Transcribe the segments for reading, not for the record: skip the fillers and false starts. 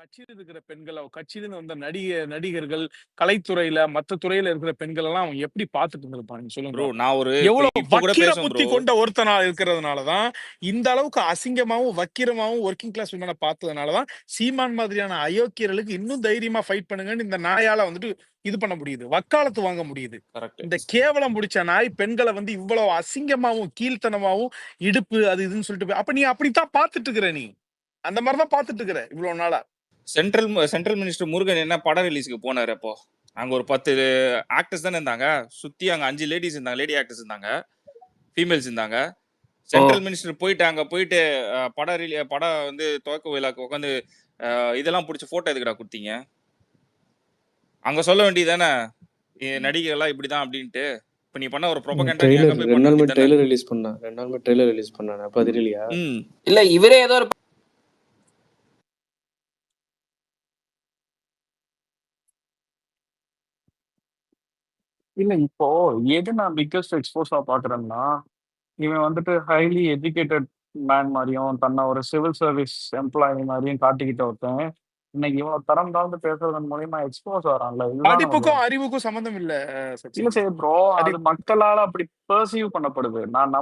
கட்சியில இருக்கிற பெண்கள், கட்சியில வந்த நடிகர்கள், கலைத்துறையில, மத்த துறையில இருக்கிற பெண்கள் எல்லாம் அவங்க எப்படி பார்த்துட்டு இருந்திருப்பாங்க சொல்லுங்க ப்ரோ பாப்போம். நான் ஒரு எவ்வளவு இப்ப கூட வக்கிர பேசுவோம் புத்தி ப்ரோ. கொண்ட ஒருத்தனா இருக்கிறதுனால தான், இந்த அளவுக்கு அசிங்கமாவும், வக்கிரமாவும் ஒர்க்கிங் கிளாஸ் விமன பார்த்ததுனால தான், சீமான் மாதிரியான அயோக்கியர்களுக்கு இன்னும் தைரியமா ஃபைட் பண்ணுங்கன்னு இந்த நாயால வந்துட்டு இது பண்ண முடியுது. வக்காலத்து வாங்க முடியுது. கரெக்ட். இந்த கேவலம் புடிச்ச நாய் பெண்களை வந்து இவ்வளவு அசிங்கமாவும், கீழ்த்தனமாவும், இடுப்பு அது இதுன்னு சொல்லிட்டு அப்ப நீ அப்படித்தான் பார்த்துட்டு இருக்கிற நீ. அந்த மாதிரி தான் பார்த்துட்டு இருக்கிற இவ்வளவு நாளா. சென்ட்ரல் மினிஸ்டர் முருகன் என்ன படம் ரிலீஸ்க்கு போனாரு அப்போ? அங்க ஒரு 10 ஆக்டர்ஸ் தானே இருந்தாங்க. சுத்தி அங்க 5 லேடிஸ் இருந்தாங்க, லேடி ஆக்டர்ஸ் இருந்தாங்க, ஃபீமேல்ஸ் இருந்தாங்க. சென்ட்ரல் மினிஸ்டர் போயிட்டு அங்க போயிட்டு படம் வந்து துவக்க விழாக்கு உட்காந்து இதெல்லாம் பிடிச்சி போட்டோ எதுக்குடா கொடுத்தீங்க? அங்க சொல்ல வேண்டியதானே நடிகை எல்லாம் இப்படிதான் அப்படின்ட்டு. இப்ப நீ பண்ண ஒரு ப்ரொபகண்டா நீ அங்க போய் 2 பண்ண நாள் வேண்டியதானே? ட்ரெய்லர் ரிலீஸ் பண்ணா 2 நாள் ட்ரெய்லர் ரிலீஸ் பண்ணானே அப்ப அது இல்லையா? இல்ல இவரே ஏதோ ஒரு இல்ல இப்போ எது நான் பிக்கஸ்ட் எக்ஸ்போஸா பாக்குறேன்னா, இவன் வந்துட்டு ஹைலி எஜுகேட்டட் மேன் மாதிரியும், தன்னை ஒரு சிவில் சர்வீஸ் எம்ப்ளாயி மாதிரியும் காட்டிக்கிட்ட ஒருத்தன், இன்னைக்கு இவ்வளவு தரம் தாழ்ந்து பேசுறதன் மூலியமா எக்ஸ்போஸ் ஆறான்ல. இதுதான் நமக்கு படிப்புக்கும் அறிவுக்கும் சம்பந்தம் இல்ல இல்ல சச்சின். சரி ப்ரோ, அது மக்களால அப்படி பெர்சீவ் பண்ணப்படுது. நான்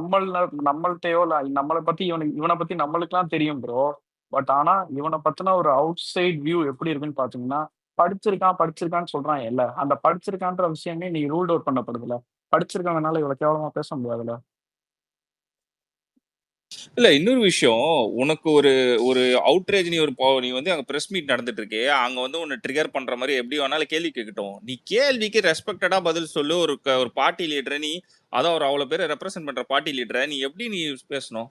நம்மள்ட்டயோ இல்ல நம்மளை பத்தி இவனை பத்தி நம்மளுக்குலாம் தெரியும் ப்ரோ. பட் ஆனா இவனை பத்தின ஒரு அவுட் சைட் வியூ எப்படி இருக்குன்னு பாத்தீங்கன்னா, படிச்சிருக்கான்னு சொல்றான் இல்ல, அந்த படிச்சிருக்கான்ற விஷயமே நீ ரூல்ட் அவுட் பண்ணப்படுதுல. படிச்சிருக்கவனால இவ்வளவு கேவலமா பேச முடியாதுல்ல. இல்ல இன்னொரு விஷயம், உனக்கு ஒரு ஒரு அவுட்ரேஜ் நீ வந்து அங்க பிரஸ் மீட் நடந்துட்டு இருக்கே, அங்க வந்து உன்னை ட்ரிகர் பண்ற மாதிரி எப்படி வேணாலும் கேள்வி கேட்கட்டும். நீ கேள்விக்கு ரெஸ்பெக்டடா பதில் சொல்லு. ஒரு பார்ட்டி லீடரை நீ, அதான் ஒரு அவ்வளவு பேரை ரெப்ரசென்ட் பண்ற பார்ட்டி லீடரை நீ எப்படி நீ பேசணும்?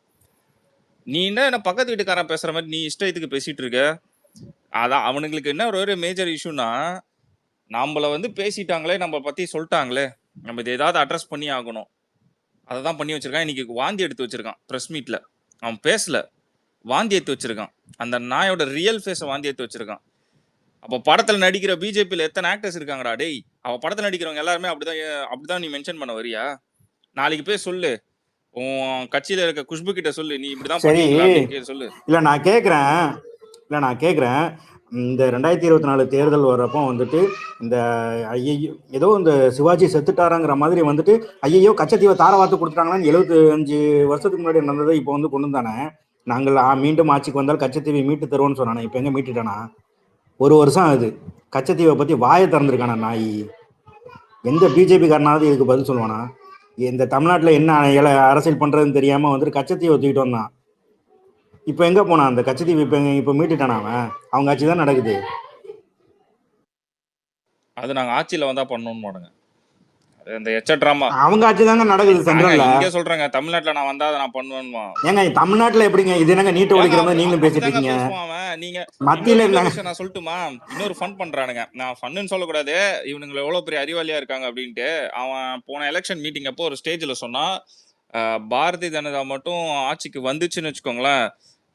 நீ என்ன பக்கத்து வீட்டுக்காரன் பேசுற மாதிரி நீ இஷ்டத்துக்கு பேசிட்டு இருக்க? அதான் அவனுங்களுக்கு என்ன ஒரு மேஜர் இஷ்யூனா, நம்மள வந்து பேசிட்டாங்களே, நம்ம பத்தி சொல்லிட்டாங்களே, நம்ம இதை ஏதாவது அட்ரஸ் பண்ணி ஆகணும். அதை தான் பண்ணி வச்சிருக்கான். இன்னைக்கு வாந்தி எடுத்து வச்சிருக்கான் ப்ரெஸ் மீட்ல. அவன் பேசல, வாந்தி எடுத்து வச்சிருக்கான். அந்த நாயோட ரியல் ஃபேஸை வாந்தி எடுத்து வச்சிருக்கான். அப்போ படத்துல நடிக்கிற பிஜேபியில எத்தனை ஆக்டர்ஸ் இருக்காங்கடா டேய்? அவ படத்துல நடிக்கிறவங்க எல்லாருமே அப்படிதான் நீ மென்ஷன் பண்ண வரியா? நாளைக்கு போய் சொல்லு, உன் கட்சியில இருக்க குஷ்பு கிட்ட சொல்லு, நீ இப்படிதான் சரி பண்ணுவீங்களா அப்படின்னு சொல்லு. இல்லை நான் கேட்குறேன் இந்த 2024 தேர்தல் வர்றப்போ வந்துட்டு இந்த ஐயையோ ஏதோ இந்த சிவாஜி செத்துட்டாராங்கிற மாதிரி வந்துட்டு ஐயையோ கச்சத்தீவை தாரவாத்து கொடுத்துட்டாங்களான்னு 75 வருஷத்துக்கு முன்னாடி நடந்ததை இப்போ வந்து கொண்டு வந்தானே. நாங்கள் மீண்டும் ஆட்சிக்கு வந்தால் கச்சத்தீவை மீட்டு தருவோம்னு சொன்னானே. இப்போ எங்கே மீட்டுட்டானா? 1 வருஷம் ஆகுது. கச்சத்தீவை பற்றி வாயை திறந்துருக்கானா நாய்? எந்த பிஜேபி காரனாவது இதுக்கு பதில் சொல்லுவானா? இந்த தமிழ்நாட்டில் என்ன அரசியல் பண்ணுறதுன்னு தெரியாமல் வந்துட்டு கச்சத்தீவை தூக்கிட்டு வந்தான். இப்போ எங்கே போனான் அந்த கச்சத்தீவு? இப்போ மீட்டுட்டானா? அவங்க ஆட்சி தான் நடக்குது. அது நாங்கள் ஆட்சியில் வந்தா பண்ணணும்னு மாடுங்க. இந்த எச்ச டிராமா அவங்க ஆட்சி தாங்க நடக்குது சென்ட்ரல்ல. இங்க சொல்றாங்க தமிழ்நாட்டுல நான் வந்தா நான் பண்ணுவேன்மா. ஏங்க தமிழ்நாட்டுல எப்படிங்க இது? என்னங்க நீட்டு ஒழிக்கிற மாதிரி நீங்களும் பேசிட்டு இருக்கீங்க. நீங்க மத்தியில நான் சொல்லட்டுமா, இன்னொரு ஃபன் பண்றானுங்க. நான் ஃபன்னு சொல்லக்கூடாது, இவனுங்களை எவ்வளவு பெரிய அறிவாளியா இருக்காங்க அப்படின்ட்டு. அவன் போன எலெக்ஷன் மீட்டிங் அப்போ ஒரு ஸ்டேஜ்ல சொன்னா, பாரதிய ஜனதா மட்டும் ஆட்சிக்கு வந்துச்சுன்னு வச்சுக்கோங்களேன்,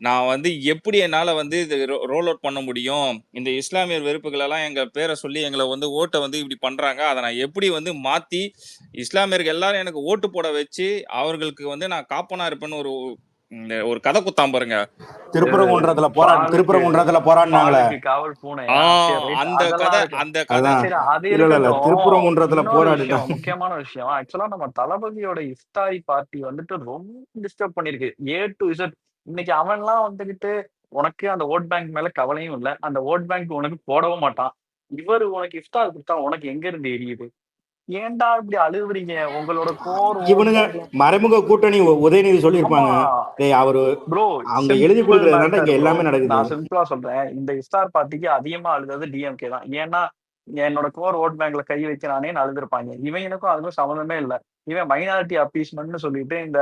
நான் வந்து எப்படி என்னால வந்து இது ரோல் அவுட் பண்ண முடியும், இந்த இஸ்லாமியர் வெறுப்புகள் எல்லாம் எங்க பேரை சொல்லி எங்களை வந்து ஓட்டை வந்து இப்படி பண்றாங்க, அதை நான் எப்படி வந்து மாத்தி இஸ்லாமியர்கள் எல்லாரும் எனக்கு ஓட்டு போட வச்சு அவர்களுக்கு வந்து நான் காப்பனா இருப்பேன்னு ஒரு கதை குத்தாம் பாருங்க. திருப்பரங்குன்றத்துல போராடினாங்களே அந்த கதை திருப்பரங்குன்றத்துல போராடிட்டோம். முக்கியமான விஷயம் ஆக்சுவலா நம்ம தளபதியோட இஃப்தாரி பார்ட்டி வந்துட்டு ரொம்ப டிஸ்டர்ப் பண்ணிருக்கு ஏ டு இசட். இன்னைக்கு அவன்லாம் வந்துகிட்டு உனக்கு அந்த ஓட் பேங்க் மேல கவலையும் இல்ல, அந்த ஓட் பேங்க் உனக்கு போடவும் மாட்டான். இவர் உனக்கு இஃப்தார் கொடுத்தா உனக்கு எங்க இருந்து எரியுது? ஏன்டா இப்படி அழுவுறீங்க? உங்களோட கோர் இவனுங்க மறைமுக கூட்டணி உதயநிதி சொல்லியிருப்பாங்க. அவரு ப்ரோ அவங்க எழுதி கொடுக்கறதுனால இங்க எல்லாமே நடக்குது. நான் சிம்பிளா சொல்றேன், இந்த இஃப்தார் பார்ட்டிக்கு அதிகமா அழுதது டிஎம்கே தான். ஏன்னா என்னோட கோர் ஓட் பேங்க்ல கை வைக்கிறானே அழுதுருப்பாங்க. இவனுக்கும் அதுக்கும் சம்மந்தமே இல்லை. இவன் மைனாரிட்டி அப்பீஸ்மெண்ட்னு சொல்லிட்டு இந்த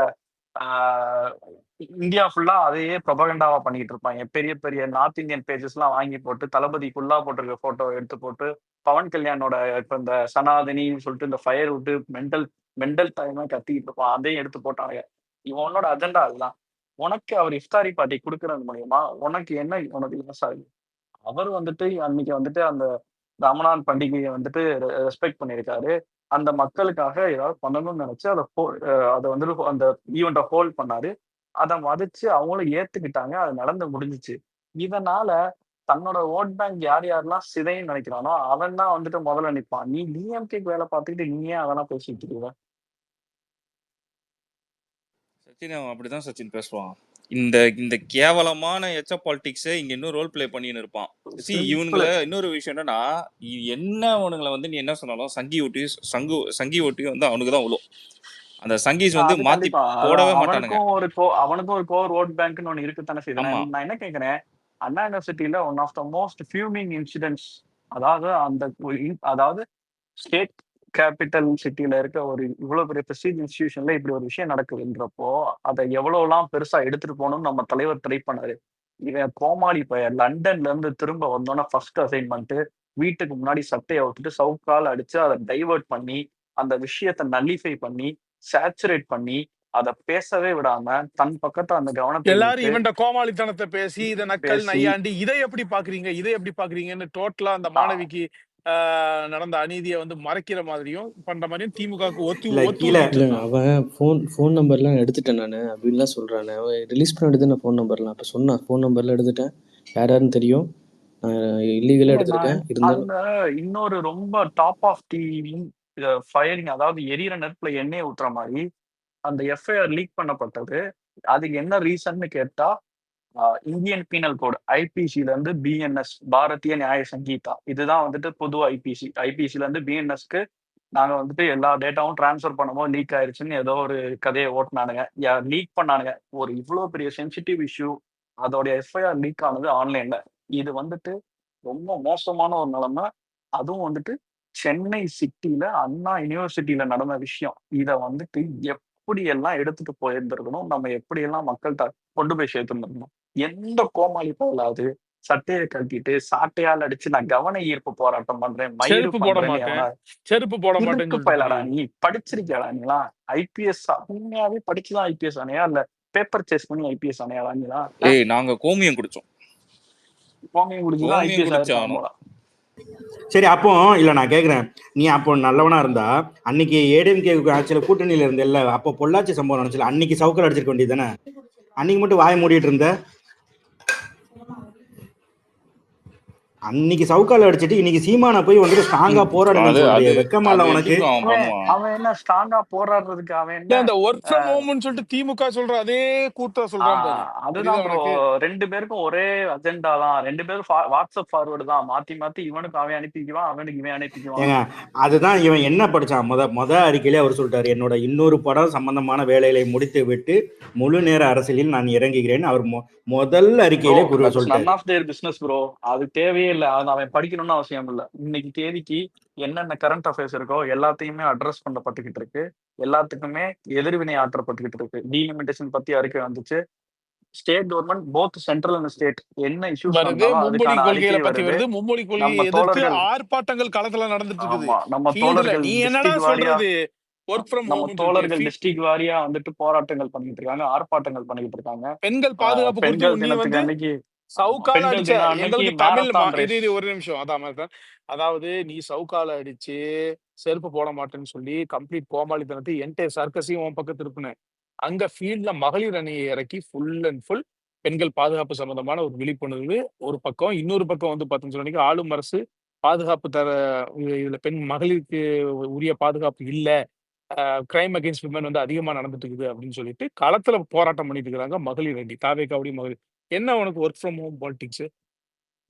இந்தியா ஃபுல்லா அதையே ப்ரொபகண்டாவா பண்ணிட்டு இருப்பாங்க. பெரிய பெரிய நார்த் இந்தியன் பேஜஸ் எல்லாம் வாங்கி போட்டு தளபதி ஃபுல்லா போட்டிருக்க போட்டோ எடுத்து போட்டு பவன் கல்யாணோட இப்ப இந்த சனாதனின்னு சொல்லிட்டு இந்த ஃபயர் விட்டு மெண்டல் டைமா கத்திக்கிட்டு இருப்பான். அதையும் எடுத்து போட்டாங்க. இவனோட அஜெண்டா அதுதான். உனக்கு அவர் இஃப்தாரி பார்ட்டி கொடுக்கறது மூலியமா உனக்கு என்ன உனக்கு லாஸ் ஆகுது? அவர் வந்துட்டு அன்னைக்கு வந்துட்டு அந்த ரமணான் பண்டிகையை வந்துட்டு ரெஸ்பெக்ட் பண்ணியிருக்காரு. அந்த மக்களுக்காக ஏதாவது பண்ணணும்னு நினைச்சு அதை வந்து அந்த ஈவெண்ட்டை ஹோல்ட் பண்ணாரு. அதை மதிச்சு அவங்களும் ஏத்துக்கிட்டாங்க. அது நடந்து முடிஞ்சிச்சு. இதனால தன்னோட ஓட் பேங்க் யார் யாரெல்லாம் சிதைன்னு நினைக்கிறானோ அவன் தான் வந்துட்டு முதல்ல நிப்பான். நீ டிஎம்கேக்கு வேலை பார்த்துக்கிட்டு நீ ஏன் அதெல்லாம் பேசிட்டு இருக்க? சச்சின் அவன் அப்படிதான் சச்சின் பேசுவான். இந்த இந்த கேவலமான எச்ச பாலிடிக்ஸை இங்க இன்னும் ரோல் பிளே பண்ணின்னு இருப்பான். C simple. இவனுங்கள இன்னொரு விஷயம் என்னன்னா, என்ன அவனுங்களை வந்து நீ என்ன சொன்னாலும் சங்கி ஓட்டி வந்து அவனுக்கு தான் விழும். அந்த சங்கீஸ் வந்து அது மாத்தி கண்டிப்பா. போடவே மாட்டானுங்க. அவனுக்கும் ஒரு கோர் ஓட் பேங்க்னு ஒண்ணு இருக்குத்தானே செய்யுது. ஆமா நான் என்ன கேக்குறேன், அண்ணா யூனிவர்சிட்டியில one of the most fuming incidents, அதாவது அதாவது ஸ்டேட் கேபிட்டல் சிட்டில இருக்க ஒரு இவ்வளவு பெரிய பிரஸ்டீஜ் இன்ஸ்டிடியூஷன்ல இப்படி ஒரு விஷயம் நடக்குதுன்றப்போ அதை எவ்வளவுலாம் பெருசா எடுத்துட்டு போகணும்னு நம்ம தலைவர் ட்ரை பண்ணாரு. இவன் கோமாளி பையன் லண்டன்ல இருந்து திரும்ப வந்தோன்னா ஃபர்ஸ்ட் அசைன்மெண்ட் வீட்டுக்கு முன்னாடி சட்டையை விட்டுட்டு சவுக்கால் அடிச்சு அதை டைவர்ட் பண்ணி அந்த விஷயத்தை நல்லிஃபை பண்ணி சேச்சுரேட் பண்ணி அதை பேசவே விடாம தன் பக்கத்தை அந்த கவனத்தை எல்லாரும் ஈர்த்து இவன்ட கோமாளித்தனத்தை பேசி இதை நக்கல் பேசி நையாண்டி இதை எப்படி பாக்குறீங்கன்னு டோட்டலா அந்த ஆஹ் மாணவிக்கு நடந்த அநீதியை வந்து மறைக்கிற மாதிரியும் பண்ற மாதிரியும் திமுகவுக்கு ஒத்து இல்ல ஒத்து கீழே ஊதிட்டு இல்லைங்க இருக்கான். அவன் ஃபோன் நம்பர்லாம் எடுத்துட்டேன் நான் அப்படின்லாம் சொல்கிறானே. அவன் ரிலீஸ் பண்ண எடுத்து நான் ஃபோன் நம்பர்லாம் அப்போ சொன்னான் ஃபோன் நம்பர்லாம் எடுத்துட்டேன், யாருன்னு தெரியும், இல்லீகலாக இல்ல நான் எடுத்திருக்கேன், இருந்தாலும் அதுல இன்னொரு ரொம்ப டாப் ஆஃப் தி ஃபயரிங், அதாவது எரியிற நெருப்புல எண்ணெய் ஊத்துற மாதிரி அந்த எஃப்ஐஆர் லீக் பண்ணப்பட்டது. அதுக்கு என்ன ரீசன்னு கேட்டா இந்தியன் பீனல் கோட் ஐபிசில இருந்து பிஎன்எஸ் பாரதிய நியாய சங்கீதா இதுதான் வந்துட்டு புது ஐபிசில இருந்து பிஎன்எஸ்க்கு நாங்க வந்துட்டு எல்லா டேட்டாவும் டிரான்ஸ்ஃபர் பண்ணும்போது லீக் ஆயிருச்சுன்னு ஏதோ ஒரு கதையை ஓட்டினானுங்க. லீக் பண்ணானுங்க. ஒரு இவ்வளவு பெரிய சென்சிட்டிவ் இஷ்யூ அதோடைய எஃப்ஐஆர் லீக் ஆனது ஆன்லைன்ல. இது வந்துட்டு ரொம்ப மோசமான ஒரு நிலைமை. அதுவும் வந்துட்டு சென்னை சிட்டில அண்ணா யூனிவர்சிட்டியில நடந்த விஷயம். இதை வந்துட்டு எப்படி எல்லாம் எடுத்துட்டு போயிருந்திருக்கணும், நம்ம எப்படி எல்லாம் மக்கள்கிட்ட கொண்டு போய் சேர்த்துருந்துருக்கணும். எந்த கோமாளி போலாது சட்டையை கட்டிட்டு சாட்டையால் அடிச்சு நான் கவன ஈர்ப்பு போராட்டம் பண்றேன், மயிறு செருப்பு போட பண்றேன்னு மாட்டேன் எவனா செருப்பு போட இருக்கு மாட்டேன்னு சொல்லிட்டு போயலாடா? தெரியுது. நீ படிச்சிருக்கியாடா? நீலாம் ஐபிஎஸ் உண்மையாவே படிச்சுதான் ஐபிஎஸ் ஆனையா இல்ல பேப்பர் சேஸ் பண்ணி ஐபிஎஸ் ஆனையா? நீலாம் ஏய் நாங்க கோமியம் குடிச்சோம், கோமியம் குடிச்சுதான் கோமியம் ஐபிஎஸ் ஆயிருக்காங்க குடிச்சானோ. போல. சரி அப்போ இல்ல நான் கேக்குறேன், நீ அப்போ நல்லவனா இருந்தா அன்னைக்கு ஏடிஎம்கே ஆட்சியில கூட்டணியில இருந்தல்ல, அப்போ பொள்ளாச்சி சம்பவம் நினைச்சல, அன்னைக்கு சவுக்கல் அடிச்சிருக்க வேண்டியது தானே? அன்னைக்கு மட்டும் வாய மூடிட்டு இருந்த, அன்னைக்கு சவுக்கால அடிச்சிட்டு இன்னைக்கு சீமானை போய் வந்துட்டு ஸ்ட்ராங்கா போராடுங்கன்னு அது சொல்றியே, அது வெக்கமா அது இல்ல எப்படி உனக்கு? அவன் பண்ணுவான்? அவன் என்ன ஸ்ட்ராங்கா போராடுறதுக்கு அவன் இல்ல என்ன இந்த ஒர்க் ஃப்ரம் ஹோம்னு சொல்லிட்டு திமுக சொல்ற அதே கூத்தா சொல்றான் பாரு, அதுதான் புரியுதா ப்ரோ. உனக்கு? 2 பேருக்கும் ஒரே அஜெண்டா தான். 2 பேரும் வாட்ஸ்அப் ஃபார்வர்டு தான். மாத்தி மாத்தி இவனுக்கு அவன் அனுப்பிக்குவான், அவனுக்கு இவன் அனுப்பிக்குவான். ஏங்க அதுதான் இவன் என்ன படிச்சான், முத அறிக்கையிலே அவர் சொல்லிட்டாரு, என்னோட இன்னொரு படம் சம்பந்தமான வேலைகளை முடித்து விட்டு முழு நேர அரசியலில் நான் இறங்குகிறேன். அவர் முதல் அறிக்கையிலே சொல்லிட்டாரு. None of their business bro. அது தேவையே இல்லை. அது அவன் படிக்கணும்னு அவசியம் இல்லை. இன்னைக்கு தேதிக்கு என்னென்ன கரண்ட் அஃபேர்ஸ் இருக்கோ எல்லாத்தையுமே அட்ரஸ் பண்ணப்பட்டுக்கிட்டு இருக்கு. எல்லாத்துக்குமே எதிர்வினை ஆற்றப்பட்டுக்கிட்டு இருக்கு. டீலிமிட்டேஷன் பத்தி அறிக்கை வந்துச்சு. State government both central and state என்ன இஷ்யூஸ் வருது, வந்தாலும் மும்மொழி அதுக்கான கொள்கைகளை அறிக்கை பத்தி வருது. வருது, மும்மொழி கொள்கையை நம்ம எதிர்த்து தோழர்கள் ஆர்ப்பாட்டங்கள் களத்துல நடந்துட்டு இருக்குது ஆமா நம்ம ஃபீல்டுல. தோழர்கள் நீ என்னடா டிஸ்ட்ரிக்ட் வாரியா சொல்றது ஒர்க் ஃப்ரம் நம்ம ஹோம் தோழர்கள் டிஸ்ட்ரிக்ட் வாரியா வந்துட்டு போராட்டங்கள் பண்ணிட்டு இருக்காங்க, ஆர்ப்பாட்டங்கள் பண்ணிட்டு இருக்காங்க. பெண்கள் பாதுகாப்பு குறித்து பெண்கள் நீ தினத்துக்கு வந்து அன்னைக்கு சவுக்கால பெண்கள் அடிச்ச தினம் அன்னைக்கு எங்களுக்கு தமிழ் மேரத்தான் இது ரேஸ். இது ஒரு நிமிஷம் அதான் மாதிரி தான். அதாவது நீ சவுக்கால அடிச்சு செருப்பு போட மாட்டேன்னு சொல்லி கம்ப்ளீட் கோமாளித்தனத்தை என்டையர் சர்க்கஸையும் உன் பக்கம் திருப்பினேன். அங்க ஃபீல்ட்ல மகளிர் அணியை இறக்கி ஃபுல் அண்ட் ஃபுல் பெண்கள் பாதுகாப்பு சம்பந்தமான ஒரு விழிப்புணர்வு ஒரு பக்கம். இன்னொரு பக்கம் வந்து பார்த்தோம்னு சொன்னீங்க ஆளும் அரசு பாதுகாப்பு இதுல மகளிருக்கு உரிய பாதுகாப்பு இல்ல, கிரைம் அகேன்ஸ்ட் விமன் வந்து அதிகமா நடந்துட்டு இருக்குது அப்படின்னு சொல்லிட்டு களத்துல போராட்டம் பண்ணிட்டு இருக்கிறாங்க மகளிர் அணி, தாவேக்காவுடைய மகளிர். என்ன உனக்கு ஒர்க் ஃப்ரம் ஹோம் பாலிடிக்ஸ்?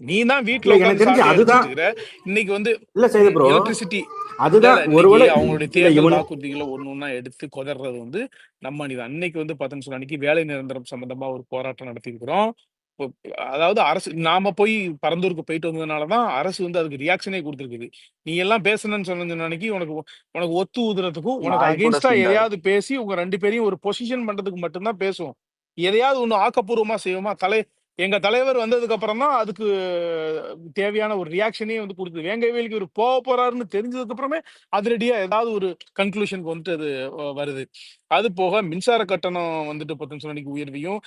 நீ தான் வீட்டுல இல்ல எனக்கு உட்காந்து தெரிஞ்சு சாட்டை அதுதான் அடிச்சிட்டு இருக்கிற. இன்னைக்கு வந்து இல்ல செய்து ப்ரோ, எலக்ட்ரிசிட்டி அதுதான் ஒருவேளை அவங்களுடைய இல்ல தேர்தல் இவனு வாக்குறுதிகளை ஒண்ணு எடுத்து கொதறது வந்து நம்ம அணிதான். அன்னைக்கு வந்து பார்த்தோம்னு சொன்ன அன்னைக்கு வேலை நிரந்தரம் சம்பந்தமா ஒரு போராட்டம் நடத்தி இருக்கிறோம். அதாவது அரசு நாம போய் பரந்தூருக்கு போயிட்டு வந்ததுனாலதான் அரசு வந்து அதுக்கு ரியாக்ஷனே கொடுத்துருக்குது. நீ எல்லாம் பேசணும்னு சொன்ன அன்னைக்கு உனக்கு ஒத்து ஊதுறதுக்கும் உனக்கு நாய் கூட அகேன்ஸ்டா சீண்டாது. எதையாவது பேசி உங்க 2 பேரையும் ஒரு பொசிஷன் பண்றதுக்கு மட்டும்தான் பேசுவோம். எதையாவது ஒண்ணு ஆக்கப்பூர்வமா செய்வோமா? எங்க தலைவர் வந்ததுக்கு அப்புறம் தான் அதுக்கு தேவையான ஒரு ரியாக்ஷனே வந்து கொடுத்தது. வேங்கைவேலுக்கு இவர் போக போறாருன்னு தெரிஞ்சதுக்கு அப்புறமே அதிரடியா ஏதாவது ஒரு கன்க்ளூஷனுக்கு வந்துட்டு அது வருது. அது போக மின்சார கட்டணம் வந்துட்டு 10 மணிக்கு உயர்வையும்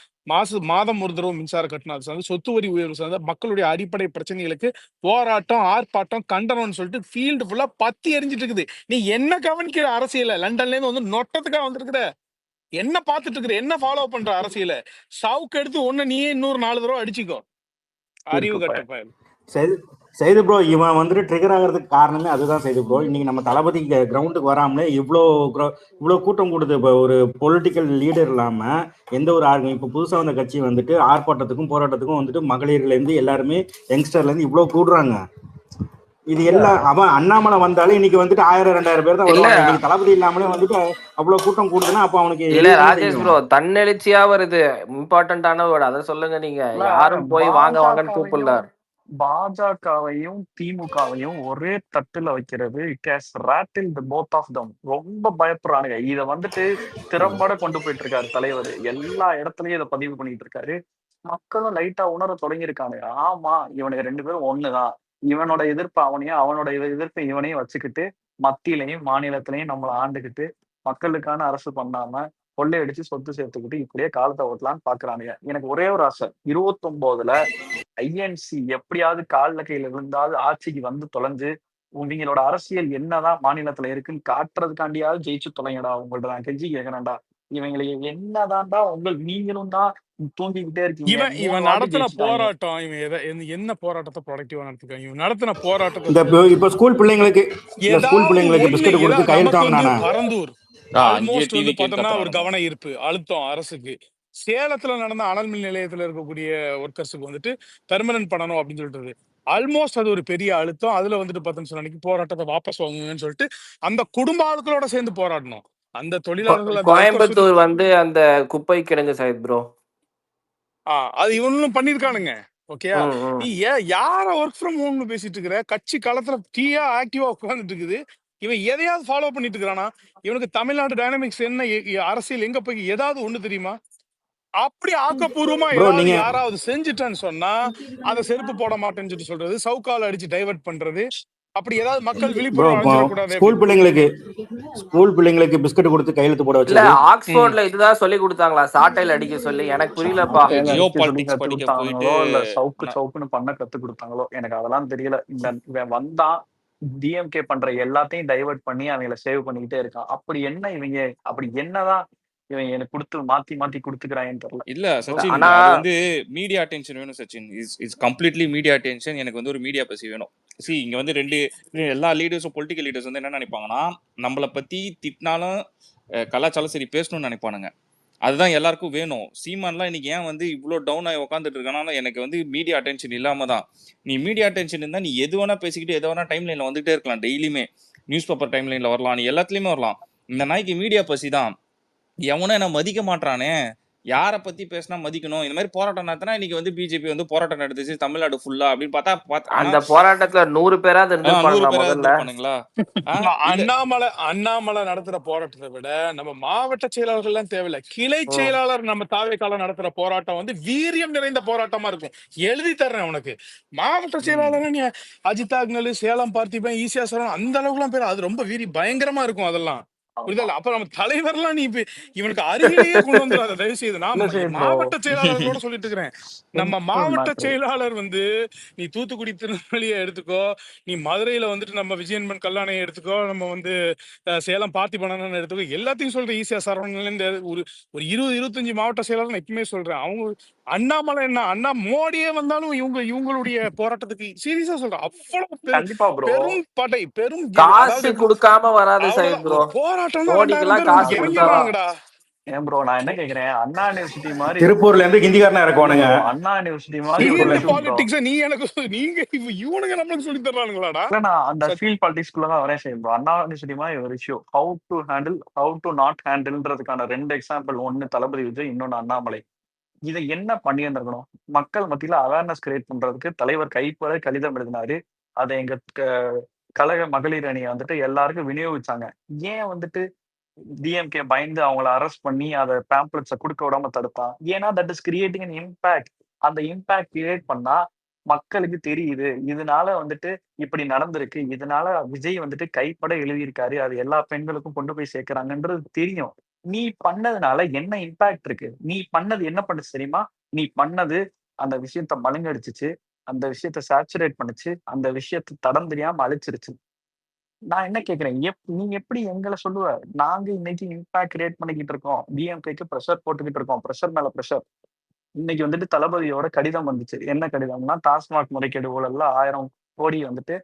மாதம் ஒரு தடவை மின்சார கட்டணம் அது சார்ந்து சொத்து வரி உயர்வு சார்ந்த மக்களுடைய அடிப்படை பிரச்சனைகளுக்கு போராட்டம் ஆர்ப்பாட்டம் கண்டனம்னு சொல்லிட்டு ஃபீல்டு ஃபுல்லா பத்தி எரிஞ்சிட்டு இருக்குது. நீ என்ன கவனிக்கிற அரசியல? லண்டன்ல இருந்து வந்து நொட்டத்துக்காக வந்திருக்கிற, என்ன பார்த்துட்டு இருக்கிற, என்ன ஃபாலோ பண்ற அரசியல? சவுக்கு எடுத்து ஒண்ணு நீயே இன்னொரு 4 தடவை அடிச்சுக்கோ. அறிவு கிறுக்கு கட்ட பையன். பயல். செய்து ப்ரோ, இவன் வந்துட்டு ட்ரிகர் ஆகிறதுக்கு காரணமே அதுதான் செய்து ப்ரோ. இன்னைக்கு நம்ம தளபதி கிரவுண்டுக்கு வராமலே இவ்வளோ கூட்டம் கொடுத்து, இப்போ ஒரு பொலிட்டிக்கல் லீடர் இல்லாம எந்த ஒரு இப்போ புதுசா வந்த கட்சி வந்துட்டு ஆர்ப்பாட்டத்துக்கும் போராட்டத்துக்கும் வந்துட்டு மகளிர்ல இருந்து எல்லாருமே யங்ஸ்டர்ல இருந்து இவ்வளோ கூடுறாங்க. இது இல்ல எல்லாம் அவன் அண்ணாமலை வந்தாலே இன்னைக்கு வந்துட்டு 1000-2000 பேர் தான் இல்ல வருவாங்க. இன்னைக்கு தளபதி இல்லாமலே வந்துட்டு அவ்வளவு கூட்டம் கூடுதுன்னா அப்ப அவனுக்கு இல்ல எரியதானே ராஜேஷ் ப்ரோ, செய்யும். தன்னெழுச்சியா வருது இம்பார்ட்டன்டான வேர்டு, அதை சொல்லுங்க. நீங்க இல்ல யாரும் போய் வாங்க வாங்கன்னு கூப்பிடல. பாஜகவையும் திமுகவையும் ஒரே தட்டுல வைக்கிறது, it has rattle the both of them. ரொம்ப பயப்படுறானுங்க. இத வந்துட்டு திறம்பட கொண்டு போயிட்டு இருக்காரு தலைவர். எல்லா இடத்துலயும் இதை பதிவு பண்ணிட்டு இருக்காரு. மக்களும் லைட்டா உணர தொடங்கியிருக்கானுங்க. ஆமா, இவனுக்கு 2 பேரும் ஒண்ணுதான். இவனோட எதிர்ப்பு அவனையும், அவனோட எதிர்ப்பு இவனையும் வச்சுக்கிட்டு மத்தியிலையும் மாநிலத்திலையும் நம்மளை ஆண்டுகிட்டு மக்களுக்கான அரசு பண்ணாம கொள்ளையடிச்சு சொத்து சேர்த்துக்கிட்டு இப்படியே காலத்தை ஓட்டலான்னு பாக்குறானுங்க. எனக்கு ஒரே ஒரு ஆசை, 29ல ஐஎன்சி எப்படியாவது கால்ல கையில விழுந்தாவது ஆட்சிக்கு வந்து தொலைஞ்சு உங்களோட அரசியல் என்னதான் மாநிலத்துல இருக்குன்னு காட்டுறதுக்காண்டியாவது ஜெயிச்சு தொலைங்கடா. உங்கள்ட்ட நான் கெஞ்சி கேட்கறேன்டா. இவங்களை என்னதான்டா நீங்களும் தான் தூங்கிக்கிட்டே இருக்கீங்க. இவன் 3 இவன் வாட்டி நடத்தின ஜெயிச்சுட்டாங்க. போராட்டம், இவன் என்ன போராட்டத்தை ப்ரொடக்டிவா நடத்திருக்காங்க? இவன் நடத்தின போராட்டத்தை இந்த சொல்லுங்க. இப்போ ஸ்கூல் பிள்ளைங்களுக்கு பிஸ்கட் கொடுத்து கையெழுத்து நமக்கு வந்து வாங்கினானே. பரந்தூர் அங்கேயே ஆல்மோஸ்ட் வந்து டிவி பார்த்தோம்னா ஒரு கேட்கறானுங்க. கவன ஈர்ப்பு அழுத்தம் அரசுக்கு. சேலத்துல நடந்த அனல் மின் நிலையத்துல இருக்கக்கூடிய ஒர்க்கர்ஸுக்கு வந்துட்டு பெர்மனன்ட் பண்ணணும் அப்படின்னு சொல்லிட்டு ஆல்மோஸ்ட் அது ஒரு பெரிய அழுத்தம். அதுல வந்துட்டு பார்த்தோம்னு சொன்னா அன்னைக்கு போராட்டத்தை வாபஸ் வாங்குங்கன்னு சொல்லிட்டு அந்த குடும்ப ஆட்களோட சேர்ந்து போராடணும். அந்த தொழிலாளர்கள், அந்த ஒர்க்கர்ஸ் கோயம்புத்தூர் வந்து அந்த குப்பை கிடங்கு சைத் ப்ரோ. அது இவனும் பண்ணிருக்கானுங்க. ஓகேயா? ம், ம். நீ யார ஒர்க் ஃப்ரம் ஹோம்னு பேசிட்டு இருக்கிற? கட்சி களத்துல தீயா ஆக்டிவா உட்கார்ந்துட்டு இருக்குது. இவன் எதையாவது ஃபாலோ பண்ணிட்டு இருக்கிறானா? இவனுக்கு தமிழ்நாடு டைனமிக்ஸ் என்ன, அரசியல் எங்க போய் ஏதாவது ஒண்ணு தெரியுமா? அப்படி ஆக்கப்பூர்வமா ப்ரோ ஏதாவது நீங்க யாராவது செஞ்சுட்டான்னு சொன்னா அதை செருப்பு போட மாட்டேன்னு சொல்லிட்டு சொல்றது, சவுக்கால அடிச்சு டைவர்ட் பண்றது, அப்படி ஏதாவது மக்கள் ப்ரோ விழிப்புணர்வு அடைஞ்சிடக்கூடாது ஸ்கூல் பிள்ளைங்களுக்கு பிஸ்கட் கொடுத்து கையெழுத்து போட இல்ல வச்சது. ஆக்ஸ்போர்ட்ல இதுதான் சொல்லி கொடுத்தாங்களா, சாட்டையில அடிக்க சொல்லி? எனக்கு புரியலப்பா. சாட்டையில ஜியோ அடிக்க சொல்லி பாலிடிக்ஸ் கத்து படிக்க போயிட்டு கொடுத்தாங்களோ இல்ல சவுக்குன்னு பண்ண கத்து கொடுத்தாங்களோ எனக்கு அதெல்லாம் தெரியல. இவன் வந்தான் டிஎம்கே பண்ற எல்லாத்தையும் டைவர்ட் பண்ணி அவங்கள சேவ் பண்ணிக்கிட்டே இருக்கான். அப்படி என்னதான் இவன் எனக்கு கொடுத்து மாத்தி மாத்தி கொடுத்துக்கிறான்னு தெரியல. இல்ல சச்சின், ஆனா அது வந்து மீடியா அட்டென்ஷன் வேணும் Sachin. Is completely media attention. எனக்கு வந்து ஒரு மீடியா பசி வேணும். இங்க வந்து எல்லா லீடர்ஸும், பொலிட்டிக்கல் லீடர்ஸ் வந்து என்ன நினைப்பாங்கன்னா, நம்மளை பத்தி திட்டினாலும் கலாச்சாரம் சரி பேசணும்னு நினைப்பானுங்க. அதுதான் எல்லாருக்கும் வேணும். சீமான்லாம் இன்னைக்கு ஏன் வந்து இவ்வளோ டவுன் ஆகி உட்காந்துட்டு இருக்கானாலும் எனக்கு வந்து மீடியா அட்டென்ஷன் இல்லாம தான். நீ மீடியா அட்டென்ஷன் இருந்தா நீ எது வேணா பேசிக்கிட்டு எது வேணா டைம் லைன்ல வந்துட்டே இருக்கலாம். டெய்லியுமே நியூஸ் பேப்பர் டைம் லைன்ல வரலாம், நீ எல்லாத்துலயுமே வரலாம். இந்த நாய்க்கு மீடியா பசி தான். எவனும் என்ன மதிக்க மாட்டானே, யாரை பத்தி பேசினா மதிக்கணும். இந்த மாதிரி போராட்டம் நடத்தினா இன்னைக்கு வந்து பிஜேபி வந்து போராட்டம் நடத்துச்சு தமிழ்நாடு ஃபுல்லா அப்படின்னு பார்த்தா அந்த போராட்டத்துல 100 பேராவது 100 இருந்திருப்பாங்களா பேராவது முதல்ல? இருந்திருப்பானுங்களா? அண்ணாமலை நடத்துற போராட்டத்தை விட நம்ம மாவட்ட செயலாளர்கள் எல்லாம் தேவையில்ல, கிளை செயலாளர் நம்ம தாவேக்கால நடத்துற போராட்டம் வந்து வீரியம் நிறைந்த போராட்டமா இருக்கும். எழுதி தர்றேன் உனக்கு. மாவட்ட செயலாளர் நீ அஜித் அக்னல், சேலம் பார்த்திபன், ஈசியா சரவணன், அந்த அளவுக்கு எல்லாம் பேர், அது ரொம்ப பயங்கரமா இருக்கும் அதெல்லாம். புரியுதா? அப்ப நம்ம தலைவர்லாம் நீ இவனுக்கு அருகிலேயே கொண்டு வந்துடாத தயவு செய்து. நான் மாவட்ட செயலாளர்களோட சொல்லிட்டு இருக்கிறேன். நம்ம மாவட்ட செயலாளர் வந்து நீ தூத்துக்குடி திருநெல்வேலியை எடுத்துக்கோ, நீ மதுரையில வந்துட்டு நம்ம விஜயன்பன் கல்லாணையை எடுத்துக்கோ, நம்ம வந்து சேலம் பார்த்திபனன் எடுத்துக்கோ, எல்லாத்தையும் சொல்றேன். ஈசியா சரவணன்ல இருந்து ஒரு 20-25 மாவட்ட செயலாளர் நான் எப்பவுமே சொல்றேன். அவங்க அண்ணாமலை என்ன மோடியே வந்தாலும் இவங்களுடைய போராட்டத்துக்கு சீரியஸா சொல்றேன், அவ்வளவு பெரும் படை, பெரும் காசு கொடுக்காம வராது சைத் ப்ரோ. போராட்டம். மோடிக்கெல்லாம் காசு கொடுத்தாதான். ஏன் ப்ரோ நான் என்ன கேக்குறேன், அண்ணா யூனிவர்சிட்டி மாதிரி திருப்பூர்ல இருந்து ஹிந்திக்காரனா இறக்குவானுங்க. அண்ணா யூனிவர்சிட்டி மாதிரி பாலிடிக்ஸ் நீங்க இவனுங்க நம்மளுக்கு சொல்லி தர்றானுங்களாடா? நான் அந்த ஃபீல்ட் பாலிடிக்ஸ்குள்ளதான் வரேன் செய்யும் ப்ரோ. அண்ணா யூனிவர்சிட்டி மாதிரி ஒரு இஷ்யூ, ஹவு டு நாட் ஹேண்டில்ன்றதுக்கான 2 எக்ஸாம்பிள். ஒன்னு தளபதி விஜய், இன்னொன்னு அண்ணாமலை. இதை என்ன பண்ணியிருந்திருக்கணும்? மக்கள் மத்தியில அவேர்னஸ் கிரியேட் பண்றதுக்கு தலைவர் கைப்பட கடிதம் எழுதினாரு. அதை எங்க கழக மகளிர் அணியை வந்துட்டு எல்லாருக்கும் விநியோகிச்சாங்க. ஏன் வந்துட்டு டிஎம்கே பயந்து அவங்கள அரெஸ்ட் பண்ணி அதை பேம்ப்ளெட்ஸை கொடுக்க விடாம தடுத்தான்? ஏன்னா that is creating an impact. அந்த இம்பாக்ட் கிரியேட் பண்ணா மக்களுக்கு தெரியுது, இதனால வந்துட்டு இப்படி நடந்திருக்கு, இதனால விஜய் வந்துட்டு கைப்பட எழுதியிருக்காரு, அது எல்லா பெண்களுக்கும் கொண்டு போய் சேர்க்கிறாங்கன்றது தெரியும். நீ பண்ணதுனால என்ன இம்பாக்ட் இருக்கு? நீ பண்ணது என்ன பண்ணுச்சு தெரியுமா? நீ பண்ணது அந்த விஷயத்த மழுங்கடிச்சிச்சு, அந்த விஷயத்த சேச்சுரேட் பண்ணுச்சு, அந்த விஷயத்த தடம் தெரியாம அழிச்சிருச்சு. நான் என்ன கேக்குறேன், நீ எப்படி எங்களை சொல்லுவ? நாங்க இன்னைக்கு இம்பாக்ட் கிரியேட் பண்ணிக்கிட்டு இருக்கோம், டிஎம்கேக்கு ப்ரெஷர் போட்டுக்கிட்டு இருக்கோம், ப்ரெஷர் மேல ப்ரெஷர். இன்னைக்கு வந்துட்டு தளபதியோட கடிதம் வந்துச்சு. என்ன கடிதம்னா, டாஸ்மாக் முறைகேடு ஊழல்ல 1000 கோடி வந்துட்டு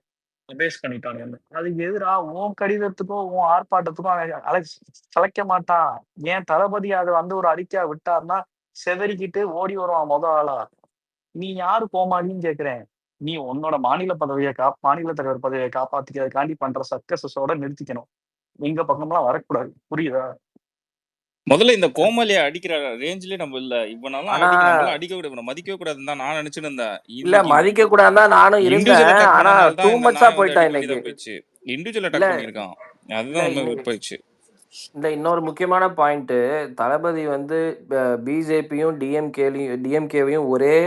அபேஸ் பண்ணிட்டானுங்க. அதுக்கு எதிரா உன் கடிதத்துக்கும், உன் ஆர்ப்பாட்டத்துக்கும் அவன் சளைக்க மாட்டான். ஏன் தளபதி அத வந்து ஒரு அறிக்கையா விட்டாருன்னா, சிதறிக்கிட்டு ஓடி வருவான் ஆளா. நீ யாரு கோமாளின்னு கேட்கிறேன். நீ உன்னோட மாநில தலைவர் பதவியை காப்பாத்திக்கிறதுக்காண்டி பண்ற சர்க்கஸஸோட நிறுத்திக்கணும். எங்க பக்கம்லாம் வரக்கூடாது. புரியுதா? முதல்ல இந்த கோமாளிய அடிக்கிற ரேஞ்சிலே நம்ம இல்ல. இவனெல்லாம் ஆனா நம்மளாம் அடிக்க கூடாது, இவனை மதிக்கவே கூடாதுன்னு தான் நான் நினைச்சுட்டு இருந்தேன். இல்ல இன்னைக்கு மதிக்க கூடாதுதான் நானும் இண்டிவிஜுவல் இருந்தேன். அட்டாக் ஆனா பண்ணனால டூ தான் இந்த மச்சா நாயை வந்து போயிட்டான் அடிக்க இன்னைக்கு. வேண்டியதா போயிடுச்சு. இண்டிவிஜுவல் இல்ல அட்டாக் பண்ணியிருக்கான். இல்ல அதுதான் ரொம்ப இன்னைக்கு போயிடுச்சு. இந்த இன்னொரு முக்கியமான பாயிண்ட், தளபதி வந்து பிஜேபியும் டிஎம்கேவையும் ஒரே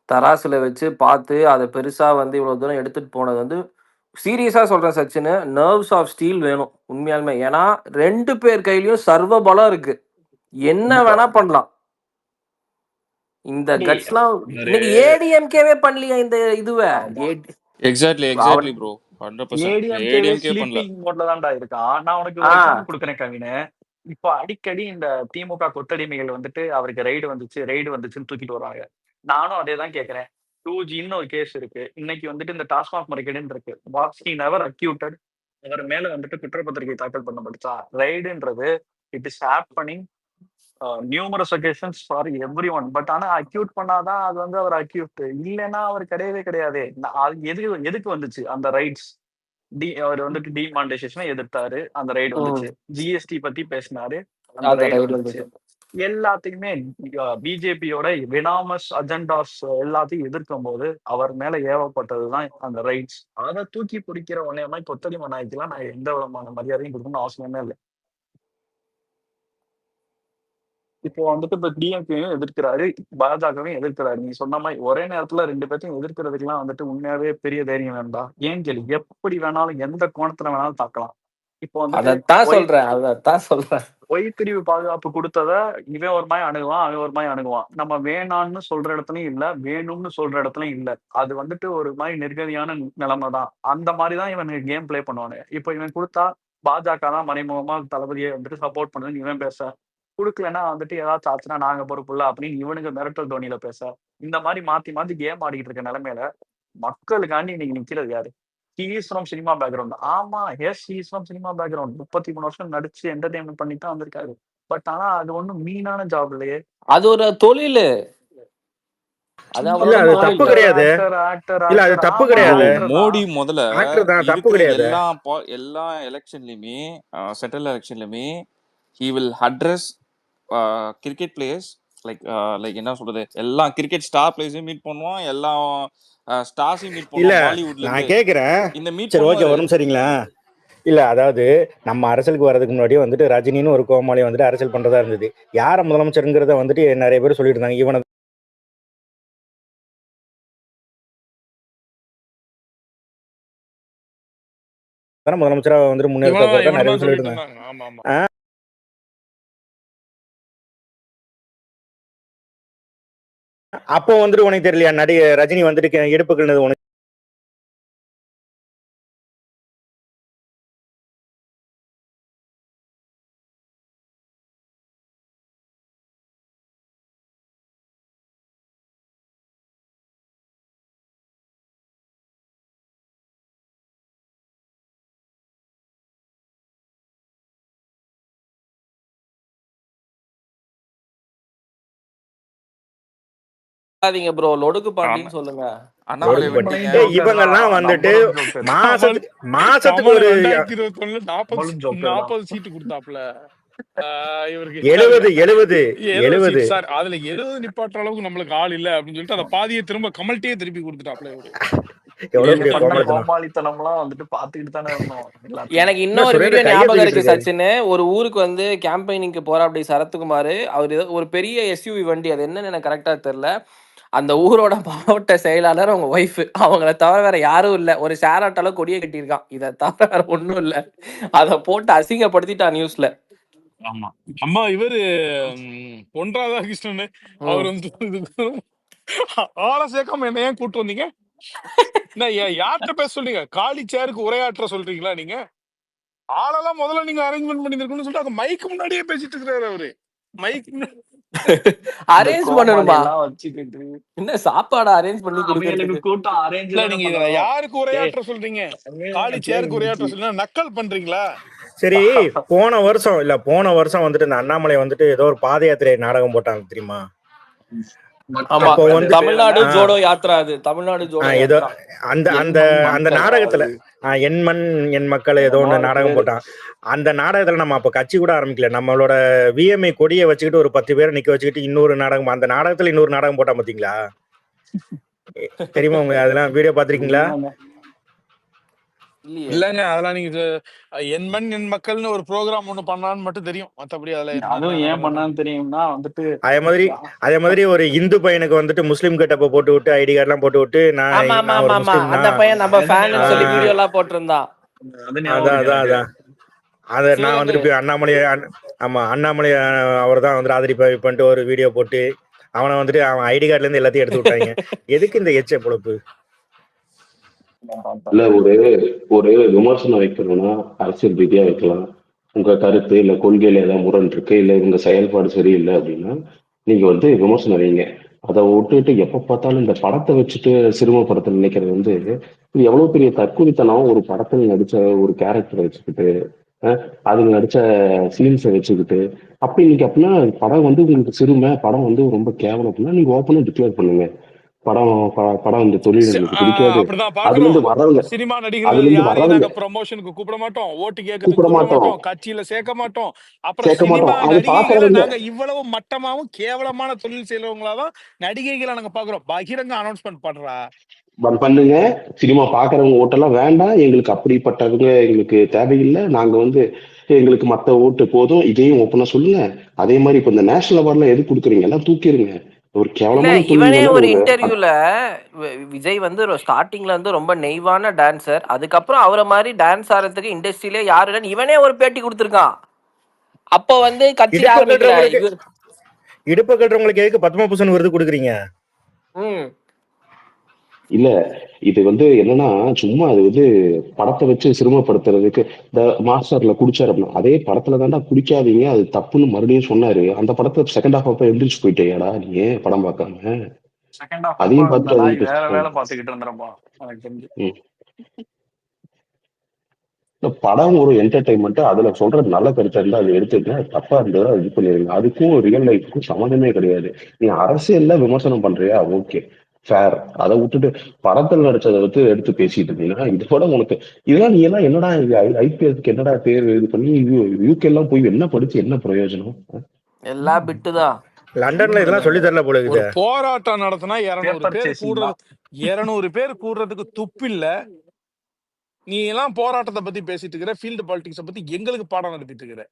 தராசுல வச்சு பார்த்து அதை பெருசா வந்து இவ்வளவு தூரம் எடுத்துட்டு போனது வந்து சீரியஸா சொல்றேன் சச்சின், நர்வ்ஸ் ஆஃப் ஸ்டீல் வேணும் உண்மையாலுமே. ஏன்னா 2 பேர் கையிலயும் சர்வ பலம் இருக்கு, என்ன கண்டிப்பா. வேணா பண்ணலாம். இந்த டேய், கட்ஸ்லாம் ஒரு இன்னைக்கு ஏடிஎம்கேவே பண்ணலையா இந்த இதுவை? ஆமா. எக்ஸாக்ட்லி அவன் எக்ஸாக்ட்லி ப்ரோ, 100% ஏடிஎம்கே ஏடிஎம்கே பண்ணல. ஸ்லீப்பிங் மோட்ல தான்டா இருக்கான். நான் உனக்கு ஒரு ஆ எக்ஸாம்பிள் கொடுக்குறேன் கவினு. இப்போ அடிக்கடி இந்த திமுக கொத்தடிமைகள் வந்துட்டு அவருக்கு ரைடு வந்துச்சுன்னு தூக்கிட்டு வராங்க. நானும் அதே தான் கேட்கிறேன். 2Gன்னு ஒரு கேஸ் இருக்கு. இன்னைக்கு வந்துட்டு இந்த டாஸ்மாக் முறைகேடுன்னு இருக்கு. Was never acquitted. அவர் மேல வந்துட்டு குற்றப்பத்திரிகை தாக்கல் பண்ணப்பட்டுச்சா? ரைடுன்றது it is happening numerous occasions for every one. But ஆனா அக்யூட் பண்ணாதான் அது வந்து அவர் அக்யூட். இல்லைன்னா அவர் கிடையவே கிடையாது. அது எதுக்கு வந்துச்சு அந்த ரைட்ஸ்? அவர் வந்துட்டு டிமானிட்டைசேஷனை எதிர்த்தாரு, அந்த ரைடு வந்துச்சு. ஜிஎஸ்டி பத்தி பேசினாரு, அந்த அந்த ரைடு ரைடு வந்துச்சு. வந்துச்சு. எல்லாத்தையுமே பிஜேபியோட வினாமஸ் அஜெண்டாஸ் எல்லாத்தையும் எதிர்க்கும் போது அவர் மேல ஏவப்பட்டதுதான் அந்த ரைட்ஸ். அதை தூக்கி பிடிக்கிற உடனே மாதிரி கொத்தடி மனாய்க்கெல்லாம் நான் எந்த விதமான மரியாதையும் கொடுக்கணும்னு அவசியமே இல்லை. இப்போ வந்துட்டு இப்ப டிஎம்கேயும் எதிர்க்கிறாரு, பாஜகவையும் எதிர்க்கிறாரு. நீ சொன்ன மாதிரி ஒரே நேரத்துல 2 பேர்த்தையும் எதிர்க்கிறதுக்கெல்லாம் வந்துட்டு உண்மையாவே பெரிய தைரியம் வேண்டாம். ஏன் கேள்வி, எப்படி வேணாலும் எந்த கோணத்துல வேணாலும் தாக்கலாம். இப்போ வந்துட்டு அதத்தான் சொல்றேன். பொய் பிரிவு பாதுகாப்பு கொடுத்தத இவன் ஒரு மாதிரி அணுகுவான், அவன் ஒரு மாதிரி அணுகுவான். நம்ம வேணான்னு சொல்ற இடத்துலயும் இல்ல, வேணும்னு சொல்ற இடத்துலயும் இல்ல. அது வந்துட்டு ஒரு மாதிரி நிர்கதியான நிலைமை தான். அந்த மாதிரிதான் இவன் கேம் பிளே பண்ணுவானு. இப்போ இவன் கொடுத்தா பாஜக தான் மறைமுகமா தளபதியை வந்துட்டு சப்போர்ட் பண்ணுதுன்னு இவன் பேச, குடுக்கலன்னா வந்துட்டு ஏதாச்சும் ஆச்சுன்னா நாங்க பொறுப்புல அப்படின்னு இவனுக்கு மிரட்டல் தோனியில பேச, இந்த மாதிரி மாத்தி மாத்தி கேம் ஆடிட்டு இருக்க நிலைமையில மக்களுக்காண்டி இன்னைக்கு நிக்கிறது யாரு? He is from cinema background. ஆமா, yes he is from cinema background. 33 வருஷம் நடிச்சு என்டர்டைன்மெண்ட் பண்ணி தான் வந்திருக்காரு. பட் ஆனா அது ஒண்ணும் மீனான ஜாப் இல்லையே. அது ஒரு தொழில். அது இல்ல அவரோட அது தொழில். தப்பு கிடையாது. இல்ல அது தப்பு கிடையாது. மோடி முதல்ல ஆக்டர் தான், தப்பு இருக்கிற கிடையாது. எல்லா எலெக்ஷன்லயுமே, சென்ட்ரல் எலெக்ஷன்லயுமே he will address cricket players like என்ன சொல்றது, எல்லா கிரிக்கெட் ஸ்டார் பிளேயர்ஸையும் மீட் பண்ணுவான், எல்லா ஸ்டார்ஸையும் மீட் இல்ல பண்ணுவான் பாலிவுட்ல நான் இருந்து. கேக்குறேன், இந்த மீட் சரி ஓகே பண்ணுவாரு. வரும் சரிங்களா. இல்ல அதாவது நம்ம அரசியலுக்கு வர்றதுக்கு முன்னாடி வந்துட்டு ரஜினின்னு ஒரு கோமாளி வந்துட்டு அரசியல் பண்றதா இருந்தது. யார முதலமைச்சருங்கிறத வந்துட்டு நிறைய பேர் சொல்லிட்டு இருந்தாங்க. இவனை தானே முதலமைச்சரா வந்துட்டு முன்னெடுக்க போறதா நிறைய பேர் சொல்லிட்டு இருந்தாங்க. ஆமா ஆமா. அப்போ வந்துட்டு உனக்கு தெரியலையா நடிகர் ரஜினி வந்துட்டு எடுப்புக்கிறது உனக்கு ப்ரோ, லொடுக்கு பாண்டின்னு சொல்லுங்க. அண்ணாமலை லொடுக்கு பாண்டி. வெட்டிங்க. இவங்கெல்லாம் வந்துட்டு மாசத்துக்கு ஒரு 2021 நம்மளும் joker தான். 40 சீட்டு கொடுத்தாப்ல இவருக்கு. 70 சார், அதுல 70 நிப்பாட்டுற அளவுக்கு நம்மளுக்கு ஆள் இல்ல அப்படின்னு சொல்லிட்டு அந்த பாதியை திரும்ப கமல்கிட்டயே திருப்பி கொடுத்துட்டாப்ல இவரு. எவ்வளவு பெரிய பண்ண கோமாளித்தனம். கோமாளித்தனம்லாம் வந்துட்டு பாத்துக்கிட்டு தானே இருந்தோம் எல்லாத்தையும். எனக்கு இன்னொரு சுரேந்தர் வீடியோ கையை ஞாபகம் தூக்கிட்டு இருக்கு இருக்காரு. சச்சின். ஒரு ஊருக்கு வந்து கேம்பெயினிங்க்கு போறாப்படி சரத்குமார். அவர் ஏதோ ஒரு பெரிய எஸ்யூவி வண்டி, அது என்னன்னு எனக்கு கரெக்டா தெரியல. அந்த ஊரோட மாவட்ட செயலாளர், அவங்க ஒய்ஃப், அவங்கள தவிர வேற யாரும் இல்ல. ஒரு ஷேர் ஆட்டோல கொடியை கட்டியிருக்கான். இதை தவிர வேற ஒண்ணும் இல்ல. அதை போட்டு அசிங்கப்படுத்திட்டான் நியூஸ்ல. ஆமா அம்மா இவரு பொன் ராதாகிருஷ்ணன் அவர் வந்து ஆளை சேர்க்காம என்ன ஏன் கூட்டு வந்தீங்க? யார்கிட்ட பேச சொல்றீங்க? காலி சேருக்கு உரையாற்ற சொல்றீங்களா நீங்க? ஆளெல்லாம் முதல்ல நீங்க அரேஞ்ச்மெண்ட் பண்ணிருக்கணும்னு சொல்லிட்டு அந்த மைக்கு முன்னாடியே பேசிட்டு இருக்கிறாரு அவரு. மைக் அரேஞ்ச் கோமாளி பண்ணணுமா? எல்லாம் வச்சுக்கிட்டு என்ன சாப்பாடு அரேஞ்ச் பண்ணி அவங்களுக்கு கொடுக்கறதுக்கு? கூட்டம் அரேஞ்ச் இல்ல தானே நீங்க இதுல பண்ணணும். யாருக்கு உரையாற்ற சொல்றீங்க? காலி சேருக்கு உரையாற்ற சொல்றீங்க, நக்கல் பண்றீங்களா? சரி, போன வருஷம் வந்துட்டு இந்த அண்ணாமலை வந்துட்டு ஏதோ ஒரு பாத யாத்திரை நாடகம் போட்டாங்க தெரியுமா? ஆமா, அப்போ வந்துட்டு தமிழ்நாடு ஆ, ஜோடோ யாத்ரா. அது தமிழ்நாடு ஜோடோ ஏதோ யாத்ரா. அந்த என் அந்த மண் அந்த மக்கள் நாடகத்துல வாழ் என் மண் என் மக்கள் ஏதோ என்னமோ ஒன்று ஒரு நாடகம் பேரு. போட்டான். அந்த நாடகத்துல நம்ம அப்ப கட்சி கூட ஆரம்பிக்கல, நம்மளோட விஎம்ஐ கொடியை வச்சுக்கிட்டு ஒரு 10 பேரை நிக்க வச்சுக்கிட்டு இன்னொரு நாடகம், அந்த நாடகத்துல இன்னொரு நாடகம் போட்டான் பாத்தீங்களா? தெரியுமா உங்களுக்கு? அதெல்லாம் வீடியோ பாத்திருக்கீங்களா? என்னங்க? இல்லையே. இல்லங்க, அதெல்லாம் நீங்க என் மண் என் மக்கள்னு ஒரு ப்ரோக்ராம் ஒண்ணு பண்ணான்னு மட்டும் தெரியும். மத்தபடி அதுல என்ன அதுவும் ஏன் நடந்தது பண்ணான்னு தெரியும்னா வந்துட்டு அதே மாதிரி ஒரு இந்து பையனுக்கு வந்துட்டு முஸ்லீம் கட்டப்ப போட்டு விட்டு ஐடி கார்டு எல்லாம் போட்டு விட்டு ஆமா ஆமா நான் ஆமா ஒரு ஆமா, முஸ்லீம் அந்த தான். பையன் நம்ம அது ஃபேன்னு ஞாபகம் சொல்லி இருக்கு. வீடியோ எல்லாம் போட்டிருந்தான். அது ஞாபகம் அதான் இருக்கு அதான் எனக்கு. அதான் அதை நான் சிவகங்கை. வந்துட்டு போய் அண்ணாமலை அவர் தான் வந்துட்டு ஆதரிப்பு ஒரு வீடியோ போட்டு அவனை வந்துட்டு அவன் ஐடி கார்டுல இருந்து எல்லாத்தையும் எடுத்து விட்டாங்க. எதுக்கு இந்த எச்ச பொழப்பு? நான் பார்த்தேன். இல்ல ஒரு விமர்சனம் வைக்கணும்னா அரசியல் ரீதியா வைக்கலாம். உங்க கருத்து இல்ல கொள்கையில ஏதாவது முரண் இருக்கு, இல்ல இவங்க செயல்பாடு சரியில்லை அப்படின்னா நீங்க வந்து விமர்சனம் வைங்க. அதை விட்டுட்டு எப்ப பார்த்தாலும் இந்த படத்தை வச்சுட்டு சிறுமப்படுத்த நினைக்கிறது வந்து இது எவ்வளவு பெரிய தற்கொலைத்தனம். ஒரு படத்துல நடிச்ச ஒரு கேரக்டரை வச்சுக்கிட்டு அதுங்க நடிச்ச சீன்ஸை வச்சுக்கிட்டு அப்படி இன்னைக்கு அப்படின்னா படம் வந்து உங்களுக்கு சிறுமை, படம் வந்து ரொம்ப கேவலம் அப்படின்னா நீங்க ஓப்பனா டிக்ளேர் பண்ணுங்க. படம் இந்த தொழில் எங்களுக்கு பிடிக்காது. அப்படிதான் அதுல பாக்குறோம். இருந்து வர்றவங்க சினிமா அதுல நடிகர்கள் இருந்து யாரையும் வர்றவங்க நாங்க ப்ரமோஷனுக்கு கூப்பிட மாட்டோம், ஓட்டு கேட்கறதுக்கு கூப்பிட கூப்பிட மாட்டோம், மாட்டோம், கட்சியில சேர்க்க மாட்டோம். அப்புறம் சேர்க்க சினிமா மாட்டோம். அது நடிகைகளை பாக்குறவங்க நாங்க இவ்வளவு மட்டமாவும் கேவலமான தொழில் செய்யறவங்களாதான் நடிகைகளை நாங்க பாக்குறோம். பகிரங்க அனௌன்ஸ்மெண்ட் பண்றா. பண்ணுங்க. சினிமா பாக்குறவங்க ஓட்டெல்லாம் வேண்டாம் எங்களுக்கு, அப்படிப்பட்டவங்க எங்களுக்கு தேவையில்லை. நாங்க வந்து எங்களுக்கு மத்த ஓட்டு போதும், இதையும் ஓப்பனா சொல்லுங்க. அதே மாதிரி இப்ப இந்த நேஷனல் அவார்ட்லாம் எது கொடுக்குறீங்க எல்லாம் தூக்கிடுங்க. ஒரு இல்ல, கேவலமான இவனே தொழில் ஒரு இன்டர்வியூல விஜய் வந்து ஸ்டார்டிங்ல வந்து ரொம்ப நெய்வான டான்சர், அதுக்கப்புறம் அவரை மாதிரி டான்ஸ் ஆடுறதுக்கு இண்டஸ்ட்ரியிலே யாரு இல்லைன்னு இவனே ஒரு பேட்டி கொடுத்திருக்கான். அப்போ வந்து கட்சி இடுப்பு ஆரம்பிக்கல கட்டுறவங்களுக்கு இவர். இடுப்பு கட்டுறவங்களுக்கு எதுக்கு பத்மபூஷன் விருது கொடுக்குறீங்க? ம் இல்ல. இது வந்து என்னன்னா சும்மா அது வந்து படத்தை வச்சு சிரமப்படுத்துறதுக்கு. இந்த மாஸ்டர்ல குடிச்சாரு அப்படின்னா அதே படத்துல தாண்டா குடிக்காதீங்க அது தப்புன்னு மறுபடியும் சொன்னாரு. அந்த படத்தை செகண்ட் ஹாஃப் அப்ப எந்திரிச்சு போயிட்டேயாடா நீ ஏன் படம் பார்க்காம? செகண்ட் ஹாஃப் அதையும் இந்த பார்த்துட்டு நாய் அதையும் வேற பேசிட்டாங்க. வேலை பார்த்துக்கிட்டு இருந்துருப்பா எனக்கு தெரிஞ்சு. ம். இந்த படம் ஒரு என்டர்டைன்மெண்ட், அதுல சொல்றது நல்ல கருத்தா இருந்தா அதை எடுத்துட்டு தப்பா இருந்தா இது பண்ணிருங்க. அதுக்கும் ரியல் லைஃப்க்கும் சம்மந்தமே கிடையாது. நீ அரசியல்ல விமர்சனம் பண்றியா, ஓகே ஃபேர். அதை விட்டுட்டு படத்தில் நடிச்சதை வந்து எடுத்து பேசிட்டு இருந்தீங்கன்னா இதோட உனக்கு இதெல்லாம் நீ எல்லாம் என்னடா ஐபிஎஸ்க்கு என்னடா பேர் இது பண்ணி யூகே எல்லாம் போய் என்ன படிச்சு என்ன பிரயோஜனம்? எல்லாம் பிட்டுதான். லண்டன்ல இதெல்லாம் சொல்லி தரல போல ஒரு இருக்குது. போராட்டம் நடத்தினா 200 பேப்பர் பேர் சேசிங் கூடுறது, 200 பேர் கூடுறதுக்கு துப்பு இல்ல. நீ எல்லாம் போராட்டத்தை பத்தி பேசிட்டு இருக்கிற, ஃபீல்டு பாலிடிக்ஸை பத்தி எங்களுக்கு பாடம் நடத்திட்டு இருக்கிற.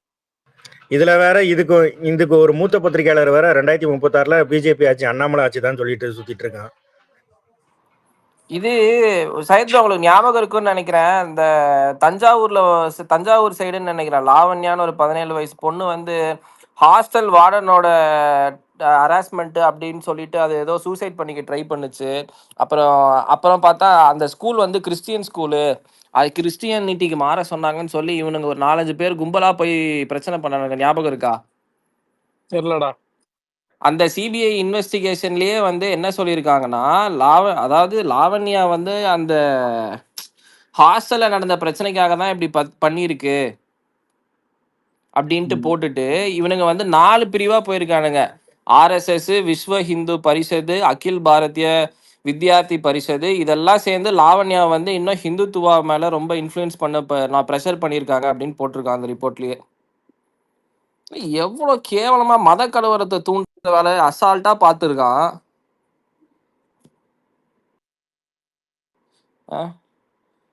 இதுல வேற இதுக்கு ஒரு மூத்த பத்திரிகையாளர் வேற 2036 பிஜேபி ஆட்சி அண்ணாமலை ஆட்சி தான் சொல்லிட்டு சுத்திட்டு இருக்கான். இது சைத்ரா உங்களுக்கு ஞாபகம் இருக்குன்னு நினைக்கிறேன். இந்த தஞ்சாவூர் சைடுன்னு நினைக்கிறேன். லாவண்யான்னு ஒரு 17 வயசு பொண்ணு வந்து ஹாஸ்டல் வார்டனோட ஹராஸ்மெண்ட் அப்படின்னு சொல்லிட்டு அது ஏதோ சூசைட் பண்ணிக்க ட்ரை பண்ணுச்சு. அப்புறம் அப்புறம் பார்த்தா அந்த ஸ்கூல் வந்து கிறிஸ்டியன் ஸ்கூலு, அது கிறிஸ்டியனிட்டிக்கு மாற சொன்னாங்கன்னு சொல்லி இவனுங்க ஒரு 4-5 பேர் கும்பலா போய் பிரச்சனை பண்ணானுங்க. ஞாபகம் இருக்கா? தெரியலடா. அந்த சிபிஐ இன்வெஸ்டிகேஷன்லயே வந்து என்ன சொல்லியிருக்காங்கன்னா, அதாவது லாவண்யா வந்து அந்த ஹாஸ்டல்ல நடந்த பிரச்சனைக்காக தான் இப்படி பண்ணியிருக்கு அப்படின்ட்டு போட்டுட்டு இவனுங்க வந்து 4 பிரிவா போயிருக்கானுங்க. ஆர்எஸ்எஸ், விஸ்வ ஹிந்து பரிஷத்து, அகில் பாரதிய வித்யார்த்தி பரிஷத்து, இதெல்லாம் சேர்ந்து லாவண்யா வந்து இன்னும் ஹிந்துத்துவா மேல ரொம்ப இன்ஃப்ளூயன்ஸ் நான் ப்ரெஷர் பண்ணியிருக்காங்க அப்படின்னு போட்டிருக்காங்க அந்த ரிப்போர்ட்லயே. எவ்வளவு கேவலமா மத கலவரத்தை தூண்டுற வேலை அசால்ட்டா பார்த்துருக்கான்.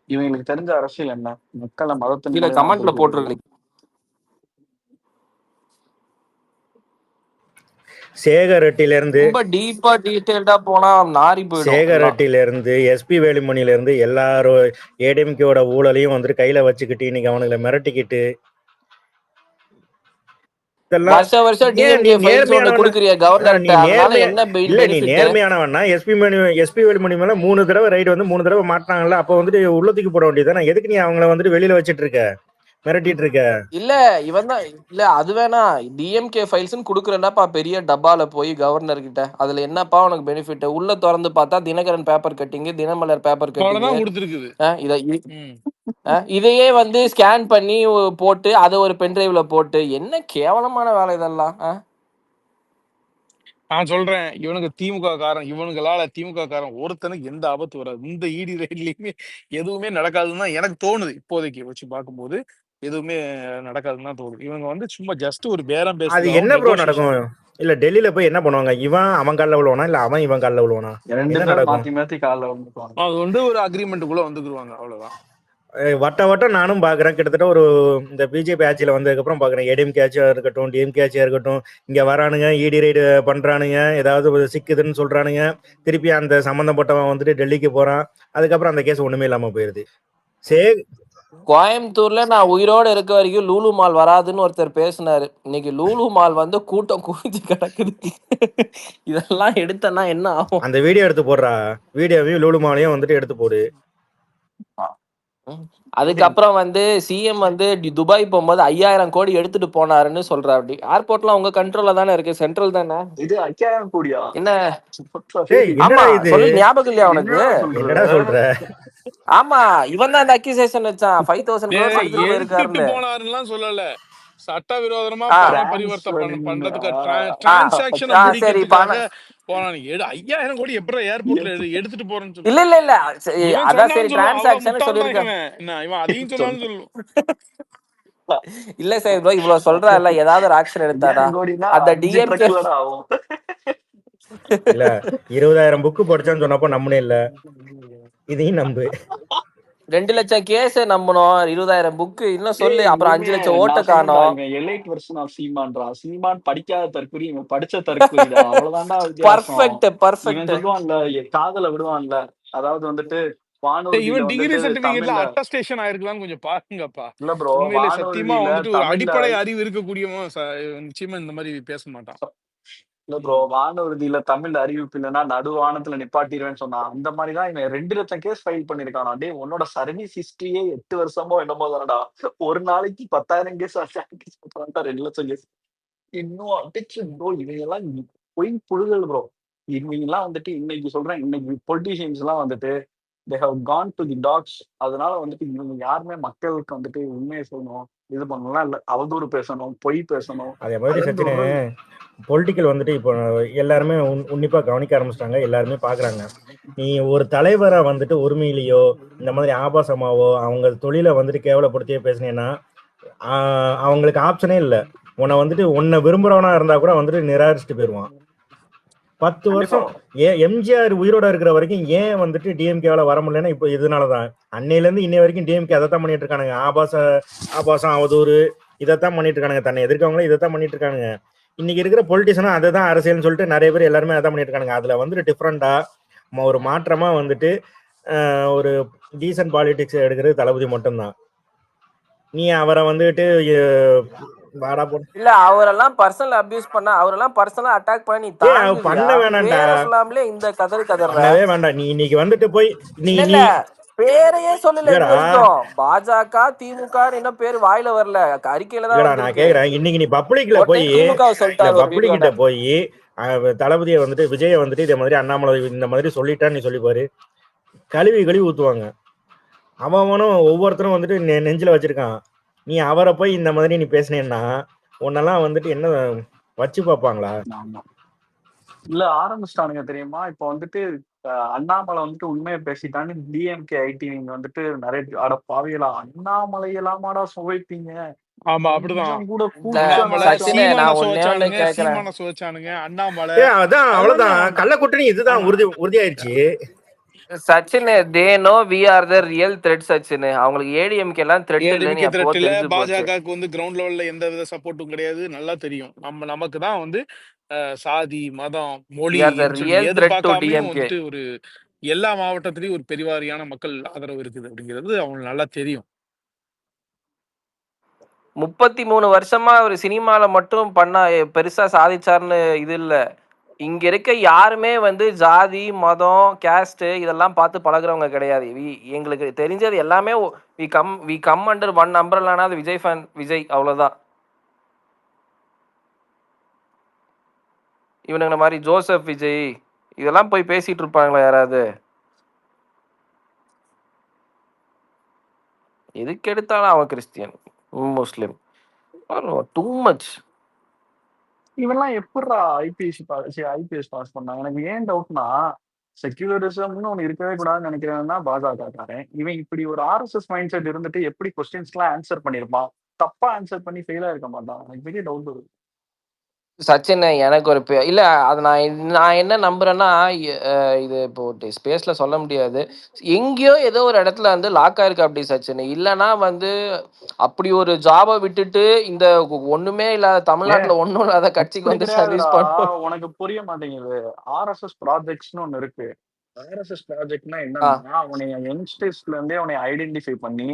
இவங்களுக்கு தெரிஞ்ச அரசியல் என்ன? மக்களை மதத்தின் கீழே மூலியமா கமெண்ட்ல புரிஞ்சுக்கிறது. போட்டிருக்கேன். சேகர் ரெட்டில இருந்து ரொம்ப டீப்பா டீடைல்டா போனா நாரி போயிடும் சேகர் எல்லாம். ரெட்டில இருந்து எஸ்பி வேலுமணில இருந்து எல்லாரும் ஏடிஎம்கேவோட ஊழலையும் வந்துட்டு கையில வச்சுக்கிட்டு இன்னைக்கு அவனுங்களை மிரட்டிக்கிட்டு இதெல்லாம் வருஷம் வருஷம் ஏன் நீ டிஎம்கே ஃபைல்ஸ் ஒன்னு நேர்மையானவன்? கொடுக்குறிய நீ கவர்னர்ட்ட, அதனால என்ன இல்ல நீ பெனிஃபிட்? நேர்மையானவன்னா எஸ்பி வேலுமணி மேல 3 தடவை ரைடு வந்து 3 தடவை மாட்டினாங்கல்ல, அப்போ வந்துட்டு உள்ளத்துக்கு போட வேண்டியதுதானே. எதுக்கு நீ அவங்கள வந்துட்டு வெளியில வச்சிட்டு இருக்க? மிரட்டிட்டு இருக்க. இல்ல இவன் தான் இல்ல அது வேணா டிஎம்கே ஃபைல்ஸ்னு குடுக்குறேன்னாப்பா பெரிய டப்பால போய் கவர்னர் கிட்ட அதுல என்னப்பா உனக்கு பெனிஃபிட் உள்ள திறந்து பார்த்தா Dinakaran paper cutting Dinamalar paper cutting அவ்வளவுதான் கொடுத்துருக்குது. ம். இதையே வந்து ஸ்கேன் பண்ணி போட்டு அதை ஒரு பென்டிரைவ்ல போட்டு என்ன கேவலமான வேலை இதெல்லாம் நான் சொல்றேன் இவனுக்கு திமுக காரன் இவனுங்களால திமுக காரன் ஒருத்தனுக்கு எந்த ஆபத்து வராது. இந்த இடி ரைட்லயுமே எதுவுமே நடக்காதுன்னு தான் எனக்கு தோணுது. இப்போதைக்கு வச்சு பார்க்கும்போது எதுவுமே நடக்காதுன்னு தான் தோணுது. இவங்க வந்து சும்மா ஜஸ்ட் ஒரு பேரம் அது பேசுறதாவும் என்ன ப்ரோ நெகோசியேஷன். நடக்கும்? இல்ல டெல்லியில போய் என்ன பண்ணுவாங்க? இவன் அவன் காலில் விழுவானா இல்ல அவன் இவன் காலில் விழுவானா? ரெண்டு என்ன பேரும் நடக்கும்? மாத்தி மாத்தி காலில் வந்துக்குவாங்க. அது வந்து ஒரு அக்ரிமெண்ட்டுக்குள்ள வந்துக்குருவாங்க அவ்வளவுதான். வட்டம் நானும் பார்க்குறேன். கிட்டத்தட்ட ஒரு இந்த பிஜேபி ஆட்சியில் வந்ததுக்கப்புறம் பார்க்குறேன். ஏடிஎம்கே ஆட்சியாக இருக்கட்டும், டிஎம்கே ஆட்சியாக இருக்கட்டும், இங்கே வரானுங்க, இடி ரைடு பண்ணுறானுங்க, ஏதாவது சிக்குதுன்னு சொல்கிறானுங்க. திருப்பி அந்த சம்மந்தப்பட்டவன் வந்துட்டு டெல்லிக்கு போகிறான். அதுக்கப்புறம் அந்த கேஸ் ஒன்றுமே இல்லாமல் போயிடுது. கோயம்புத்தூர்ல நான் உயிரோட இருக்க வரைக்கும் லூலு மால் வராதுன்னு ஒருத்தர் பேசினாரு. இன்னைக்கு லூலு மால் வந்து கூட்டம் குவிஞ்சு கிடக்குது. இதெல்லாம் எடுத்தனா என்ன ஆகும்? அந்த வீடியோ எடுத்து போடுறா. வீடியோவையும் லூலு மாலையும் வந்துட்டு எடுத்து போடு. அதுக்கப்புறம் வந்து சிஎம் வந்து துபாய் போகும்போது 5000 கோடி எடுத்துட்டு போனாருன்னு சொல்றா. அப்படி ஏர்போர்ட்லாம் உங்க கண்ட்ரோல்ல தானே இருக்கு, சென்ட்ரல் தானே. இது 5000 கோடியா? என்ன ஏய், ஆமா என்னடா இது? சொல்லி ஞாபகம் இல்லையா உனக்கு? என்னடா சொல்ற? ஆமா இவன் தான் அந்த அக்யூசேஷன் வச்சான் 5000 crores எடுத்துட்டு எடுத்துட்டு போயிருக்காருன்னு. போனாருன்னு சொல்லல, சட்டவிரோதமா ஆ. பண பரிவர்த்தனை பண்றதுக்கு ஆ. டிரான்சாக்சனை சரி முடிக்கிறதுக்காக போனானு. 5000 கோடி எப்படி ஏர்போர்ட்ல எடுத்துட்டு போறேன்னு சொல்லு. இல்ல இல்ல இல்ல இவன் அதான் சரி சொன்னான்னு சொல்லுவான். அவ்வளவு டிரான்சாக்ஷன் முட்டாள் தான் சொல்லிருக்கான். இவன். என்ன இவன் அதையும் சொன்னான்னு சொல்லுவோம். இல்ல சார் ப்ரோ இவ்வளவு சொல்றாருல ஏதாவது ஒரு ஆக்ஷன் எடுத்தாடா 5000 கோடினா அந்த 5 டிஎம்கே ட்ரக்லடா ஆகும். இல்ல 20,000 புக்கு படிச்சான்னு சொன்னப்போ நம்பனே இல்ல. இதையும் நம்பு. 2 லட்சம் கேஸ் நம்பணும், 20,000 புக்கு இன்னும் சொல்லு. அப்புறம் 5 லட்சம் ஓட்ட நான் சொல்றேன்டா, காணோம். இவன் எலைட் வெர்ஷன் ஆஃப் சீமான்டா. சீமான் படிக்காத தற்குறி, இவன் படிச்ச தற்குறிடா. அவ்வளவுதான்டா வித்தியாசம். பர்ஃபெக்ட் இவன் பர்ஃபெக்ட். சொல்லுவான்ல, காதல விடுவான்ல, அதாவது வந்துட்டு வானூர்தியில இவன் டிகிரி வந்துட்டு சர்டிபிகேட்ல தமிழ்ல அட்டஸ்டேஷன் ஆயிருக்குதான்னு கொஞ்சம் பாருங்கப்பா. இல்ல ப்ரோ, உண்மையிலே சத்தியமா வானூர்தியில வந்துட்டு ஒரு தமிழ்ல அடிப்படை அறிவு இருக்கக்கூடியவன் நிச்சயமா இந்த மாதிரி பேச மாட்டான். இல்ல ப்ரோ, வானூர்தியில தமிழ்ல அறிவிப்பு இல்லைன்னா நடுவானத்துல நிப்பாட்டிடுவேன்னு சொன்னான். அந்த மாதிரிதான் இவன் 2 லட்சம் கேஸ் ஃபைல் பண்ணிருக்கானா. டே உன்னோட சர்வீஸ் ஹிஸ்டரியே 8 வருஷமோ என்னமோ தானடா. ஒரு நாளைக்கு 10,000 கேஸ் 2 லட்சம் கேஸ் இன்னும் அடிச்சு ப்ரோ. இவங்க எல்லாம் பொய் புழுதல் ப்ரோ. இவங்க எல்லாம் வந்துட்டு இன்னைக்கு சொல்றேன், இன்னைக்கு பொலிட்டீஷியன்ஸ் எல்லாம் வந்துட்டு they have gone to the dogs. அதனால வந்துட்டு இவங்க யாருமே மக்களுக்கு வந்துட்டு உண்மையை சொல்லணும், இது பண்ணலாம் இல்ல, அவதூறு பேசணும், பொய் பேசணும். அதே மாதிரி சச்சினு பொலிட்டிக்கல் வந்துட்டு இப்போ எல்லாருமே உன்னிப்பா கவனிக்க ஆரம்பிச்சிட்டாங்க. எல்லாருமே பாக்குறாங்க. நீ ஒரு தலைவரை வந்துட்டு உரிமையிலையோ இந்த மாதிரி ஆபாசமாவோ அவங்க தொழிலை வந்துட்டு கேவலப்படுத்தியோ பேசினேன்னா அவங்களுக்கு ஆப்ஷனே இல்லை. உன்னை விரும்புறவனா இருந்தா கூட வந்துட்டு நிராகரிச்சுட்டு போயிடுவான். 10 வருஷம் எம்ஜிஆர் உயிரோட இருக்கிற வரைக்கும் ஏன் வந்துட்டு டிஎம்கேவால வர முடியலன்னா இப்போ இதனாலதான். அன்னையில இருந்து இன்னை வரைக்கும் டிஎம்கே அதைத்தான் பண்ணிட்டு இருக்கானுங்க. ஆபாசம் அவதூறு இதைத்தான் பண்ணிட்டு இருக்கானுங்க. தன்னை எதிர்க்கவங்களும் இதைத்தான் பண்ணிட்டு இருக்கானுங்க. இன்னைக்கு இருக்கிற பொலிட்டிஷனும் அதை தான் அரசியல்னு சொல்லிட்டு நிறைய பேர் எல்லாருமே அதான் பண்ணிட்டு இருக்காங்க. அதுல வந்துட்டு டிஃப்ரெண்டா ஒரு மாற்றமா வந்துட்டு ஒரு டீசன்ட் பாலிடிக்ஸ் எடுக்கிறது தளபதி மட்டும்தான். நீ அவரை வந்துட்டு இல்ல அவரெல்லாம் பர்சனல் அபியூஸ் பண்ண, அவரெல்லாம் பர்சனலா அட்டாக் பண்ணி பண்ண வேணாம்டா. சொல்லாமலே இந்த கதறே வேண்டாம். நீ இன்னைக்கு வந்துட்டு போய் நீ பேரையே சொல்லல. பாஜக திமுக என்ன பேரு வாயில வரல, அறிக்கையில தான் நான் கேக்குறேன். இன்னைக்கு நீ பப்ளிக்ல போய் பப்ளிக்கிட்ட போய் தளபதியை வந்துட்டு விஜய வந்துட்டு இதே மாதிரி அண்ணாமலை இந்த மாதிரி சொல்லிட்டான்னு நீ சொல்லி பாரு, கழுவி ஊத்துவாங்க. அவனும் ஒவ்வொருத்தரும் வந்துட்டு நெஞ்சில வச்சிருக்கான். நீ அவரை போய் இந்த மாதிரி நீ பேசினேன்னா உன்னெல்லாம் வந்துட்டு என்ன வச்சு பார்ப்பாங்களா? இல்ல ஆரம்பிச்சிட்டானுங்க தெரியுமா. இப்ப வந்துட்டு அண்ணாமலை வந்துட்டு உண்மையை பேசிட்டான்னு டிஎம்கே ஐடி நீங்க வந்துட்டு நிறைய அட பாவியலா அண்ணாமலை எல்லாமாடா சுவைப்பீங்க. ஆமா அப்படிதான். அண்ணாமலை அதான் அவ்வளவுதான். கள்ள கூட்டணி இதுதான் உறுதியாயிருச்சு. Sachin they know we are the real threat. Sachin அவங்களுக்கு ஏடிஎம்கே எல்லாம் த்ரெட் இல்ல. பாஜகவுக்கு வந்து கிரவுண்ட் லெவல்ல எந்த வித சப்போர்ட்டும் கிடையாது, நல்லா தெரியும். நமக்கு தான் வந்து சாதி மதம் மொழி வந்துட்டு ஒரு எல்லா மாவட்டத்திலயும் ஒரு பெருவாரியான மக்கள் ஆதரவு இருக்குது அப்படிங்கிறது அவங்களுக்கு நல்லா தெரியும். 33 வருஷமா ஒரு சினிமால மட்டும் பண்ணா பெருசா சாதிச்சார்னு இது இல்ல. இங்க இருக்க யாருமே வந்து ஜாதி, மதம், கேஸ்ட் இதெல்லாம் பார்த்து பழகுறவங்க கிடையாது. எங்களுக்கு தெரிஞ்சது எல்லாமே வி கம் அண்டர் ஒன் அம்பரல்லானா அது விஜய் ஃபேன் விஜய் அவ்வளவுதான். இவனுங்க மாதிரி ஜோசப் விஜய் இதெல்லாம் போய் பேசிட்டு இருப்பாங்களா யாராவது? எதுக்கு எடுத்தாலும் அவன் கிறிஸ்டியன், முஸ்லிம், டூ மச். இவெல்லாம் எப்படிடா ஐபிஎஸ் பாஸ் பண்ணாங்க? எனக்கு ஏன் டவுட்னா, செக்யூலரிசம்னு ஒண்ணு இருக்கவே கூடாதுன்னு நினைக்கிறேன்னா பாஜகக்காரன். இவன் இப்படி ஒரு ஆர்எஸ்எஸ் மைண்ட் செட் இருந்துட்டு எப்படி கொஸ்டின்ஸ்லாம் ஆன்சர் பண்ணிருப்பான்? தப்பா ஆன்சர் பண்ணி ஃபெயிலா இருக்க மாட்டான். எனக்கு பெரிய டவுட் வருது. சச்சின் எனக்கு ஒரு இல்ல அது நான் என்ன நம்புறேன்னா இது இப்போ ஸ்பேஸ்ல சொல்ல முடியாது. எங்கேயோ ஏதோ ஒரு இடத்துல வந்து லாக் ஆயிருக்கு அப்படி சச்சின். இல்லைன்னா வந்து அப்படி ஒரு ஜாபை விட்டுட்டு இந்த ஒண்ணுமே இல்லாத தமிழ்நாட்டுல ஒண்ணும் இல்லாத கட்சிக்கு வந்து சர்வீஸ் பண்ணும். உனக்கு புரிய மாட்டேங்குது. ஆர்எஸ்எஸ் ப்ராஜெக்ட்ஸ்னு ஒண்ணு இருக்கு. ஆர்எஸ்எஸ் ப்ராஜெக்ட்னா என்னன்னா, உன்னைய யங்ஸ்டர்ஸ்ல இருந்தே உன்னை ஐடென்டிஃபை பண்ணி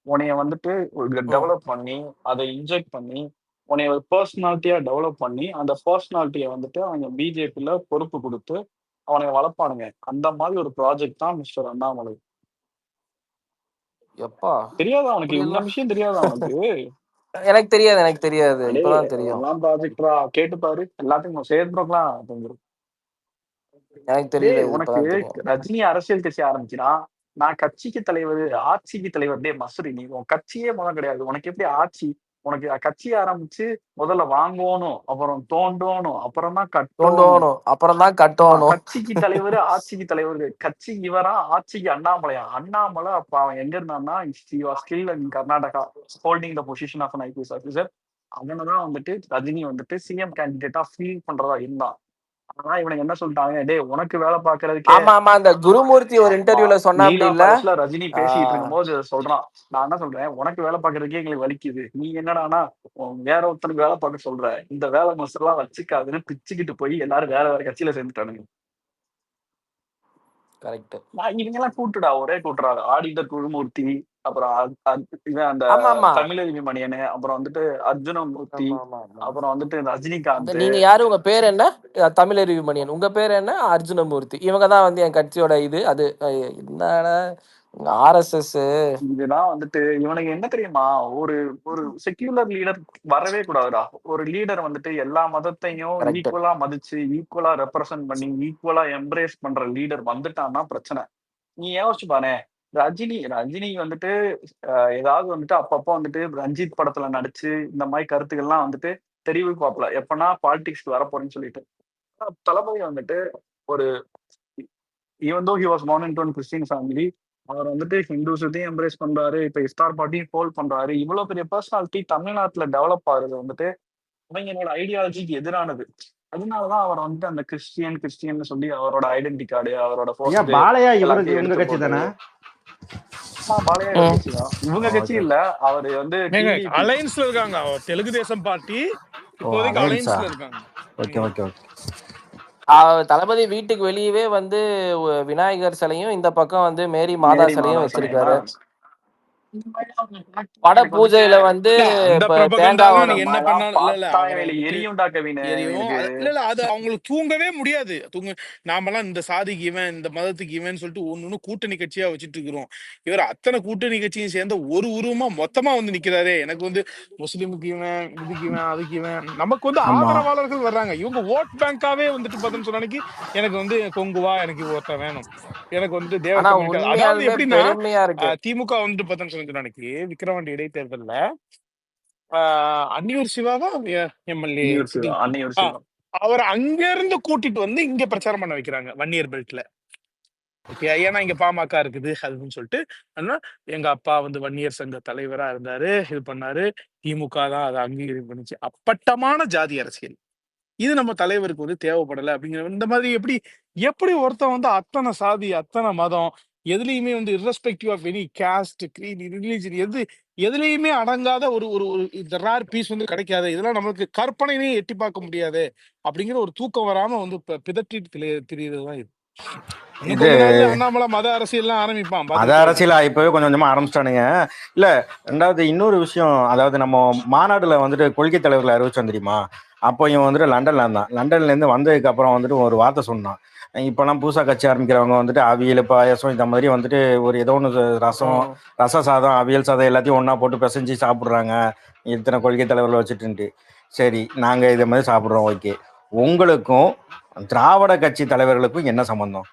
உன்னைய வந்துட்டு டெவலப் பண்ணி அதை இன்ஜெக்ட் பண்ணி உன்னைய ஒரு பர்சனாலிட்டியா டெவலப் பண்ணி அந்த பர்சனாலிட்டியை வந்துட்டு அவங்க பிஜேபியில பொறுப்பு கொடுத்து அவனை வளர்ப்பானுங்க. அந்த மாதிரி ஒரு ப்ராஜெக்ட் தான் மிஸ்டர் அண்ணாமலை. எப்பா தெரியாதா உனக்கு? இந்த விஷயம் தெரியாதா உனக்கு? எனக்கு தெரியாது இப்பதான் தெரியும். எல்லாம் ப்ராஜெக்டா கேட்டு பாரு. எல்லாத்துக்கும் சேர்ந்துருக்கலாம். எனக்கு தெரியல. உனக்கு ரஜினி அரசியல் கட்சி ஆரம்பிச்சுனா நான் கட்சிக்கு தலைவர் ஆட்சிக்கு தலைவர். டே மசுரி, நீ உன் கட்சியே முதல் கிடையாது. உனக்கு எப்படி ஆட்சி? உனக்கு கட்சி ஆரம்பிச்சு முதல்ல வாங்கணும், அப்புறம் தோண்டணும், அப்புறம் தான் கட்டணும், அப்புறம் தான் கட்டணும். கட்சிக்கு தலைவர் ஆட்சிக்கு தலைவர். கட்சி இவரா, ஆட்சிக்கு அண்ணாமலையா? அண்ணாமலை அப்ப அவன் எங்க இருந்தான்னா still in Karnataka holding the position of an IPS officer. அவனதான் வந்துட்டு ரஜினி வந்துட்டு சிஎம் கேண்டிடேட்டா ஃபீல் பண்றதா இருந்தான். ஆனா இவனுக்கு என்ன சொல்லிட்டாங்க, டே உனக்கு வேலை பாக்குறதுக்கு. ஆமா அந்த குருமூர்த்தி ஒரு இன்டர்வியூல சொன்னாப்ல ரஜினி பேசிட்டு இருக்கும் போது சொல்றான், நான் என்ன சொல்றேன், உனக்கு வேலை பாக்குறதுக்கே எங்களுக்கு வலிக்குது. நீ என்னடானா வேற ஒருத்தனுக்கு வேலை பார்க்க சொல்ற, இந்த வேலை மசெல்லாம் வச்சுக்காதுன்னு பிச்சுக்கிட்டு போய் எல்லாரும் வேற வேற கட்சியில சேர்ந்துட்டானுங்க. கரெக்ட். இவங்க எல்லாம் கூட்டுடா, ஒரே கூட்டுறாரு. ஆடிட்டர் குருமூர்த்தி, அப்புறம் அந்த தமிழறிவி மணியனு, அப்புறம் வந்துட்டு அர்ஜுனமூர்த்தி, அப்புறம் வந்துட்டு ரஜினிகாந்த். நீங்க யாரு? உங்க பேர் என்ன? தமிழறிவி மணியன். உங்க பேர் என்ன? அர்ஜுனமூர்த்தி. இவங்கதான் வந்து என் கட்சியோட இது அது என்னடா ஆர்எஸ்எஸ். இதுதான் வந்துட்டு இவனுக்கு என்ன தெரியுமா, ஒரு ஒரு செக்யூலர் லீடர் வரவே கூடாதுடா. ஒரு லீடர் வந்துட்டு எல்லா மதத்தையும் ஈக்குவலா மதிச்சு ஈக்குவலா ரெப்ரசன்ட் பண்ணி ஈக்குவலா எம்ப்ரேஸ் பண்ற லீடர் வந்துட்டான்னா பிரச்சனை. நீ யோசிச்சு பாரு, ரஜினி வந்துட்டு ஏதாவது வந்துட்டு அப்பப்போ வந்துட்டு ரஞ்சித் படத்துல நடிச்சு இந்த மாதிரி கருத்துக்கள்லாம் வந்துட்டு தெரிவிப்பாப்ல, எப்பன்னா பாலிடிக்ஸ்க்கு வரப்போறேன்னு சொல்லிட்டு. தளபதி வந்துட்டு ஒரு even though he was born into a Christian family, அவர் வந்துட்டு ஹிந்துஸத்தையும் எம்ப்ரேஸ் பண்றாரு, இப்ப இஃப்தார் பார்ட்டியும் ஹோல்ட் பண்றாரு. இவ்வளவு பெரிய பர்சனாலிட்டி தமிழ்நாட்டுல டெவலப் ஆகுறது வந்துட்டு அவங்களோட ஐடியாலஜிக்கு எதிரானது. அதனாலதான் அவர் வந்துட்டு அந்த கிறிஸ்டியன் சொல்லி அவரோட ஐடென்டி கார்டு, அவரோட பாலையா இவங்க கட்சி தானே? பாலையா கட்சி தான். இவங்க கட்சி இல்ல, அவரு வந்து அலைன்ஸ்ல இருக்காங்க. தெலுங்கு தேசம் பார்ட்டி இப்போதைக்கு அலைன்ஸ்ல இருக்காங்க. Okay okay okay. தளபதி வீட்டுக்கு வெளியவே வந்து விநாயகர் சிலையும் இந்த பக்கம் வந்து மேரி மாதா சிலையும் வச்சிருக்காரு. பட பூஜையில வந்து என்ன அது அவங்களுக்கு தூங்கவே முடியாது. நாமெல்லாம் இந்த சாதிக்கு இவன், இந்த மதத்துக்கு இவன் சொல்லிட்டு ஒண்ணு கூட்டணி கட்சியா வச்சுட்டு இருக்கிறோம். இவர் அத்தனை கூட்டணி கட்சியும் சேர்ந்த ஒரு உருவமா மொத்தமா வந்து நிக்கிறாரே. எனக்கு வந்து முஸ்லிமுக்கு இவன், இதுக்கு இவன், அதுக்கு இவன். நமக்கு வந்து ஆதரவாளர்கள் வர்றாங்க. இவங்க ஓட் பேங்காவே வந்துட்டு பார்த்தோம்னு சொன்ன எனக்கு வந்து கொங்குவா, எனக்கு ஒருத்த வேணும், எனக்கு வந்து தேவ. அதாவது எப்படின்னா திமுக வந்துட்டு பார்த்தோம்னு அன்னைக்கு விக்கிரவாண்டி இடைத்தேர்தல்ல அன்னியூர் சிவாவா எம்எல்ஏ அவர் அங்க இருந்து கூட்டிட்டு வந்து இங்க பிரச்சாரம் பண்ண வைக்கிறாங்க வன்னியர் பெல்ட்ல. ஏன்னா இங்க பாமக இருக்குது அதுன்னு சொல்லிட்டு. ஆனா எங்க அப்பா வந்து வன்னியர் சங்க தலைவரா இருந்தாரு, இது பண்ணாரு, திமுக தான் அதை அங்கீகாரம் பண்ணிச்சு. அப்பட்டமான ஜாதி அரசியல் இது நம்ம தலைவருக்கு வந்து தேவைப்படலை அப்படிங்கிற. இந்த மாதிரி எப்படி ஒருத்தன் வந்து அத்தனை சாதி, அத்தனை மதம், எதுலையுமே வந்து irrespective of any caste, creed, religion, எதுலையுமே அடங்காத ஒரு ஒரு இந்த ரேர் பீஸ் வந்து கிடைக்காது. இதெல்லாம் நம்மளுக்கு கற்பனையே எட்டி பார்க்க முடியாது அப்படிங்கிற ஒரு தூக்கம் வராம வந்து பிதற்றிட்டு தெரியுதுதான் இது. அண்ணாமலை மத அரசியல்லாம் ஆரம்பிப்பான். மத அரசியல் இப்பவே கொஞ்சம் கொஞ்சமா ஆரம்பிச்சிட்டானுங்க. இல்ல ரெண்டாவது இன்னொரு விஷயம், அதாவது நம்ம மாநாடுல வந்துட்டு கொள்கை தலைவர்களை அறிவிச்சோம் தெரியுமா? அப்போ இவன் வந்துட்டு லண்டன்ல இருந்தான். லண்டன்ல இருந்து வந்ததுக்கு அப்புறம் வந்துட்டு ஒரு வார்த்தை சொன்னான். இப்போலாம் புதுசாக கட்சி ஆரம்பிக்கிறவங்க வந்துட்டு அவியல் பாயாசம் இந்த மாதிரி வந்துட்டு ஒரு ஏதோ ஒன்று ரசம் ம். ரச சாதம் அவியல் சாதம் எல்லாத்தையும் ஒன்றா போட்டு பிசைஞ்சு சாப்பிட்றாங்க இத்தனை கொள்கை தலைவர்கள் வச்சுட்டுன்ட்டு. சரி நாங்கள் இதை மாதிரி சாப்பிட்றோம், ஓகே. உங்களுக்கும் திராவிட கட்சி தலைவர்களுக்கும் என்ன சம்பந்தம்?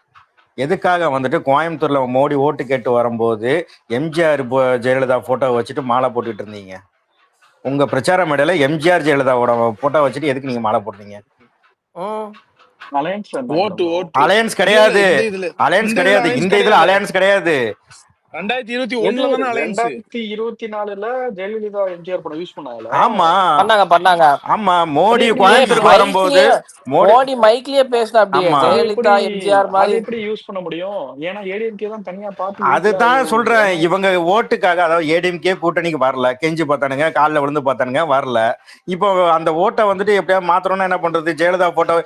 எதுக்காக வந்துட்டு கோயம்புத்தூர்ல மோடி ஓட்டு கேட்டு வரும்போது எம்ஜிஆர் ஜெயலலிதா போட்டோ வச்சுட்டு மாலை போட்டுட்டு இருந்தீங்க? உங்க பிரச்சார மேடையில எம்ஜிஆர் ஜெயலலிதாவோட போட்டோ வச்சுட்டு எதுக்கு நீங்க மாலை போடுறீங்க? ம். அலையன்ஸ் ஓட்டு ஓட்டு அலையன்ஸ் இல்ல இல்ல கிடையாது, இந்த இதுல அலையன்ஸ் இந்த இதுல கிடையாது, அலைன்ஸ் இந்த இதுல கிடையாது. அலையன்ஸ் கிடையாது. 2021 தானே அலைன்ஸ். 2024 ஜெயலலிதா எம்ஜிஆர் படம் யூஸ் பண்ணாங்கல்ல. ஆமா பண்ணாங்க ஆமா, அது மோடி எப்படி கோயம்புத்தூருக்கு வரும்போது மோடி மோடி மைக்லயே பேசின அப்படியே ஆமா அது ஜெயலலிதா எப்படி எம்ஜிஆர் அது மாதிரி. எப்படி யூஸ் பண்ண முடியும்? ஏன்னா ஏடிஎம்கே தான் தனியா பார்த்து யூஸ் அதுதான் சொல்றேன். ஏன்னா இவங்க ஓட்டுக்காக, அதாவது ஏடிஎம்கே கூட்டணிக்கு வரல, கெஞ்சி பார்த்தானுங்க, காலில் விழுந்து பார்த்தானுங்க, வரல. இப்போ அந்த ஓட்டை வந்துட்டு எப்படியா மாத்திரம்னா என்ன பண்றது? ஜெயலலிதா போட்டோ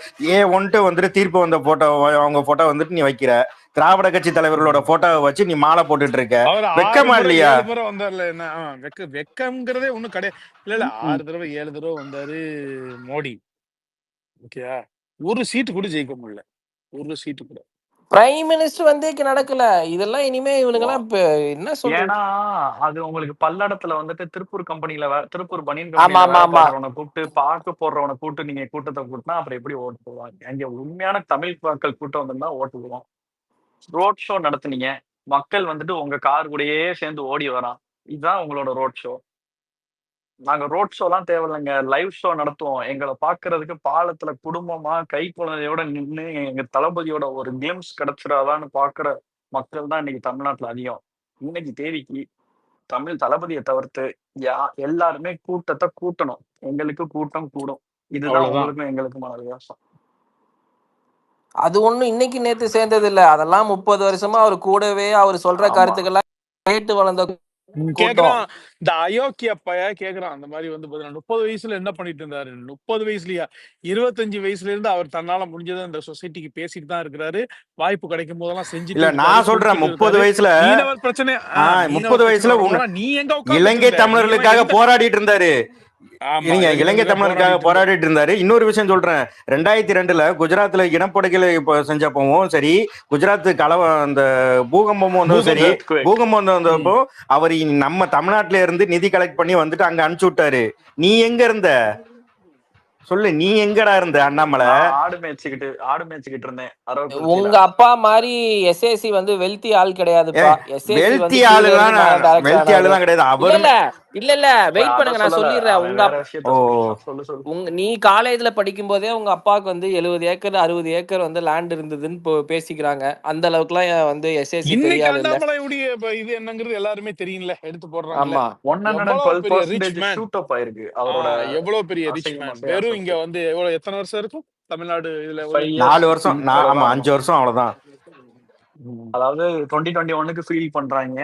ஒன்ட்டு வந்துட்டு தீர்ப்பு வந்த போட்டோ, அவங்க போட்டோ வந்துட்டு நீ வைக்கிற, திராவிட கட்சி தலைவர்களோட போட்டோவை வச்சு நீ மாலை போட்டுட்டு இருக்க. அவர் 6 வெக்கமா முறை இல்லையா? 7 முறை வந்தார்ல. என்ன வெக்கம்ங்கிறதே ஒண்ணும் கிடையாது. இல்ல 6 தடவை 7 தடவை வந்தாரு மோடி. ஓகேயா, ஒரு சீட்டு கூட ஜெயிக்க முடியல, ஒரு சீட்டு கூட. பிரைம் மினிஸ்டர் வந்து நடக்கல. இதெல்லாம் இனிமே வா- இவனுங்கெல்லாம் இப்ப என்ன சொல்றது? ஏன்னா அது உங்களுக்கு பல்லடத்துல வந்துட்டு திருப்பூர் கம்பெனில திருப்பூர் பனியன் ஆமா கம்பெனில ஆமா வேலை ஆமா பார்க்கறவனை கூப்பிட்டு பாக்கு போடுறவனை கூப்பிட்டு நீங்க கூட்டத்தை கூட்டினா அப்புறம் எப்படி ஓட்டு போடுவாங்க? அங்க உண்மையான தமிழ் மக்கள் கூட்டம் வந்திருந்தா ஓட்டு போடுவோம். ரோட் ஷோ நடத்துனீங்க, மக்கள் வந்துட்டு உங்க கார் கூடயே சேர்ந்து ஓடி வரான். இதுதான் உங்களோட ரோட் ஷோ. நாங்க ரோட் ஷோலாம் தேவையில்லைங்க, லைவ் ஷோ நடத்துவோம். எங்களை பாக்குறதுக்கு பாலத்துல குடும்பமா கை குழந்தையோட நின்று எங்க தளபதியோட ஒரு கிளிம்ஸ் கிடைச்சிடாதான்னு பாக்குற மக்கள் தான் இன்னைக்கு தமிழ்நாட்டுல அதிகம். இன்னைக்கு தேதிக்கு தமிழ் தளபதியை தவிர்த்து எல்லாருமே கூட்டத்தை கூட்டணும். எங்களுக்கு கூட்டம் கூடும். இதுதான் அவ்வளவுதான். உங்களுக்கும் எங்களுக்குமான வித்தியாசம். அது ஒண்ணும் இன்னைக்கு நேத்து சேர்ந்தது இல்ல. அதெல்லாம் 30 வருஷமா அவர் கூடவே அவர் சொல்ற ஆமா. கருத்துக்கெல்லாம் கேட்டு வளர்ந்த கூட்டம். கேக்குறான் இந்த அயோக்கிய பைய கேக்குறான். அந்த மாதிரி வந்து 30 வயசுல என்ன பண்ணிட்டு இருந்தாரு? 30 வயசுலயா? 25 வயசுல இருந்து அவர் தன்னால முடிஞ்சதை இந்த சொசைட்டிக்கு பேசிட்டு தான் இருக்கிறாரு. வாய்ப்பு கிடைக்கும் போதெல்லாம் இல்ல செஞ்சுட்டு இருக்காரு, நான் சொல்றேன், கொடுத்துட்டு 30 இருக்காரு. வயசுல மீனவர் பிரச்சனை 30 மீனவர் வயசுல பிரச்சனை வரப்போனா நீ எங்க உட்கார்ந்துட்டு இலங்கை இருந்த? நீ எல்லாம் தமிழர்களுக்காக எந்த போராடிட்டு இருந்தாரு. ஆமா நீங்க இலங்கை இலங்கைக்காக தமிழருக்காக போராடிட்டு இருந்தாரு. போராடிட்டு இருந்தாரு. இன்னொரு விஷயம் சொல்றேன், 2002 குஜராத்ல இனப்படுகொலை இப்போ செஞ்சப்பவும் சரி, குஜராத் அந்த பூகம்பமும் வந்ததும் சரி, பூகம்பம் earthquake. பூகம்பம் வந்தப்போ அவர் நம்ம தமிழ்நாட்டுல இருந்து நிதி கலெக்ட் பண்ணி வந்துட்டு அங்க அனுப்பிச்சு விட்டாரு. நீ எங்க இருந்த? சொல்லு, நீ எங்கடா இருந்த அண்ணாமலை? நான் ஆடு மேய்ச்சிக்கிட்டு இருந்தேன் அரவக்குறிச்சியில. உங்க அப்பா மாதிரி எஸ்ஏசி வந்து வெல்தி ஆள் கிடையாதுப்பா. எஸ்ஏசி வந்து வெல்த்தி கீழ இருந்து ஆளுலாம் மேல டைரக்டர் வெல்த்தி ஆனவர். ஆளுலாம் கிடையாது. இல்ல அவருமே இல்ல வெயிட் அத பண்ணுங்க, நான் சொல்லல, சொல்லிடுறேன். அவன் உங்க வேற விஷயத்த ஓ சொல்லிட்டான். சொல்லு. நீ காலேஜ்ல படிக்கும் போதே உங்க அப்பாவுக்கு வந்து 70 ஏக்கர் 60 ஏக்கர் வந்து லேண்ட் இருந்ததுன்னு பேசிக்கிறாங்க. அந்த அளவுக்குலாம் வந்து எஸ்ஏசி இன்னைக்கு பெரிய ஆள் இல்ல. அண்ணாமலையுடைய இது என்னங்கிறது எல்லாருமே தெரியும்ல, எடுத்து போடுறாங்கல்ல. ஆமா. எவ்வளவு பெரிய ரிச் 112% மேன், ஷூட் அப் ஆயிருக்கு அவரோட எவ்வளவு பெரிய ரிச் அசையும் மேன். அசையா வெறும் இங்க சொத்து. வந்து எவ்வளவு எத்தனை வருஷம் இருக்கும் தமிழ்நாடு இதுல 5 years 4 வருஷம் ஆமா அவ்வளவுதான் 5 இருக்கும். வருஷம் அவ்வளவுதான். அதாவது 2021க்கு ஃபீல் பண்றாங்க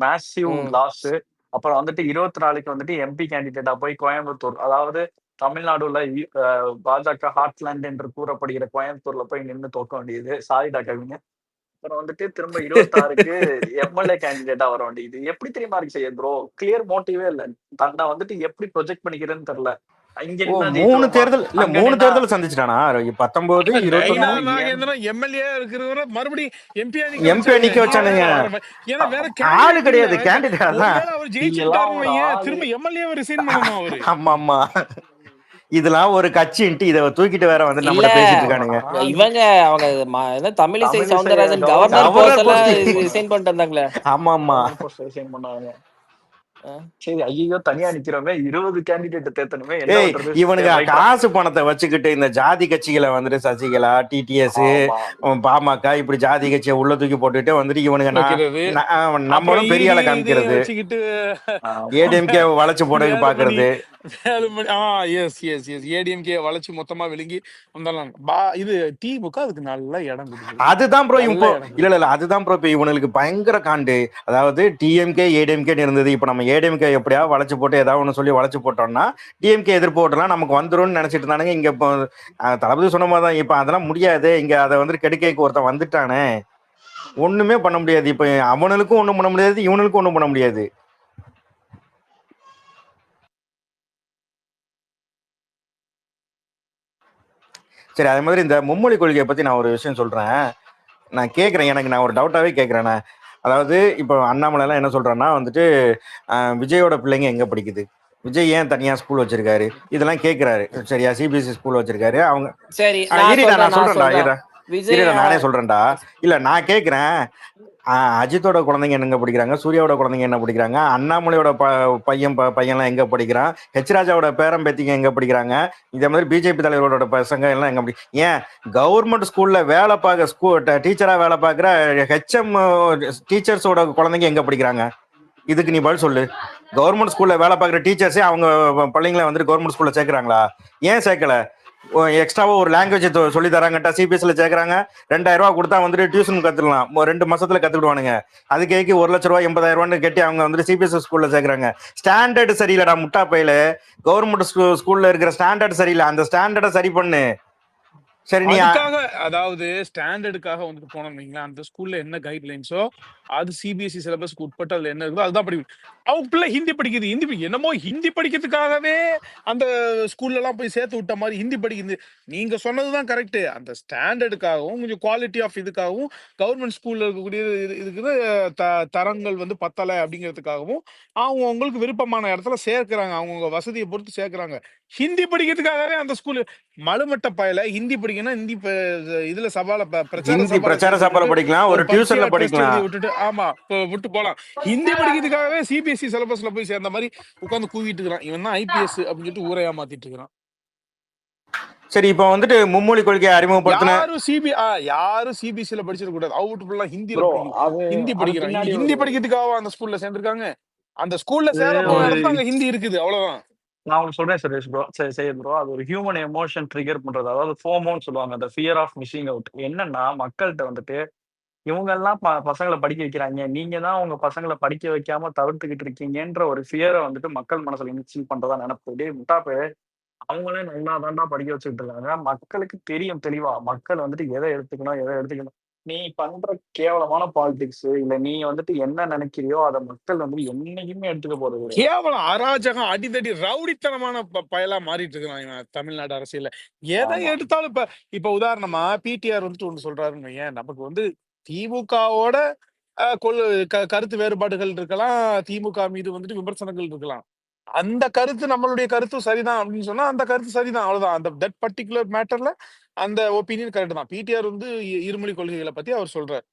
மேசிவ் ம். லாஸ். அப்புறம் வந்துட்டு 24க்கு வந்துட்டு எம்பி கேண்டிடேட்டா போய் கோயம்புத்தூர், அதாவது தமிழ்நாடுல பாஜக ஹார்ட்லேண்ட் என்று கூறப்படுகிற கோயம்புத்தூர்ல போய் நின்று தோக்க வேண்டியது சாரிடா கவிங்க. அப்புறம் வந்துட்டு திரும்ப 26க்கு எம்எல்ஏ கேண்டிடேட்டா வர வேண்டியது. எப்படி தெரியுமா இருக்கு செய்ய ப்ரோ? கிளியர் மோட்டிவே இல்ல. தன்னை வந்துட்டு எப்படி ப்ரொஜெக்ட் பண்ணிக்கிறேன்னு தெரியல. இங்க ஓ நின்னா 3 ஜெயிச்சிருவோமா, தேர்தல் இல்ல அங்க 3 நின்னா தேர்தல் சந்திச்சிட்டானா? 19 இல்ல 21 நயினார் ஏன் நாகேந்திரன் எம்எல்ஏ இருக்கிறவரை மறுபடியும் எம்பியா நிக்க எம்பி வச்சானுங்க. நிக்க வச்சானுங்க. ஏன்னா வேற ஆளு கேண்டிடேட் இல்ல. கிடையாது, கேண்டிடேட் தான். ஒருவேளை அவர் இதெல்லாம் ஜெயிச்சுட்டாருன்னு ஒரு வையேன், ஆளு. திரும்ப எம்எல்ஏ ரிசைன் பண்ணணும் அவரு. ஆமா ஆமா, இதெல்லாம் ஒரு கட்சின்ட்டு இதை தூக்கிட்டு வேற வந்து இல்ல நம்மகிட்ட பேசிட்டு இருக்கானுங்க. இவங்க அவங்க என்ன Tamilisai Tamilisai Soundararajan governor governor post எல்லாம் போஸ்ட் ரிசைன் பண்ணிட்டு வந்தாங்களே. ஆமா ஆமா. கவர்னர் போஸ்ட் ரிசைன் பண்ணாங்க. சரி ஐயோ தனியா நிக்கிறோமே, 20 கேண்டிடேட் தேத்தணுமே, என்ன ஏய் பண்றது? இவனுங்க சரி, ரைட்டா. காசு பணத்தை வச்சுக்கிட்டு இந்த ஜாதி கட்சிகளை வந்துட்டு சசிகலா, டிடிஎஸ், ஆமா. பாமக இப்படி ஜாதி கட்சியை உள்ள தூக்கி போட்டுட்டு வந்துட்டு இவனுங்க வைக்கிறது. அப்புறம் நம்மளும் பெரிய ஆளை இதையும் காமிக்கிறது, வச்சுக்கிட்டு ஆமா. ஏடிஎம்கே வளைச்சு போடுறதுக்கு வேலுமணி பாக்குறது. ஏடிஎம்கே வளைச்சு மொத்தமா விழுங்கி வந்தாலும் இது திமுக அதுக்கு நல்ல இடம் கொடுக்குது. அதுதான் ப்ரோ நல்ல இப்போ இடம் இல்ல அதுதான் ப்ரோ இப்போ இவனுக்கு பயங்கர காண்டு. அதாவது டிஎம்கே ஏடிஎம்கே இருந்தது, இப்போ நம்ம ஏடிஎம்கே எப்படியா வளைச்சு போட்டு ஏதாவது ஒன்று சொல்லி வளைச்சு போட்டோம்னா டிஎம்கே எதிர்ப்பு ஓட்டலாம் நமக்கு வந்துரும்னு நினைச்சிட்டு இருந்தானுங்க. இங்க இப்போ தளபதி சொன்ன மாதிரி தான், இப்போ அதெல்லாம் முடியாது. இங்க அதை வந்துட்டு கெடுக்கைக்கு ஒருத்தன் வந்துட்டானே, ஒண்ணுமே பண்ண முடியாது. இப்போ அவனுக்கும் ஒண்ணும் பண்ண முடியாது, இவனுக்கும் ஒண்ணும் பண்ண முடியாது. சரி, அதே மாதிரி இந்த மும்மொழி கொள்கையை பத்தி நான் ஒரு விஷயம் சொல்றேன். நான் கேட்குறேன், எனக்கு நான் ஒரு டவுட்டாவே கேட்குறேன். அதாவது இப்போ அண்ணாமலை எல்லாம் என்ன சொல்றான்னா வந்துட்டு விஜயோட பிள்ளைங்க எங்க படிக்குது, விஜய் ஏன் தனியா ஸ்கூல் வச்சிருக்காரு, இதெல்லாம் கேட்கிறாரு. சரியா, சிபிஎஸ்சி ஸ்கூல் வச்சிருக்காரு அவங்க. சரி, நான் இருடா சொல்றேன் நான் நான் சொல்றேன்டா, சொல்றேன் இருடா விஜய் இருடா நானே சொல்றேன்டா. இல்ல நான் கேட்குறேன், அஜித்தோட குழந்தைங்க எங்க படிக்கிறாங்க, சூர்யாவோட குழந்தைங்க என்ன படிக்கிறாங்க, அண்ணாமலையோட பையன்லாம் எங்க படிக்கிறான், ஹெச் ராஜாவோட பேரன் பேத்திங்க எங்க படிக்கிறாங்க, இதே மாதிரி பிஜேபி தலைவரோட பசங்க எல்லாம் எங்க ஏன் கவர்மெண்ட் ஸ்கூல்ல வேலை பார்க்க டீச்சரா வேலை பார்க்குற ஹெச்எம் டீச்சர்ஸோட குழந்தைங்க எங்க படிக்கிறாங்க? இதுக்கு நீ பதில் சொல்லு. கவர்மெண்ட் ஸ்கூல்ல வேலை பார்க்குற டீச்சர்ஸே அவங்க பிள்ளைங்களை வந்துட்டு கவர்மெண்ட் ஸ்கூல்ல சேர்க்குறாங்களா? ஏன் சேர்க்கல? எக்ஸ்ட்ராவா ஒரு லாங்குவேஜ் சொல்லி தராங்கட்டா சிபிஎஸ்சில சேர்க்குறாங்க. 2000 ரூபா கொடுத்தா வந்துட்டு டியூஷன் கத்துக்கலாம், 2 மாசத்துல கத்துக்கிடுவானுங்க. அதுக்கு 1 லட்ச ரூபா 80,000 கட்டி அவங்க வந்துட்டு சிபிஎஸ்சி ஸ்கூல்ல சேர்க்குறாங்க. ஸ்டாண்டர்ட் சரியில்லடா முட்டா பையில. கவர்மெண்ட் ஸ்கூல்ல இருக்கிற ஸ்டாண்டர்ட் சரியில்லை, அந்த ஸ்டாண்டர்டை சரி பண்ணு. சரி, நீ அதுக்காக அதாவது ஸ்டாண்டர்டுக்காக வந்துட்டு போனோம் வைங்களேன், அந்த ஸ்கூல்ல என்ன கைட்லைன்ஸோ அது சிபிஎஸ்சி சிலபஸ்க்கு உட்பட்டு அதுல என்ன இருக்குதோ அதுதான் படிக்கும். அவங்க பிள்ளை ஹிந்தி படிக்குது, என்னமோ ஹிந்தி படிக்கிறதுக்காகவே அந்த ஸ்கூல்ல எல்லாம் போய் சேர்த்து விட்ட மாதிரி ஹிந்தி படிக்குது. நீங்க சொன்னதுதான் கரெக்ட். அந்த ஸ்டாண்டர்டுக்காகவும் கொஞ்சம் குவாலிட்டி ஆஃப் இதுக்காகவும் கவர்மெண்ட் ஸ்கூல்ல இருக்கக்கூடிய இதுக்கு தரங்கள் வந்து பத்தலை அப்படிங்கிறதுக்காகவும் அவங்க உங்களுக்கு விருப்பமான இடத்துல சேர்க்கிறாங்க, அவங்க வசதியை பொறுத்து சேர்க்கிறாங்க. ஹிந்தி படிக்கிறதுக்காகவே அந்த ஸ்கூல் மலுமட்ட பயல ஹிந்தி படிக்கணும், ஹிந்தி இதுல சபால பிரச்சார ஹிந்தி பிரச்சார சபால படிக்கலாம், ஒரு டியூஷன்ல டெஸ்ட் படிக்கலாம். எழுதி விட்டுட்டு ஆமா விட்டு போலாம். ஹிந்தி படிக்கிறதுக்காகவே சிபிஎஸ்சி சிலபஸ்ல போய் சேர்ந்த மாதிரி உட்காந்து கூவிட்டு இருக்கிறான். இவன் தான் ஐபிஎஸ் அப்படின்னு சொல்லிட்டு ஊரை ஏமாத்திட்டு இருக்கிறான். சரி, இப்போ வந்துட்டு மும்மொழி கொள்கையை அறிமுகப்படுத்தின யாரும் சிபிஎஸ்சில படிச்சிட கூடாது. அவுட் ஃபுல்லா ஹிந்தில ப்ரோ படிக்கணும். அது ஹிந்தி அது படிக்கிறான். பின்னாடி ஹிந்தி ஒரு படிக்கிறதுக்காக அந்த ஸ்கூல்ல சேர்ந்திருக்காங்க. அந்த ஸ்கூல்ல அது சேர போற ஒரு இடத்துல அங்க ஹிந்தி இருக்குது, அவ்வளவுதான். நான் உங்களுக்கு சொல்றேன் சுரேஷ் ப்ரோ, சரி ப்ரோ, அது ஒரு ஹியூமன் எமோஷன் ட்ரிகர் பண்றது, அதாவது ஃபோமோன்னு சொல்லுவாங்க, அந்த ஃபியர் ஆஃப் மிஸ்ஸிங் அவுட். என்னன்னா மக்கள்கிட்ட வந்துட்டு இவங்க எல்லாம் பசங்களை படிக்க வைக்கிறாங்க, நீங்க தான் உங்க பசங்களை படிக்க வைக்காம தவிர்த்துக்கிட்டு இருக்கீங்கன்ற ஒரு ஃபியரை வந்துட்டு மக்கள் மனசுல இன்ஸ்டில் பண்றதா நினைப்பு. டேய் முட்டாப்பே, அவங்களே நல்லா தாண்டா படிக்க வச்சுக்கிட்டு இருக்காங்க. மக்களுக்கு தெரியும் தெளிவா, மக்கள் வந்துட்டு எதை எடுத்துக்கணும் எதை எடுத்துக்கணும். நீ பண்ற கேவலமான பாலிடிக்ஸ் இல்ல நீ வந்துட்டு என்ன நினைக்கிறியோ அதை மக்கள் வந்து என்னைக்குமே எடுத்துக்க போறது கிடையாது. கேவலம் அராஜகம் அடிதடி ரவுடித்தனமான பயலா மாறிட்டு இருக்கிறான் இவன் தமிழ்நாடு அரசியல்ல. எதை ஆமா எடுத்தாலும் இப்ப உதாரணமா பிடிஆர் வந்துட்டு ஒண்ணு சொல்றாருன்னு வையேன், நமக்கு வந்து திமுகவோட கருத்து வேறுபாடுகள் இருக்கலாம், திமுக மீது வந்துட்டு விமர்சனங்கள் இருக்கலாம். அந்த கருத்து நம்மளுடைய கருத்தும் சரிதான் அப்படின்னு சொன்னா அந்த கருத்து சரிதான், அவ்வளவுதான். அந்த தட் பர்டிகுலர் மேட்டர்ல அந்த ஒப்பீனியன் கரெக்ட் தான். பிடிஆர் வந்து இருமொழி கொள்கைகளை பத்தி அவர் சொல்றாரு.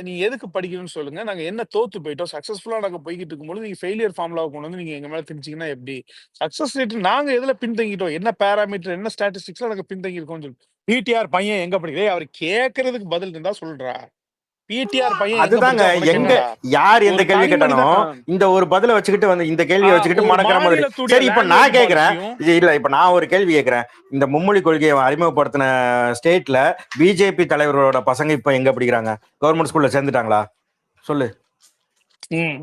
நீ எதுக்கு படிக்கணும்னு சொல்லுங்க, நாங்க என்ன தோத்து போயிட்டோம், சக்சஸ்ஃபுல்லா நாங்க போய்கிட்டு இருக்கும்போது நீங்க ஃபெயிலியர் ஃபார்முலாவை கொண்டு வந்து நீங்க எங்க மேல திணிச்சீங்கன்னா எப்படி? சக்சஸ் ரேட் நாங்க எதுல பின்தங்கிட்டோம், என்ன பேராமீட்டர் என்ன ஸ்டாட்டிஸ்டிக்ஸ்ல நாங்க பின்தங்கி இருக்கோம்னு சொல்லி பிடிஆர் பையன் எங்க படிக்கிறே அவர் கேட்கறதுக்கு பதில் இருந்தா சொல்றா. பிடிஆர் பையன் எங்க அதுதாங்க, படிச்சா உனக்கு எங்க என்னடா? யார் எந்த ஒரு கேள்வி தனி கேட்டாலும் மனிதன் இந்த ஒரு பதில வச்சுக்கிட்டு வந்து இந்த கேள்வியை வச்சுக்கிட்டு ஒரு மடக்கிற மாதிரி. மாநிலத்துடைய சரி, இப்ப நான் லாங்குவேஜ் கேக்குறேன், பாலிசியும் இல்ல இப்ப நான் ஒரு கேள்வி கேட்கிறேன். இந்த மும்மொழி கொள்கையை அறிமுகப்படுத்தின ஸ்டேட்ல பிஜேபி தலைவரோட பசங்க இப்ப எங்க படிக்கிறாங்க? கவர்மெண்ட் ஸ்கூல்ல சேர்ந்துட்டாங்களா? சொல்லு. ம்,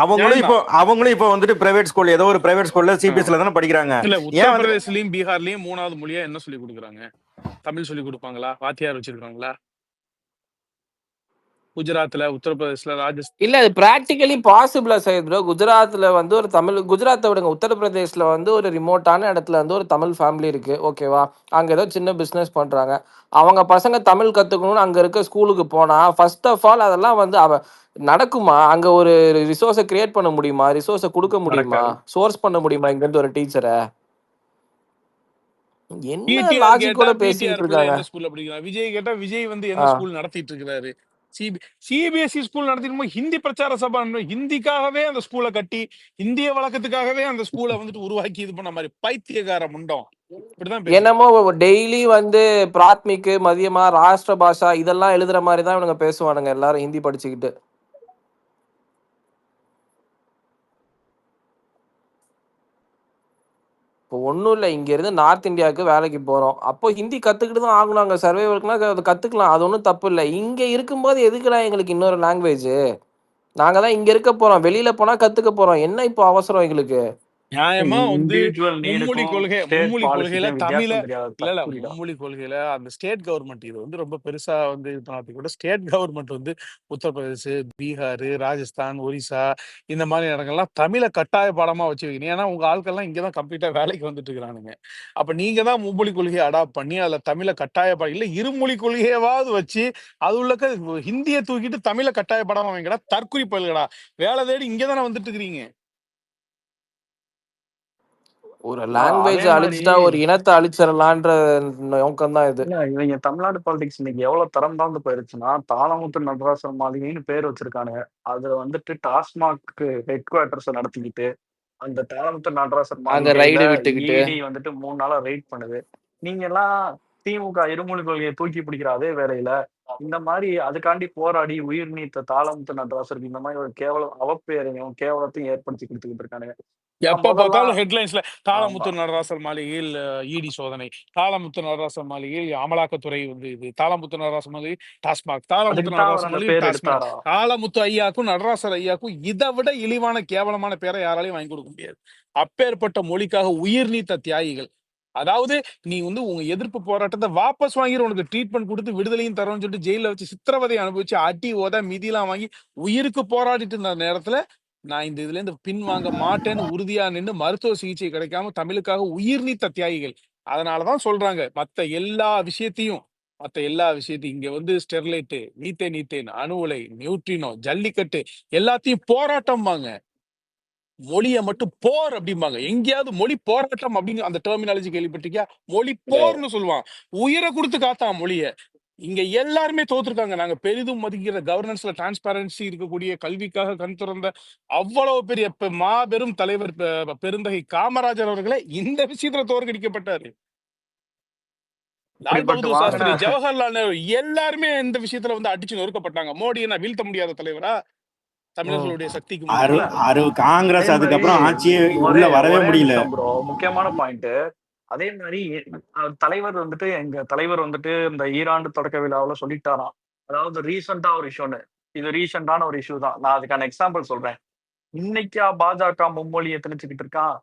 அவங்களும் இப்போ வந்துட்டு பிரைவேட் ஸ்கூல், ஏதோ ஒரு பிரைவேட் ஸ்கூல்ல சிபிஎஸ்ல தானே படிக்கிறாங்க. இல்ல ஏன் வந்து உத்தரப்பிரதேசலயும் பீகார்லயும் 3வது மொழியா என்ன சொல்லி கொடுக்குறாங்க? தமிழ் சொல்லி கொடுப்பாங்களா? வாத்தியார் வச்சிருக்காங்களா? குஜராத்ல, உத்தரப்பிரதேசல, ராஜஸ்தான் இல்ல அது பிராக்டிகலி பாசிபிளா சைத் ப்ரோ. குஜராத்ல வந்து ஒரு தமிழ், குஜராத்தை விடுங்க, உத்தரப்பிரதேஷ்ல வந்து ஒரு ரிமோட்டான இடத்துல வந்து ஒரு தமிழ் ஃபேமிலி இருக்கு, ஓகேவா? அங்க ஏதோ சின்ன பிசினஸ் பண்றாங்க, அவங்க பசங்க தமிழ் கத்துக்கணும்னு அங்க இருக்க ஸ்கூலுக்கு போனா ஃபர்ஸ்ட் ஆஃப் ஆல் அதெல்லாம் வந்து நடக்குமா? அங்க ஒரு ரிசோர்ஸை கிரியேட் பண்ண முடியுமா? ரிசோர்ஸை கொடுக்க முடியுமா? நடக்காது. சோர்ஸ் பண்ண முடியுமா இங்க இருந்து ஒரு டீச்சரை? என்ன பிடிஆர் கேட்டா லாஜிக்கோட பிடிஆர் பேசிட்டு பிள்ளை இருக்காங்க. எந்த ஸ்கூல்ல படிக்கிறான், விஜய் கேட்டா விஜய் வந்து எந்த ஆ ஸ்கூல் நடத்திட்டு இருக்கிறாரு, சிபிஎஸ்சி ஸ்கூல் நடத்திட்டு ஹிந்தி பிரச்சார சபா ஹிந்திக்காகவே அந்த ஸ்கூலை கட்டி இந்திய வழக்கத்துக்காகவே அந்த ஸ்கூலை வந்துட்டு உருவாக்கி இது பண்ண மாதிரி பைத்தியகார முண்டம் இப்படிதான் பேசுறேன். என்னமோ டெய்லி வந்து பிராத்மிக்கு மதியமா ராஷ்டிர பாஷா இதெல்லாம் எழுதுற மாதிரி தான் இவனுங்க பேசுவானுங்க எல்லாரும் ஹிந்தி படிச்சுக்கிட்டு. இப்போ ஒன்றும் இல்லை, இங்கேருந்து நார்த் இந்தியாவுக்கு வேலைக்கு போகிறோம், அப்போ ஹிந்தி கற்றுக்கிட்டு தான் ஆகணும். அங்கே சர்வைவல்க்குனா அதை கற்றுக்கலாம், அது ஒன்றும் தப்பு இல்லை. இங்கே இருக்கும்போது எதுக்குடா எங்களுக்கு இன்னொரு லாங்குவேஜ்? நாங்கள் தான் இங்கே இருக்க போகிறோம், வெளியில் போனால் கற்றுக்க போகிறோம், என்ன இப்போ அவசரம் எங்களுக்கு? நியாயமா வந்து இண்டிவிஜுவல் மும்மொழி நீடுக்கும் கொள்கை ஸ்டேட் கொள்கையில பாலிசிக்கும் தமிழ வித்தியாசம் தெரியாத இல்ல தற்குறிடா. மும்மொழி கொள்கையில அந்த ஸ்டேட் கவர்மெண்ட் இது வந்து ரொம்ப பெருசா வந்து இது பண்ணாத கூட ஸ்டேட் கவர்மெண்ட் வந்து உத்தரப்பிரதேஷ், பீகார், ராஜஸ்தான், ஒரிசா இந்த மாதிரி இடங்கள்லாம் தமிழை கட்டாய பாடமா வச்சு வைக்கணும். ஏன்னா உங்க ஆட்கள்லாம் இங்கதான் கம்ப்ளீட்டா வேலைக்கு வந்துட்டு இருக்கிறானுங்க. அப்ப நீங்க தான் மும்மொழி கொள்கையை அடாப்ட் பண்ணி அதுல தமிழை கட்டாய பாடம் இல்ல இருமொழி கொள்கையாவது வச்சு அது உள்ளக்க ஹிந்தியை தூக்கிட்டு தமிழை கட்டாய பாடமா வைங்கடா. தற்குறி பயில்கடா. வேலை தேடி இங்கதானே வந்துட்டு இருக்கிறீங்க. ஒரு அதே லாங்குவேஜ் மாதிரி அழிச்சிட்டா ஒரு இனத்தை அழிச்சிடலான்ற நோக்கம் தான் இது. இல்ல இவங்க தமிழ்நாடு பாலிடிக்ஸ் இன்னைக்கு எவ்வளவு தரம் தாழ்ந்து போயிருச்சுன்னா, தாளமுத்து நடராசன் மாளிகைன்னு பேர் வச்சிருக்கானுங்க. அதுல வந்துட்டு டாஸ்மாக் ஹெட் குவார்டர்ஸ் நடத்திக்கிட்டு அந்த தாளமுத்து நடராசன் அங்க மாளிகையில ரைடு விட்டுக்கிட்டு இடி வந்துட்டு 3 நாளா ரைட் பண்ணுது. நீங்க எல்லாம் திமுக இருமொழி கொள்கையை தூக்கி பிடிக்கிற அதே வேளையில இந்த மாதிரி அதுக்காண்டி போராடி உயிர் நீத்த தாளமுத்து நடராசருக்கு இந்த மாதிரி ஒரு கேவலம் அவப்பெயரையும் கேவலத்தையும் ஏற்படுத்தி கொடுத்துக்கிட்டு இருக்கானுங்க. நான் எப்ப முதல்ல பார்த்தாலும் ஹெட்லைன்ஸ்ல ஆமா தாளமுத்து நடராசர் மாளிகையில் இடி சோதனை, தாளமுத்து நடராசர் மாளிகையில் அமலாக்கத்துறை வந்து இது, தாளமுத்து நடராசர் மாளிகை டாஸ்மாக், தாளமுத்து அதுக்கு தான் அவர் நடராசர் அந்த மாளிகை பேர் டாஸ்மாக். எடுத்தாரா? தாளமுத்து ஐயாக்கும் நடராசர் ஐயாக்கும் இதை விட இழிவான கேவலமான பேரை யாராலையும் வாங்கி கொடுக்க முடியாது. அப்பேற்பட்ட மொழிக்காக உயிர் நீத்த தியாகிகள். அதாவது நீ வந்து உங்க எதிர்ப்பு போராட்டத்தை வாபஸ் வாங்கி உனக்கு ட்ரீட்மெண்ட் கொடுத்து விடுதலையும் தரோம்னு சொல்லிட்டு ஜெயில வச்சு சித்திரவதை அனுபவிச்சு அடி ஓத மிதிலாம் வாங்கி உயிருக்கு போராடிட்டு இருந்த நேரத்துல நான் இந்த இதுல இருந்து பின் வாங்க மாட்டேன்னு உறுதியா நின்று மருத்துவ சிகிச்சை கிடைக்காம தமிழுக்காக உயிர் நீத்த தியாகிகள். அதனாலதான் சொல்றாங்க மத்த எல்லா விஷயத்தையும் இங்க வந்து ஸ்டெர்லைட், நீத்தேன், அணு உலை, நியூட்ரினோ, ஜல்லிக்கட்டு எல்லாத்தையும் போராட்டம்பாங்க. மொழியை மட்டும் போர் அப்படிம்பாங்க. எங்கேயாவது மொழி போராட்டம் அப்படிங்கிற அந்த டெர்மினாலஜி கேள்விப்பட்டிருக்கியா? மொழி போர்னு சொல்லுவான். உயிரை கொடுத்து காத்தான் மொழியை. இங்க எல்லாருமே தோத்துருக்காங்க. நாங்க பெரிதும் மதிக்கிற கவர்னன்ஸ்ல டிரான்ஸ்பரன்சி இருக்கக்கூடிய கல்விக்காக கண் திறந்த அவ்வளவு பெரிய மாபெரும் தலைவர் பெருந்தகை காமராஜர் அவர்களே இந்த விஷயத்துல தோற்கடிக்கப்பட்டாரு. லால் இப்படிப்பட்டு பகதூர் வாங்கின சாஸ்திரி, ஜவஹர்லால் நேரு எல்லாருமே இந்த விஷயத்துல வந்து அடிச்சு நொறுக்கப்பட்டாங்க. மோடி என்ன வீழ்த்த முடியாத தலைவரா? தமிழர்களுடைய சக்திக்கு முன்னாடி காங்கிரஸ் அதே மாதிரி அதுக்கப்புறம் ஆட்சியே உள்ள ஒரே வரவே ஒரே முடியல. நிமிஷம் ப்ரோ, முக்கியமான பாயிண்ட். அதே மாதிரி தலைவர் வந்துட்டு எங்க தலைவர் வந்துட்டு இந்த ஈராண்டு தொடக்க விழாவில் சொல்லிட்டாராம். அதாவது ரீசெண்டா ஒரு இஷ்யூன்னு, இது ரீசெண்டான ஒரு இஷ்யூ தான். நான் அதுக்கான எக்ஸாம்பிள் சொல்றேன். இன்னைக்கா பாஜக மும்மொழியை திணிச்சுக்கிட்டு இருக்கான்?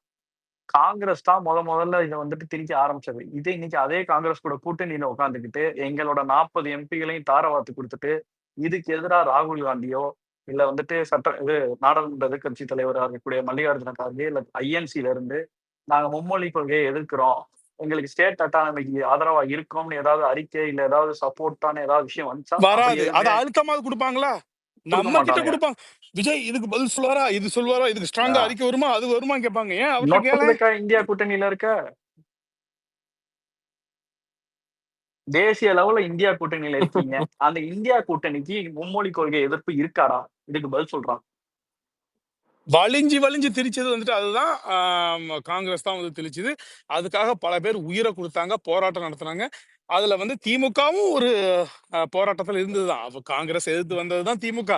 காங்கிரஸ் தான் முதல்ல இதை வந்துட்டு திணிக்க ஆரம்பிச்சது. இது இன்னைக்கு அதே காங்கிரஸ் கூட கூட்டணியில உட்காந்துக்கிட்டு எங்களோட 40 எம்பிகளையும் தாரவாத்து கொடுத்துட்டு இதுக்கு எதிராக ராகுல் காந்தியோ இல்ல வந்துட்டு இது நாடாளுமன்ற எதிர்கட்சி தலைவராக இருக்கக்கூடிய மல்லிகார்ஜுன கார்கே இல்ல ஐஎன்சில இருந்து நாங்க மும்மொழி கொள்கையை எதிர்க்கிறோம், எங்களுக்கு ஸ்டேட் அட்டானமிக்கு ஆதரவா இருக்கோம்னு ஏதாவது அறிக்கை இல்ல ஏதாவது சப்போர்ட்டான ஏதாவது விஷயம் வந்துச்சா? அப்படி வராது. எதுவுமே அதை அழுத்தமாவது கொடுப்பாங்களா? கொடுக்க நம்ம கிட்ட மாட்டாங்க. கொடுப்பாங்க. விஜய் இதுக்கு பதில் சொல்லுவாரா, இது சொல்லுவாரா, இதுக்கு ஸ்ட்ராங்கா அறிக்கை வருமா, அது வருமா கேட்பாங்க. ஏன் அவர்கிட்ட கேள. நொட்டதுக்கா இந்தியா கூட்டணியில இருக்க, தேசிய லெவல்ல இந்தியா கூட்டணியில இருக்கீங்க. அந்த இந்தியா கூட்டணிக்கு மும்மொழி கொள்கை எதிர்ப்பு இருக்காடா? இதுக்கு பதில் சொல்றான். வலிஞ்சு திரிச்சது வந்துட்டு அதுதான் காங்கிரஸ் தான் வந்து திரிச்சது. அதுக்காக பல பேர் உயிரை கொடுத்தாங்க, போராட்டம் நடத்தினாங்க. அதுல வந்து திமுகவும் ஒரு போராட்டத்துல இருந்ததுதான். அப்ப காங்கிரஸ் எதிர்த்து வந்ததுதான் திமுக.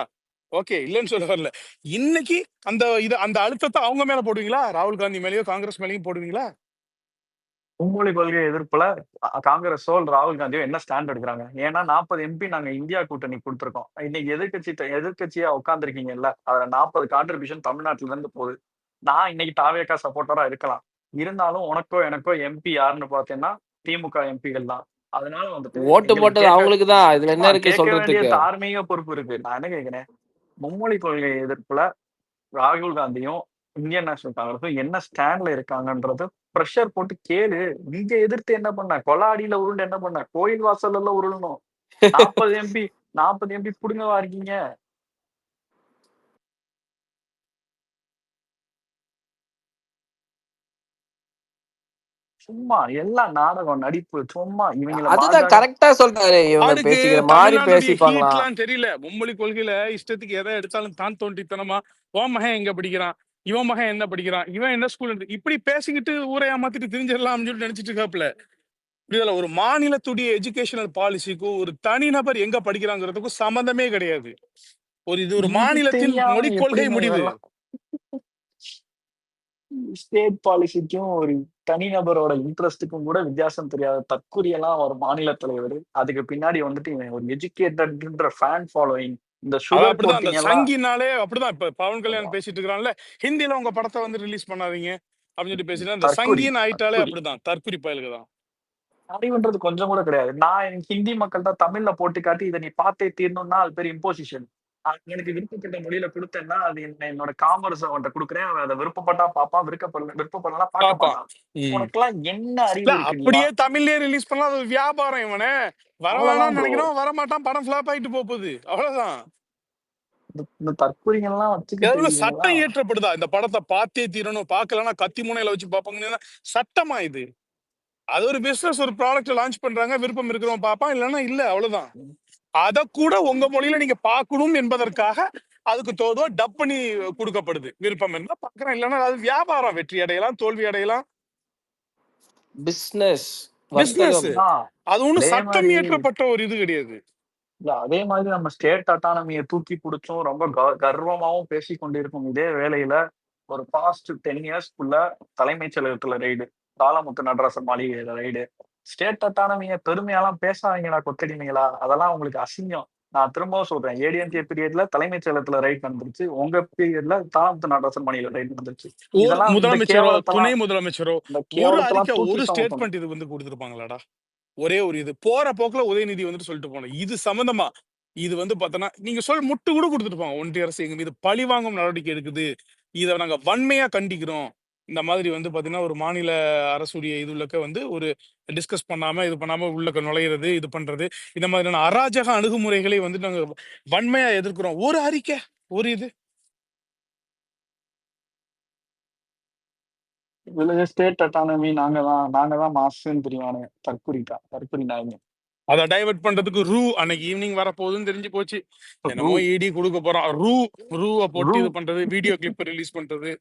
ஓகே, இல்லைன்னு சொல்ல வரல. இன்னைக்கு அந்த அழுத்தத்தை அவங்க மேல போடுவீங்களா? ராகுல் காந்தி மேலேயோ காங்கிரஸ் மேலேயும் போடுவீங்களா? மும்மொழி கொள்கை எதிர்ப்புல காங்கிரஸோ ராகுல் காந்தியோ என்ன ஸ்டாண்ட் எடுக்கிறாங்க? ஏன்னா 40 எம்பி நாங்க இந்தியா கூட்டணி கொடுத்துருக்கோம். இன்னைக்கு எதிர்கட்சியா உட்காந்துருக்கீங்கல்ல, அதுல 40 கான்ட்ரிபியூஷன் தமிழ்நாட்டுல இருந்து போகுது. நான் இன்னைக்கு தாவேகா சப்போர்ட்டரா இருக்கலாம், இருந்தாலும் உனக்கோ எனக்கோ எம்பி யாருன்னு பாத்தீங்கன்னா திமுக எம்பிகள் தான். அதனால வந்துட்டு ஓட்டு போட்டது அவங்களுக்கு தான். இதுல என்ன இருக்கு கேட்க வேண்டிய சொல்றதுக்கு? தார்மீக பொறுப்பு இருக்கு. நான் என்ன கேட்கிறேன், மும்மொழி கொள்கை எதிர்ப்புல ராகுல் காந்தியும் இந்தியன் நேஷனல் காங்கிரஸும் என்ன ஸ்டாண்ட்ல இருக்காங்கன்றது ப்ரெஷர் போட்டு கேளு. இங்க எதிர்த்து என்ன பண்ண? கொலாடியில உருண்டு என்ன பண்ண? கோயில் வாசல்ல எல்லாம் உருளணும். 40 எம்பி புடுங்கவா இருக்கீங்க? சும்மா எல்லாம் நாடகம் நடிப்பு. சும்மா இவங்கள அதுதான் கரெக்டா சொல்றாரு. இவங்க பேசிக்கிற மாதிரி பேசிப்பாங்களா தெரியல. மும்மொழி கொள்கையில இஷ்டத்துக்கு எதை எடுத்தாலும் தான் தோண்டித்தனமா உன் மகன் எங்க படிக்கிறான், இவன் மகன் என்ன படிக்கிறான், இவன் என்ன ஸ்கூல், இப்படி பேசிக்கிட்டு ஊரை ஏமாத்திட்டு தெரிஞ்சிடலாம்னு சொல்லிட்டு நினைச்சிட்டு இருக்காப்புல. இதுல ஒரு மாநிலத்துடைய எஜுகேஷனல் பாலிசிக்கும் ஒரு தனிநபர் எங்க படிக்கிறாங்கிறதுக்கும் சம்பந்தமே கிடையாது. இது ஒரு மாநிலத்தின் மொழி கொள்கை முடிவு. ஸ்டேட் பாலிசிக்கும் ஒரு தனிநபரோட இன்ட்ரெஸ்டுக்கும் கூட வித்தியாசம் தெரியாத தற்குறியெல்லாம் ஒரு மாநில தலைவர். அதுக்கு பின்னாடி வந்துட்டு இவன் ஒரு எஜுகேட்டட்ன்ற ஃபேன் ஃபாலோயிங். இந்த சுகர் கோட்டிங் எல்லாம் சங்கினாலே அப்படிதான். இப்ப பவன் கல்யாண் பேசிட்டு இருக்கான்ல, ஹிந்தில உங்க படத்தை வந்து ரிலீஸ் பண்ணாதீங்க, அப்படின்னு சொல்லி பேசினா இந்த தற்குறி சங்கின்னு ஆயிட்டாலே தற்குறி அப்படிதான், தற்குறி பயலுக்கு தான். அறிவுன்றது கொஞ்சம் கூட கிடையாது. நான் எனக்கு ஹிந்தி மக்கள்கிட்ட தமிழ்ல போட்டு காட்டி இதை நீ பார்த்தே தீரணும்னா அது பேர் இம்போசிஷன். எனக்கு விருப்பப்பட்ட மொழியில கொடுத்தேன்னா அது என்னோட காமர்ஸ் அவன்கிட்ட கொடுக்குறேன். அவன் அதை விருப்பப்பட்டா பார்ப்பான், விருப்பப்படலாம் பார்க்க பாப்பான். மாட்டான். உனக்கெல்லாம் என்ன அறிவு இல்ல இருக்கு நீ அப்படியே தமிழ்லயே ரிலீஸ் பண்ணலாம், அது ஒரு வியாபாரம். இவனே வர அவ்வளவுதான் வேணாம்னு ப்ரோ. நினைக்கிறோம், வர மாட்டான், படம் ஃபிளாப் ஆயிட்டு போகுது, அவ்வளவுதான். இந்த தற்கொலைகள்லாம் வச்சுக்கிட்டு எவ்வளவு இவங்கெல்லாம் சட்டம் இயற்றப்படுதா? இந்த படத்தை பார்த்தே தீரணும், பார்க்கலன்னா கத்தி முனையில வச்சு பார்ப்பாங்கன்னா சட்டமா இது? அது ஒரு பிசினஸ், ஒரு ப்ராடக்ட் லான்ச் பண்றாங்க, விருப்பம் இருக்கிறவன் பார்ப்பான், இல்லைன்னா இல்ல, அவ்வளவுதான். அத கூட உங்க மொழியில நீங்க பார்க்கணும் என்பதற்காக அதுக்கு தோதோ டப் பண்ணி கொடுக்கப்படுது. விருப்பம் இருந்தா பார்க்கறேன், இல்லைன்னா அது வியாபாரம். வெற்றி அடையலாம், தோல்வி அடையலாம், பிசினஸ் பிசினஸ். வர்த்தகம். ஆஹ் அது ஒண்ணும் அதே சட்டம் மாதிரி இயற்றப்பட்ட ஒரு இது கிடையாது. இல்ல அதே மாதிரி நம்ம ஸ்டேட் அட்டானமியை தூக்கி பிடிச்சும் ரொம்ப கர்வமாவும் பேசி கொண்டிருக்கும் இதே வேளையில ஒரு பாஸ்ட் 10 இயர்ஸ்க்குள்ள தலைமைச் செயலகத்துல ரைடு, தாளமுத்து நடராசன் மாளிகையில ரைடு. ஸ்டேட் அட்டானமியை பெருமையெல்லாம் பேசாதீங்களா கொத்தடிமைகளா, அதெல்லாம் உங்களுக்கு அசிங்கம். நான் திரும்பவும் சொல்றேன், ஏடிஎம்கே பீரியட்ல தலைமைச் செயலகத்துல ரைட் நடந்துருச்சு, உங்க பீரியட்ல தாளமுத்து நடராசன் மாளிகையில ரைட் நடந்துருச்சு. ஒரு இதெல்லாம் இந்த முதலமைச்சரோ துணை கேவலத்தெல்லாம் முதலமைச்சரோ இந்த ஒரு கேவலத்தெல்லாம் அறிக்கை, தூக்கி ஒரு சுமக்கணும். ஸ்டேட்மெண்ட் இது வந்து கொடுத்துருப்பாங்களாடா? ஒரே ஒரு இது போற போக்குல உதயநிதி வந்துட்டு சொல்லிட்டு போனோம் இது சம்பந்தமா. இது வந்து பார்த்தோன்னா நீங்க முட்டு கூட கொடுத்துருப்பாங்க, ஒன்றிய அரசு எங்க மீது பழி வாங்கும் நடவடிக்கை எடுக்குது, இதை நாங்க வன்மையா கண்டிக்கிறோம். இந்த மாதிரி வந்து பாத்தீங்கன்னா ஒரு மாநில அரசுடைய இது உள்ளக்க வந்து ஒரு டிஸ்கஸ் பண்ணாம இது பண்ணாம உள்ளக்க நுழையிறது, இது பண்றது, இந்த மாதிரியான அராஜக அணுகுமுறைகளை வந்து நாங்க வன்மையா எதிர்க்கிறோம். ஒரு அறிக்கை, ஒரு இது இதுல ஸ்டேட் அட்டானமி நாங்க தான் மாசுன்னு தெரியும். தற்குறி நாயங்க. அதை டைவர்ட் பண்றதுக்கு அன்னைக்கு ஈவினிங் வரப்போகுதுன்னு தெரிஞ்சு போச்சு. என்னமோ இடி கொடுக்க போறோம், ரூவை போட்டு இது பண்றது, வீடியோ கிளிப் ரிலீஸ் பண்றது.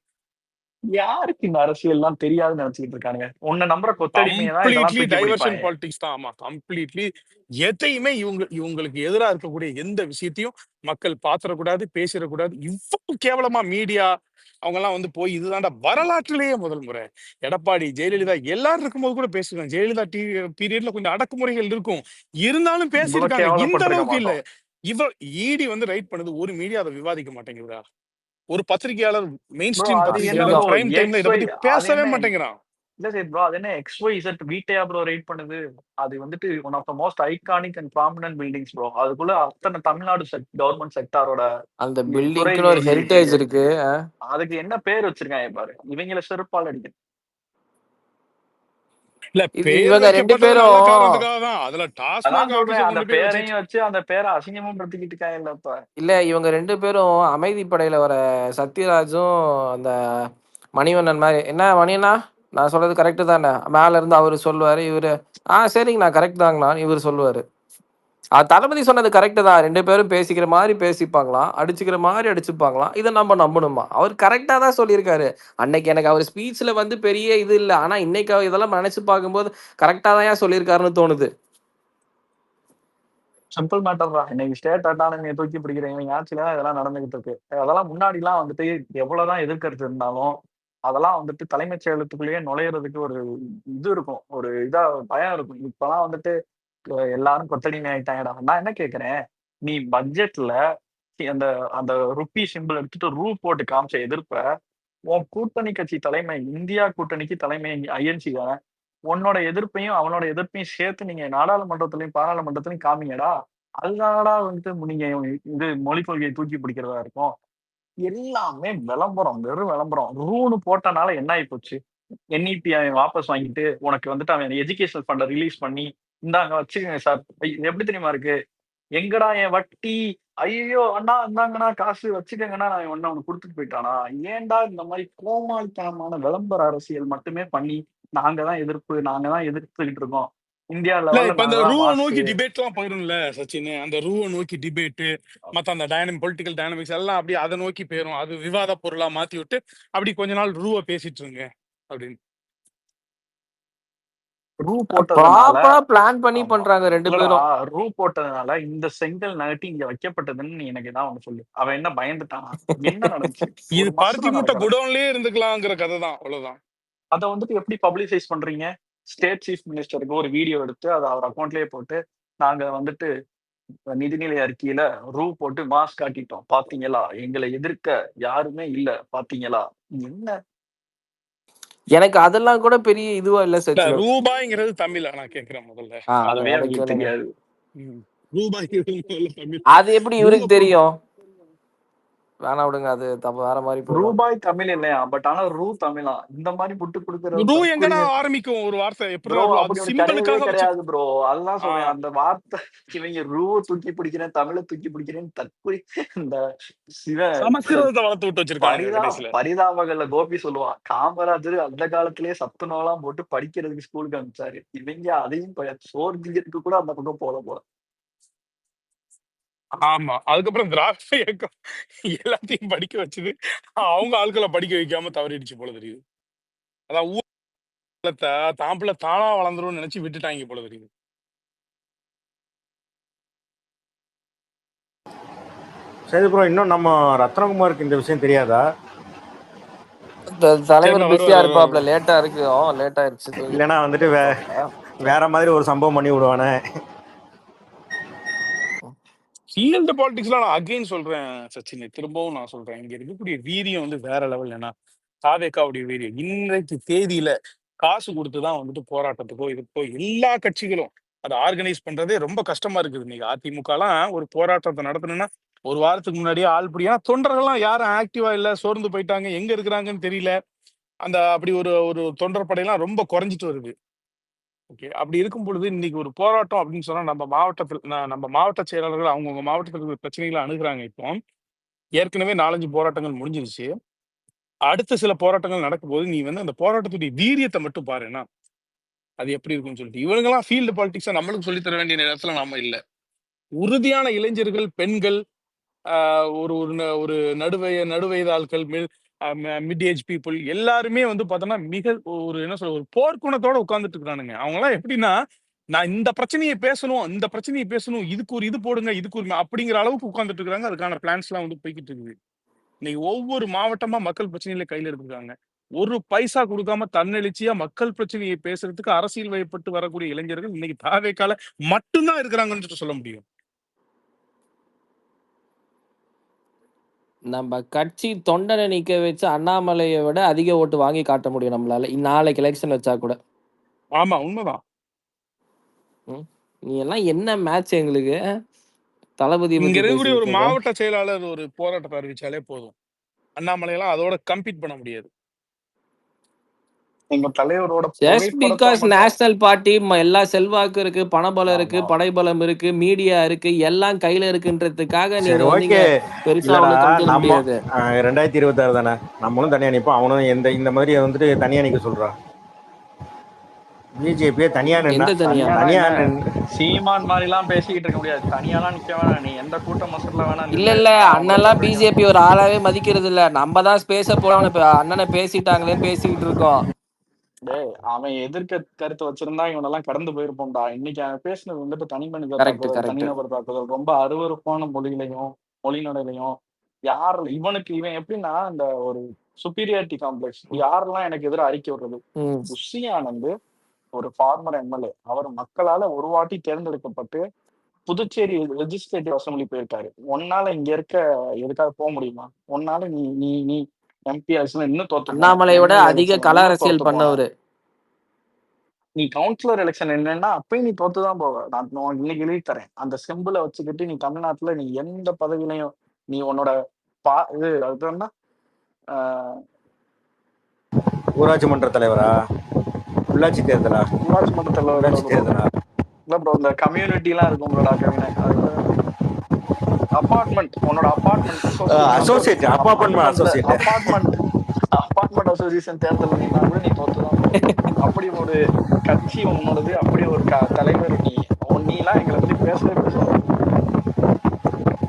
யாருக்கு இந்த அரசியல் எல்லாம் தெரியாதுன்னு நினைச்சுக்கிட்டு இருக்காங்க. உன்னை நம்புற கொத்தடிமையை தான் இதெல்லாம் கம்ப்ளீட்லி தூக்கி டைவர்ஷன் பிடிப்பாங்க. பாலிடிக்ஸ் தான். ஆமா, கம்ப்ளீட்லி. எதையுமே இவங்களுக்கு எதிராக இருக்கக்கூடிய எந்த விஷயத்தையும் மக்கள் பாத்திரக்கூடாது, பேசிடக்கூடாது. இவ்வளவு கேவலமா மீடியா அவங்க எல்லாம் வந்து போய் இதுதான்டா வரலாற்றிலேயே முதல் முறை. எடப்பாடி, ஜெயலலிதா எல்லாரும் இருக்கும்போது கூட பேசிருக்காங்க. ஜெயலலிதா பீரியட்ல கொஞ்சம் அடக்குமுறைகள் இருக்கும், இருந்தாலும் இவ்வளவு பேசியிருக்காங்க. இந்த கேவலப்பட்டிருக்க அளவுக்கு இல்ல. மாட்டோம். இடி வந்து ரைட் பண்ணுது, ஒரு மீடியா அதை விவாதிக்க மாட்டேங்குதா? ஒரு பத்திரிகையாளர், மெயின் ப்ரோ ஸ்ட்ரீம் அது என்ன பத்திரிகையாளர் ப்ரோ பிரைம் டைம்ல இதை XY பத்தி அது பேசவே என்ன மாட்டேங்கிறான். இல்ல சரி ப்ரோ, அது என்ன XYZ வீட்டையா ப்ரோ ரைட் பண்ணுது? அது வந்துட்டு one of the most iconic and prominent buildings bro. அதுக்குள்ள அத்தனை தமிழ்நாடு கவர்மெண்ட் செக்டாரோட அந்த துறை பில்டிங்க்குன்னு ஒரு இயங்கி ஹெரிட்டேஜ் இருக்கு. இருக்கு. அதுக்கு என்ன பேர் வச்சிருக்காங்க பாரு, இவங்கள செருப்பால் அடிக்க. இல்ல பேர் இவங்க ரெண்டு வைக்கப்பட்டது நல்ல பேரும் காரணத்துக்காக தான். அதுல அதான் டாஸ்மாக் ஆபீஸ சொல்றேன், அந்த கொண்டு போய் வச்சுட்டு பேரையும் வச்சு அந்த பேரை அசிங்கமும் படுத்திக்கிட்டு இருக்காங்க. இப்ப இல்ல இவங்க ரெண்டு பேரும் அமைதி படையில வர சத்யராஜும் அந்த மணிவண்ணன் மாதிரி. என்ன மணியண்ணா, நான் சொல்றது கரெக்டு தானே? மேல இருந்து அவரு சொல்லுவாரு, இவரு சரிங்கண்ணா கரெக்ட் தாங்கண்ணா இவர் சொல்லுவாரு. தளபதி சொன்னது கரெக்டு தான். ரெண்டு பேரும் பேசிக்கிற மாதிரி பேசிப்பாங்களாம், அடிச்சுக்கிற மாதிரி அடிச்சுப்பாங்களாம். இதை நம்ம நம்பணுமா? அவர் கரெக்டா தான் சொல்லியிருக்காரு. அன்னைக்கு எனக்கு அவர் ஸ்பீச்ல வந்து பெரிய இது இல்லை, ஆனா இன்னைக்கு இதெல்லாம் நினைச்சு பார்க்கும்போது கரெக்டா தான் சொல்லியிருக்காருன்னு தோணுது. சிம்பிள் மேட்டர் தான். இன்னைக்கு ஸ்டேட் அட்டானமியை தூக்கி பிடிக்கிறவங்க ஆட்சியில தான் இதெல்லாம் நடந்துகிட்டு இருக்கு. அதெல்லாம் முன்னாடி எல்லாம் வந்துட்டு எவ்வளவுதான் எதிர்க்கிறது இருந்தாலும் அதெல்லாம் வந்துட்டு தலைமைச் செயலகத்துக்குள்ளேயே நுழையிறதுக்கு ஒரு இது இருக்கும், ஒரு பயம் இருக்கும். இப்பெல்லாம் வந்துட்டு எல்லாரும் கொத்தடிமை ஆயிட்டாங்கடா. நான் என்ன கேக்குறேன், நீ பட்ஜெட்ல அந்த அந்த ருப்பி சிம்பிள் எடுத்துட்டு போட்டு காமிச்ச எதிர்ப்ப உன் கூட்டணி கட்சி தலைமை, இந்தியா கூட்டணிக்கு தலைமை ஐஎன்சி தானே, உன்னோட எதிர்ப்பையும் அவனோட எதிர்ப்பையும் சேர்த்து நீங்க நாடாளுமன்றத்திலையும் பாராளுமன்றத்திலையும் காமிங்கடா. அதுதானடா வந்துட்டு நீங்க இது மொழிக் கொள்கையை தூக்கி பிடிக்கிறதா இருக்கும். எல்லாமே விளம்பரம், வெறும் விளம்பரம். ரூன்னு போட்டனால என்ன ஆகி போச்சு? NEP அவன் வாபஸ் வாங்கிட்டு உனக்கு வந்துட்டு அவன் எஜுகேஷனல் ஃபண்டை ரிலீஸ் பண்ணி இந்தாங்க வச்சுக்கோங்க சார். எப்படி தெரியுமா இருக்கு? எங்கடா என் வட்டி? ஐயோ அண்ணா இந்தாங்கண்ணா காசு வச்சுக்கோங்கண்ணா, நான் உனக்கு கொடுத்துட்டு போயிட்டானா? ஏன்டா இந்த மாதிரி கோமாளித்தனமான விளம்பர அரசியல் மட்டுமே பண்ணி நாங்க தான் எதிர்த்துக்கிட்டு இருக்கோம், இந்தியா இல்ல லெவல்ல இப்ப இந்த நாங்க தான் ரூவை மாசு. நோக்கி டிபேட் எல்லாம் போயிரும்ல சச்சின். அந்த ரூவை நோக்கி டிபேட், மத்த அந்த பொலிட்டிக்கல் டைனமிக்ஸ் எல்லாம் அப்படி அதை நோக்கி போயிரும். அது விவாத பொருளா மாத்தி விட்டு அப்படி கொஞ்ச நாள் ரூவை பேசிட்டு இருங்க அப்படின்னு. ரூ போட்டதுனால ப்ராப்பரா பிளான் பண்ணி ஆமா பண்றாங்க ரெண்டு இல்லடா, பேரும். ரூ போட்டதுனால இந்த செங்கல் நகட்டி இங்க வைக்கப்பட்டதுன்னு நீ எனக்கு தான் ஒண்ணு சொல்லு. அவன் என்ன பயந்துட்டானா? என்ன நடந்துச்சு? இது ஒரு பருத்தி மசனம் மூட்டை நடக்கல. குடோன்லயே இருந்துக்கலாங்கிற கதை தான், அவ்வளவுதான். அதை வந்துட்டு எப்படி பப்ளிசைஸ் பண்றீங்க? ஸ்டேட் சீஃப் மினிஸ்டருக்கு ஒரு வீடியோ எடுத்து அதை அவர் அக்கௌண்ட்லயே போட்டு நாங்க வந்துட்டு நிதிநிலை அறிக்கையில ரூ போட்டு மாஸ் காட்டிட்டோம் பாத்தீங்களா, எங்களை எதிர்க்க யாருமே இல்ல பாத்தீங்களா? என்ன எனக்கு அதெல்லாம் கூட பெரிய இதுவா இல்ல இல்ல சச்சின். ரூபாய்ங்கிறது தமிழ் நான் கேட்கிறேன் முதல்ல. அதுவே அதை அவங்களுக்கு கேளுங்க. தெரியாது. ரூபாய்ங்கிறது முதல்ல தமிழ். அது எப்படி இவருக்கு தெரியும்? வேணா விடுங்க, அது வேற மாதிரி போயிடும். ரூபாய் தமிழ் இல்லையா, பட் ஆனா ரூ தமிழா இந்த மாதிரி புட்டு கொடுக்கறது ரூ எங்கன்னா ஆரம்பிக்கும் ஒரு வார்த்தை எப்படி ப்ரோ, அது அப்படி ஒரு கிடையவே சிம்பிளுக்காக வச்சு கிடையாது ப்ரோ. அதுதான் சொல்றேன், அந்த வார்த்தை இவங்க ரூவை தூக்கி பிடிக்கிறேன், தமிழை தூக்கி பிடிக்கிறேன், தற்கொலை இந்த சமஸ்கிருதத்தை வளர்த்து விட்டு வச்சிருக்காங்க கடைசியில. பரிதாபங்கள்ல கோபி சொல்லுவான், காமராஜர் அந்த காலத்திலேயே சத்துணவெல்லாம் போட்டு படிக்கிறதுக்கு ஸ்கூலுக்கு அனுப்பிச்சாரு. இவங்க அதையும் சோர்ஜிக்கு கூட அந்த பக்கம் போல. ஆமா, அதுக்கப்புறம் திராவிட இயக்கம் எல்லாத்தையும் படிக்க வச்சது அவங்க ஆட்களை படிக்க வைக்காம தவறிடுச்சு போல தெரியுது. அதான் ஊர்ல தாம்புல தானா வளர்ந்துரும் நினைச்சு விட்டுட்டாங்க போல தெரியுது. சரி ப்ரோ, இன்னும் நம்ம ரத்னகுமாருக்கு இந்த விஷயம் தெரியாதா? தலைவர் பிஸியா இருப்பாப்ல, லேட்டா இருக்கு, லேட் ஆயிருச்சு. இல்லைன்னா வந்துட்டு வேற மாதிரி ஒரு சம்பவம் பண்ணி விடுவானே. ஃபீல்டு பாலிடிக்ஸ்லாம் நான் அகைன் சொல்றேன் சச்சின், திரும்பவும் நான் சொல்றேன், இங்க இருக்கக்கூடிய வீரியம் வந்து வேற லெவல். ஏன்னா தாவேக்காவுடைய வீரியம் இன்றைக்கு தேதியில காசு கொடுத்துதான் வந்துட்டு போராட்டத்துக்கோ இதுக்கோ எல்லா கட்சிகளும் அதை ஆர்கனைஸ் பண்றதே ரொம்ப கஷ்டமா இருக்குது. இன்னைக்கு அதிமுக எல்லாம் ஒரு போராட்டத்தை நடத்தணும்னா ஒரு வாரத்துக்கு முன்னாடியே ஆள்படியா தொண்டர்கள்லாம் யாரும் ஆக்டிவா இல்ல, சோர்ந்து போயிட்டாங்க, எங்க இருக்கிறாங்கன்னு தெரியல. அந்த அப்படி ஒரு தொண்டர் படையெல்லாம் ரொம்ப குறைஞ்சிட்டு வருது. ஓகே, அப்படி இருக்கும் பொழுது இன்னைக்கு ஒரு போராட்டம் அப்படின்னு சொன்னா நம்ம மாவட்ட செயலாளர்கள் அவங்கவுங்க மாவட்டத்தில் இருக்கிற பிரச்சனைகளை அணுகுறாங்க. இப்போ ஏற்கனவே 4-5 போராட்டங்கள் முடிஞ்சிருச்சு. அடுத்த சில போராட்டங்கள் நடக்கும்போது நீ வந்து அந்த போராட்டத்துடைய வீரியத்தை மட்டும் பாருன்னா அது எப்படி இருக்குன்னு சொல்லிட்டு இவங்கெல்லாம் ஃபீல்டு பாலிடிக்ஸை நம்மளுக்கு சொல்லித் தர வேண்டிய நேரத்துல நாம இல்லை. உறுதியான இளைஞர்கள், பெண்கள், ஒரு ஒரு நடுவயது ஆட்கள், மிட் ஏஜ் பீப்புள் எல்லாருமே வந்து பார்த்தோன்னா மிக ஒரு என்ன சொல்ற ஒரு போர்க்குணத்தோட உட்கார்ந்துட்டு இருக்கானுங்க. அவங்க எல்லாம் எப்படின்னா, நான் இந்த பிரச்சனையை பேசணும், இதுக்கு ஒரு இது போடுங்க, இதுக்கு ஒரு அப்படிங்கிற அளவுக்கு உட்கார்ந்துட்டு இருக்காங்க. அதுக்கான பிளான்ஸ் எல்லாம் வந்து போய்கிட்டு இருக்குது. இன்னைக்கு ஒவ்வொரு மாவட்டமா மக்கள் பிரச்சனைகளை கையில எடுத்துருக்காங்க. ஒரு பைசா கொடுக்காம தன்னெழுச்சியா மக்கள் பிரச்சனையை பேசுறதுக்கு அரசியல் வயப்பட்டு வரக்கூடிய இளைஞர்கள் இன்னைக்கு தாவேக்கால மட்டும்தான் இருக்கிறாங்கன்னு சொல்ல முடியும். நம்ம கட்சி தொண்டனை நிக்க வச்சு அண்ணாமலையை விட அதிக ஓட்டு வாங்கி காட்ட முடியும் நம்மளால நாளைக்கு எலெக்ஷன் வச்சா கூட. ஆமா, உண்மைதான். நீ எல்லாம் என்ன மேட்ச் எங்களுக்கு? தளபதி இங்க இருக்கக்கூடிய ஒரு மாவட்ட செயலாளர் ஒரு போராட்டத்தை அறிவிச்சாலே போதும், அண்ணாமலையெல்லாம் அதோட கம்பீட் பண்ண முடியாது. எங்க தலைவரோட ஜஸ்ட் பிகாஸ் நேஷனல் பார்ட்டி எல்லா செல்வாக்கு இருக்கு, பணபலம் இருக்கு, படைபலம் இருக்கு, மீடியா இருக்கு, எல்லாம் கையில இருக்குன்றதுக்காக நீங்க வந்து பெருசா முடியாது. 2026 தானே, நம்மளும் தனியா நிப்போம், அவனும் இந்த மாதிரி வந்துட்டு தனியா நிக்க சொல்றான். பிஜேபியே தனியா சீமான் மாதிரி எல்லாம் பேசிக்கிட்டு இருக்க முடியாது. தனியாலாம் நிக்க வேணாம், நீ எந்த கூட்டம் மசூர்ல வேணா. இல்ல அண்ணெல்லாம் பிஜேபி ஒரு ஆளாவே மதிக்கிறது இல்ல. நம்ம தான் பேச போறோம், அண்ணனை பேசிட்டாங்களேன்னு பேசிக்கிட்டு இருக்கோம். அவன் எதிர்க்க கருத்து வச்சிருந்தா இவனெல்லாம் கடந்து போயிருப்போம்டா. இன்னைக்கு அவன் பேசினது வந்துட்டு தனிநபர் தாக்குதல், ரொம்ப அருவருப்பான மொழிநடையிலையும் இவன் எப்படின்னா இந்த ஒரு சுப்பீரியாரிட்டி காம்ப்ளெக்ஸ். யாரெல்லாம் எனக்கு எதிராக அறிக்கை விடுறது, புஷி ஆனந்த் ஒரு ஃபார்மர் எம்எல்ஏ, அவர் மக்களால ஒரு வாட்டி தேர்ந்தெடுக்கப்பட்டு புதுச்சேரி லெஜிஸ்லேட்டிவ் அசம்பிளி போயிருக்காரு. ஒன்னால இங்க இருக்க எதுக்காக போக முடியுமா? ஒன்னால நீ எம்பி இன்னும் தோத்து, அண்ணாமலையோட அதிக கல அரசியல் பண்ணவரு. நீ கவுன்சிலர் எலெக்ஷன் என்னன்னா அப்பயும் நீ தோத்துதான் போவ. நான் இன்னைக்கு எழுதி தரேன், அந்த செம்பிளை வச்சுக்கிட்டு நீ தமிழ்நாட்டுல நீ எந்த பதவியிலையும் நீ உன்னோட அது என்ன ஊராட்சி மன்ற தலைவரா, உள்ளாட்சி தேர்தலா, ஊராட்சி மன்ற தலைவர் இல்ல ப்ரோ, இந்த கம்யூனிட்டி எல்லாம் இருக்கும் உங்களோட கவினை, அபார்ட்மெண்ட், உன்னோட அபார்ட்மெண்ட் அசோசியேஷன் தேர்தல் நீ தோத்துதான். அப்படி ஒரு கட்சி உன்னோடது, அப்படி ஒரு தலைவர் நீ எல்லாம் எங்களை பத்தி பேசவே பேசுவாங்க.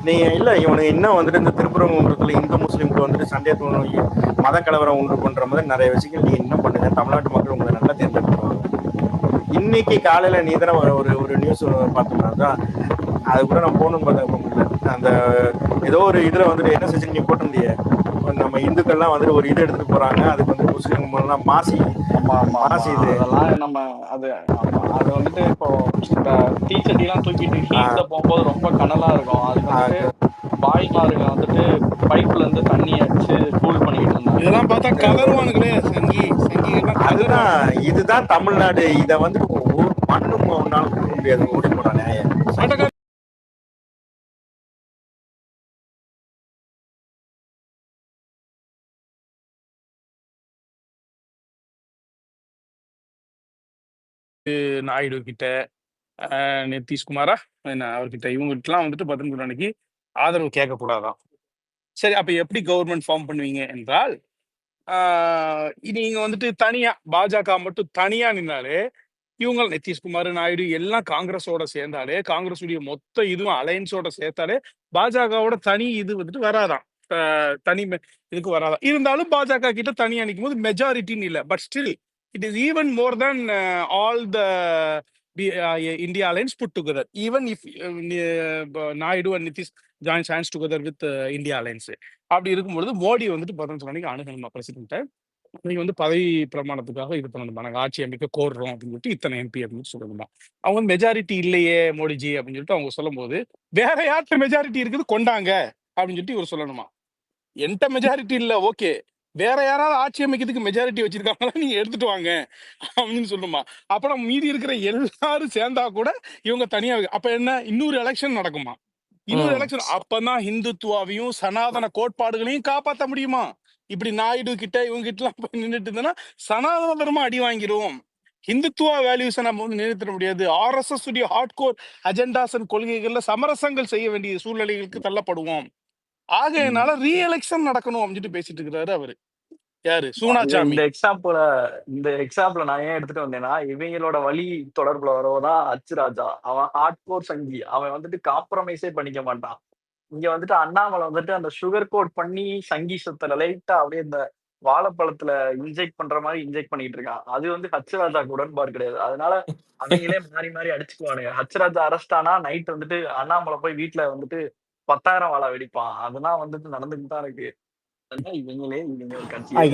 நீ இல்ல இவனுக்கு இன்னும் வந்துட்டு இந்த திருப்பரங்குன்றத்துல இந்து முஸ்லீம்க்கு வந்துட்டு சண்டே மத கலவரம் உண்டு பண்ற மாதிரி நிறைய விஷயங்கள் நீ இன்னும் பண்ணுங்க. தமிழ்நாட்டு மக்கள் உங்களை நல்லா தேர்ந்தெடுத்துருவாங்க. இன்னைக்கு காலையில நீ தானே ஒரு நியூஸ் பார்த்தோம்னா அது கூட நான் போகணும் பார்த்த அந்த ஏதோ ஒரு இதுல வந்துட்டு என்ன செஞ்சு நீ போட்டிருந்திய, நம்ம இந்துக்கள்லாம் வந்துட்டு ஒரு இது எடுத்துட்டு போறாங்க, அதுக்கு வந்து முஸ்லீம் எல்லாம் மாசி இது அதெல்லாம் நம்ம அது வந்துட்டு இப்போ இந்த டீச்சர்டி எல்லாம் தூக்கிட்டு ஹீட்ல போகும்போது ரொம்ப கனலா இருக்கும். அது வந்துட்டு பாய்மாருங்க வந்துட்டு பைப்ல இருந்து தண்ணி அடிச்சு கூல் பண்ணிட்டு இருந்தாங்க. இதெல்லாம் பார்த்தா கலருவானுங்களே, சங்கி அதுதான் இதுதான் தமிழ்நாடு. இதை வந்து ஒரு மண்ணும் ஒன்னால கொடுக்க முடியாது. ஓடி போறானே ஆட்டக்கார நாயுடு கிட்ட நிதிஷ்குமாரா என்ன அவர்கிட்ட இவங்ககிட்டலாம் வந்துட்டு பத்தொன்பது அன்னைக்கு ஆதரவு கேட்கக்கூடாதான். சரி, அப்ப எப்படி கவர்மெண்ட் ஃபார்ம் பண்ணுவீங்க என்றால் நீங்க வந்துட்டு தனியா பாஜக மட்டும் தனியா நின்னாலே இவங்க நிதிஷ்குமார் நாயுடு எல்லாம் காங்கிரஸோட சேர்ந்தாலே காங்கிரஸுடைய மொத்த இதுவும் அலையன்ஸோட சேர்த்தாலே பாஜகவோட தனி இது வந்துட்டு வராதான். தனி இதுக்கு வராதான். இருந்தாலும் பாஜக கிட்ட தனியா நிற்கும் போது மெஜாரிட்டின்னு இல்லை, but still it is even more than all the India alliance put together. Even if Naidu and Nitish joins hands together with India alliance. அப்படி இருக்கும்பொழுது மோடி வந்துட்டு 19 அன்னைக்கு அணுகணுமா பிரசிடென்ட்டை, நீங்க வந்து பதவி பிரமாணத்துக்காக இது பண்ணணுமா, நாங்கள் ஆட்சி அமைக்க கோர்றோம் அப்படின்னு சொல்லிட்டு இத்தனை எம்பி அப்படின்னு சொல்லணுமா. அவங்க வந்து மெஜாரிட்டி இல்லையே மோடிஜி அப்படின்னு சொல்லிட்டு அவங்க சொல்லும் போது வேற யார்கிட்ட மெஜாரிட்டி இருக்குது கொண்டாங்க அப்படின்னு சொல்லிட்டு இவர் சொல்லணுமா. என்கிட்ட மெஜாரிட்டி இல்லை, ஓகே, வேற யாராவது ஆட்சி அமைக்கிறதுக்கு மெஜாரிட்டி வச்சிருக்காங்களா, நீங்க எடுத்துட்டு வாங்க அப்படின்னு சொல்லணுமா. அப்புறம் மீதி இருக்கிற எல்லாரும் சேர்ந்தா கூட இவங்க தனியா அப்ப என்ன இன்னொரு எலெக்ஷன் நடக்குமா. இன்னொரு எலெக்ஷன் அப்பதான் ஹிந்துத்துவாவையும் சனாதன கோட்பாடுகளையும் காப்பாற்ற முடியுமா. இப்படி நாயுடு கிட்ட இவங்க கிட்ட எல்லாம் போய் நின்றுட்டு இருந்தோம்னா சனாதன தர்மா அடி வாங்கிடுவோம். ஹிந்துத்துவா வேல்யூஸை நம்ம வந்து நிறுத்திட முடியாது. RSS உடைய ஹார்ட்கோர் அஜெண்டாஸ் அண்ட் கொள்கைகள்ல சமரசங்கள் செய்ய வேண்டிய சூழ்நிலைகளுக்கு தள்ளப்படுவோம். ஆகையினால ரீஎலெக்ஷன் நடக்கணும் அப்படின்னு பேசிட்டு இருக்கிறாரு அவரு. யாரு? சூனாசாமி. இந்த எக்ஸாம்பிள் நான் ஏன் எடுத்துட்டு வந்தேன்னா, இவங்களோட வழி தொடர்புல வரவதான் அச்சுராஜா. அவன் ஹார்ட்கோர் சங்கி. அவன் வந்துட்டு காம்ப்ரமைஸே பண்ணிக்க மாட்டான். இங்க வந்துட்டு அண்ணாமலை வந்துட்டு அந்த சுகர் கோட் பண்ணி சங்கீசத்துல லைட்டா அப்படியே இந்த வாழைப்பழத்துல இன்ஜெக்ட் பண்ற மாதிரி இன்ஜெக்ட் பண்ணிட்டு இருக்கான். அது வந்து ஹச்ராஜாக்கு உடன்பாடு கிடையாது. அதனால அவங்களே மாறி மாறி அடிச்சுக்குவானுங்க. ஹச்ராஜா அரெஸ்ட் ஆனா நைட் வந்துட்டு அண்ணாமலை போய் வீட்டுல வந்துட்டு 10,000 வாழை வெடிப்பான். அதெல்லாம் வந்துட்டு நடந்துட்டு தான் இருக்கு.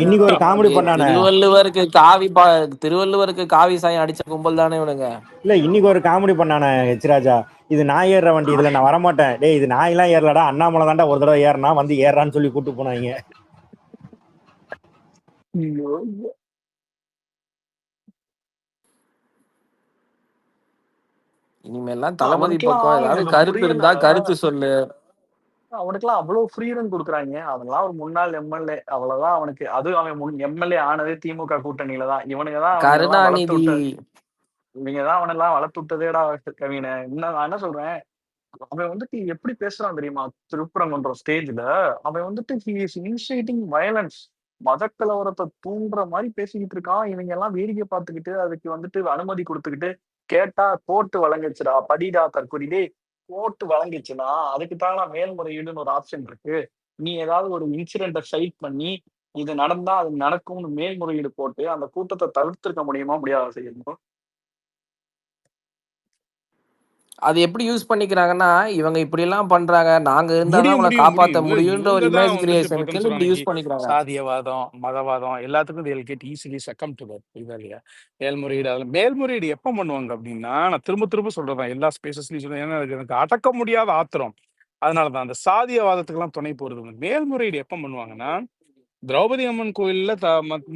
இன்னைக்கு ஒரு காமெடி பண்ணானே, திருவள்ளுவருக்கு காவி சாயம் அடிச்ச கும்பல் தானே இவனுங்க. இல்ல இன்னைக்கு ஒரு காமெடி பண்ணானே ஹெச்ராஜா, இது நான் ஏறுற வண்டி, இதுல நான் வரமாட்டேன், டேய் இது நான் எல்லாம் ஏறலடா, அண்ணாமலை தாண்டா ஒரு தடவை ஏறினா வந்து ஏறான்னு சொல்லி கூட்டு போனாங்க. இனிமேல்லாம் தளபதி பக்கம் ஏதாவது கருத்து இருந்தா கருத்து சொல்லு. அவனுக்குலாம் அவ்வளவு ஃப்ரீடம் கொடுக்குறாங்க. அவன்லாம் ஒரு முன்னாள் எம்எல்ஏ, அவ்வளவுதான் அவனுக்கு. அது அவன் எம்எல்ஏ ஆனதே திமுக கூட்டணியில தான். இவனுங்கதான் கருணாநிதி இவங்கதான் அவனெல்லாம் வளர்த்து விட்டதேடா கவின. இன்னும் நான் என்ன சொல்றேன், அவன் வந்துட்டு எப்படி பேசுறான் தெரியுமா திருப்பரங்குன்ற ஸ்டேஜ்ல. அவன் வந்துட்டு he is initiating violence, மத கலவரத்தை தூண்டுற மாதிரி பேசிக்கிட்டு இருக்கான். இவங்க எல்லாம் வேடிக்கை பார்த்துக்கிட்டு அதுக்கு வந்துட்டு அனுமதி கொடுத்துக்கிட்டு கேட்டா கோர்ட்டு வழங்குச்சுடா, படிடா தற்கொலை கோர்ட்டு வழங்கிச்சுன்னா அதுக்கு தாங்க மேல்முறையீடுன்னு ஒரு ஆப்ஷன் இருக்கு. நீ ஏதாவது ஒரு இன்சிடென்ட்டை சைட் பண்ணி இது நடந்தா அது நடக்கும்னு மேல்முறையீடு போட்டு அந்த கூட்டத்தை தவிர்த்திருக்க முடியுமா, முடியாத செய்யணும். அது எப்படி யூஸ் பண்ணிக்கிறாங்கன்னா, இவங்க இப்படி எல்லாம் பண்றாங்க, நாங்க இருந்தா உங்களை காப்பாற்ற முடியும்ன்ற ஒரு இமேஜ் கிரியேஷனுக்கு இப்படி யூஸ் பண்ணிக்கிறாங்க. சாதியவாதம், மதவாதம் எல்லாத்துக்கும் they'll get easily succumb to that. இதா இல்லையா மேல்முறையீடு. அதில் மேல்முறையீடு எப்போ பண்ணுவாங்க அப்படின்னா, நான் திரும்ப திரும்ப சொல்றேன், எல்லா ஸ்பேசஸ்லயும் சொல்றேன், ஏன்னா எனக்கு அடக்க முடியாத ஆத்திரம். அதனாலதான் அந்த சாதியவாதத்துக்கெல்லாம் துணை போறது. மேல்முறையீடு எப்போ பண்ணுவாங்கன்னா, திரௌபதி அம்மன் கோயில்ல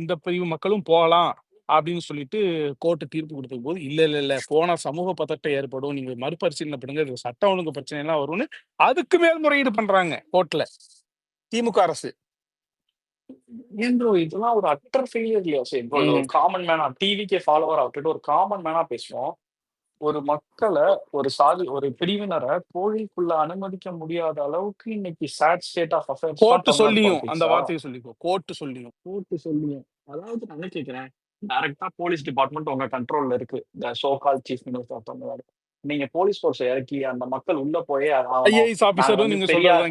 இந்த பிரிவு மக்களும் போகலாம் அப்படின்னு சொல்லிட்டு கோர்ட்டு தீர்ப்பு கொடுத்த போது இல்ல போனா சமூக பதட்டம் ஏற்படும், நீங்க மறுபரிசீலனை பண்ணுங்க, இது சட்ட ஒழுங்கு பிரச்சனை எல்லாம் வரும்னு அதுக்கு மேல்முறையீடு பண்றாங்க கோர்ட்ல திமுக அரசு. இதெல்லாம் ஒரு அட்டர் ஃபெயிலியர் இல்லையா சார்? இப்போ ஒரு காமன் மேனா டிவிக்கே ஃபாலோவர் ஆகிட்டு ஒரு காமன் மேனா பேசுவோம். ஒரு மக்களை ஒரு ஒரு பிரிவினரை கோயிலுக்குள்ள அனுமதிக்க முடியாத அளவுக்கு இன்னைக்கு sad state of affairs. Court சொல்லியும் அந்த வார்த்தையை சொல்லிக்கோ, கோர்ட்டு சொல்லியும். அதாவது நான் கேட்கிறேன், டைரக்டா போலீஸ் டிபார்ட்மெண்ட் உங்க கண்ட்ரோல்ல இருக்கு. இந்த சோ கால் சீஃப் மினிஸ்டர் சொன்னதாரு, நீங்க போலீஸ் போர்ஸ் இறக்கி அந்த மக்கள் உள்ள போய்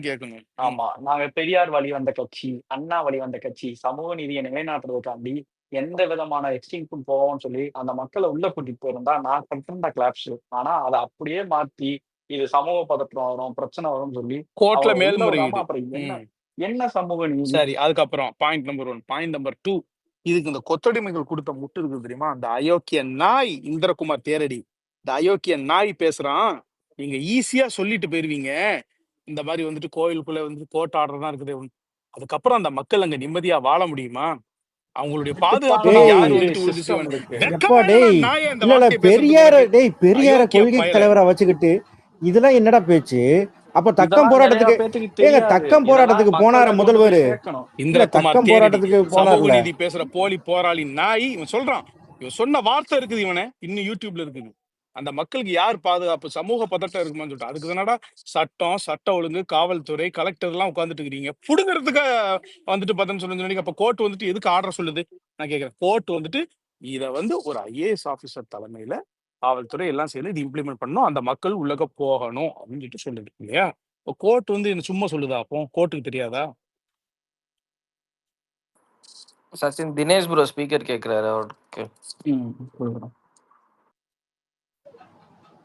கேட்கணும். ஆமா, நாங்க பெரியார் வழி வந்த கட்சி, அண்ணா வழி வந்த கட்சி, சமூக நீதியை நிலைநாட்டுறதுக்காண்டி எந்த விதமான எக்ஸ்டிங்க்கும் போவோம்னு சொல்லி அந்த மக்களை உள்ள கூட்டிட்டு போயிருந்தா நான் கண்டிப்பா கிளாப்ஸ். ஆனா அதை அப்படியே மாத்தி இது சமூக பதற்றம் வரும், பிரச்சனை வரும்னு சொல்லி கோர்ட்ல மேல்முறையீடு. அப்புறம் என்ன சமூக நீதி? சரி, அதுக்கப்புறம் பாயிண்ட் நம்பர் 1. பாயிண்ட் நம்பர் 2, இதுக்கு இந்த கொத்தடிமைகள் கொடுத்த முட்டு இருக்கு தெரியுமா, அந்த அயோக்கிய நாய் இந்திரகுமார் தேரடி, இந்த அயோக்கிய நாய் பேசுறான். நீங்க ஈஸியா சொல்லிட்டு போயிருவீங்க, இந்த மாதிரி வந்துட்டு கோயிலுக்குள்ள வந்து கோர்ட் ஆர்டர் தான் இருக்குது, அதுக்கப்புறம் அந்த மக்கள் அங்க நிம்மதியா வாழ முடியுமா? அவங்களுடைய வீட்டு பாதுகாப்புக்கு பாதுகாப்பு யார் டேய் வந்துட்டு உறுதி சிஸ்டம் செய்வாங்க? இருக்கு. வெக்கமா எப்பா இல்லடா டேய் நாயே அந்த இல்ல வார்த்தையை பேசுறதுக்கு பெரியார உனக்கு? டேய் பெரியார அயோக்கிய கொள்கை பயல. தலைவரா வச்சுக்கிட்டு இதெல்லாம் என்னடா பேச்சு? அப்ப தக்கம் இதெல்லாம் நிறைய போராட்டத்துக்கு பேத்துக்கு ஏங்க தெரியாது. தக்கம் இதெல்லாம் போராட்டத்துக்கு போனார மக்கள்கிட்ட கொண்டு முதல்வர் போய் சேர்க்கணும். இல்ல இந்திரகுமார் தக்கம் தேரிடி போராட்டத்துக்கு சமூக போனார்ல. நீதி பேசுற போலி போராளி நாய் இவன் சொல்றான். இவன் சொன்ன வார்த்தை இருக்குது, இவனை இன்னும் யூடியூப்ல இருக்குது. அந்த மக்களுக்கு யார் பாதுகாப்பு? சமூக பதட்டம் இருக்குமான்னு சொல்லிட்டு அதுக்கு தானடா சட்டம், சட்ட ஒழுங்கு, காவல்துறை, கலெக்டர் எல்லாம் உட்காந்துட்டு இருக்கிறீங்க. புடுங்கிறதுக்கு வந்துட்டு பார்த்தோன்னு சொல்லி அப்ப கோர்ட் வந்துட்டு எதுக்கு ஆர்டர் சொல்லுது? நான் கேட்கிறேன். கோர்ட் வந்துட்டு இதை வந்து ஒரு ஐஏஎஸ் ஆபீசர் தலைமையில காவல்துறை எல்லாம் சேர்ந்து இது இம்ப்ளிமெண்ட் பண்ணணும், அந்த மக்கள் உள்ளக போகணும் அப்படின்னு சொல்லிட்டு சொல்லுது இல்லையா? கோர்ட் வந்து என்ன சும்மா சொல்லுதா? அப்போ கோர்ட்டுக்கு தெரியாதா? சச்சின் தினேஷ் ப்ரோ ஸ்பீக்கர் கேட்கிறாரு அவருக்கு. சொல்றேன்.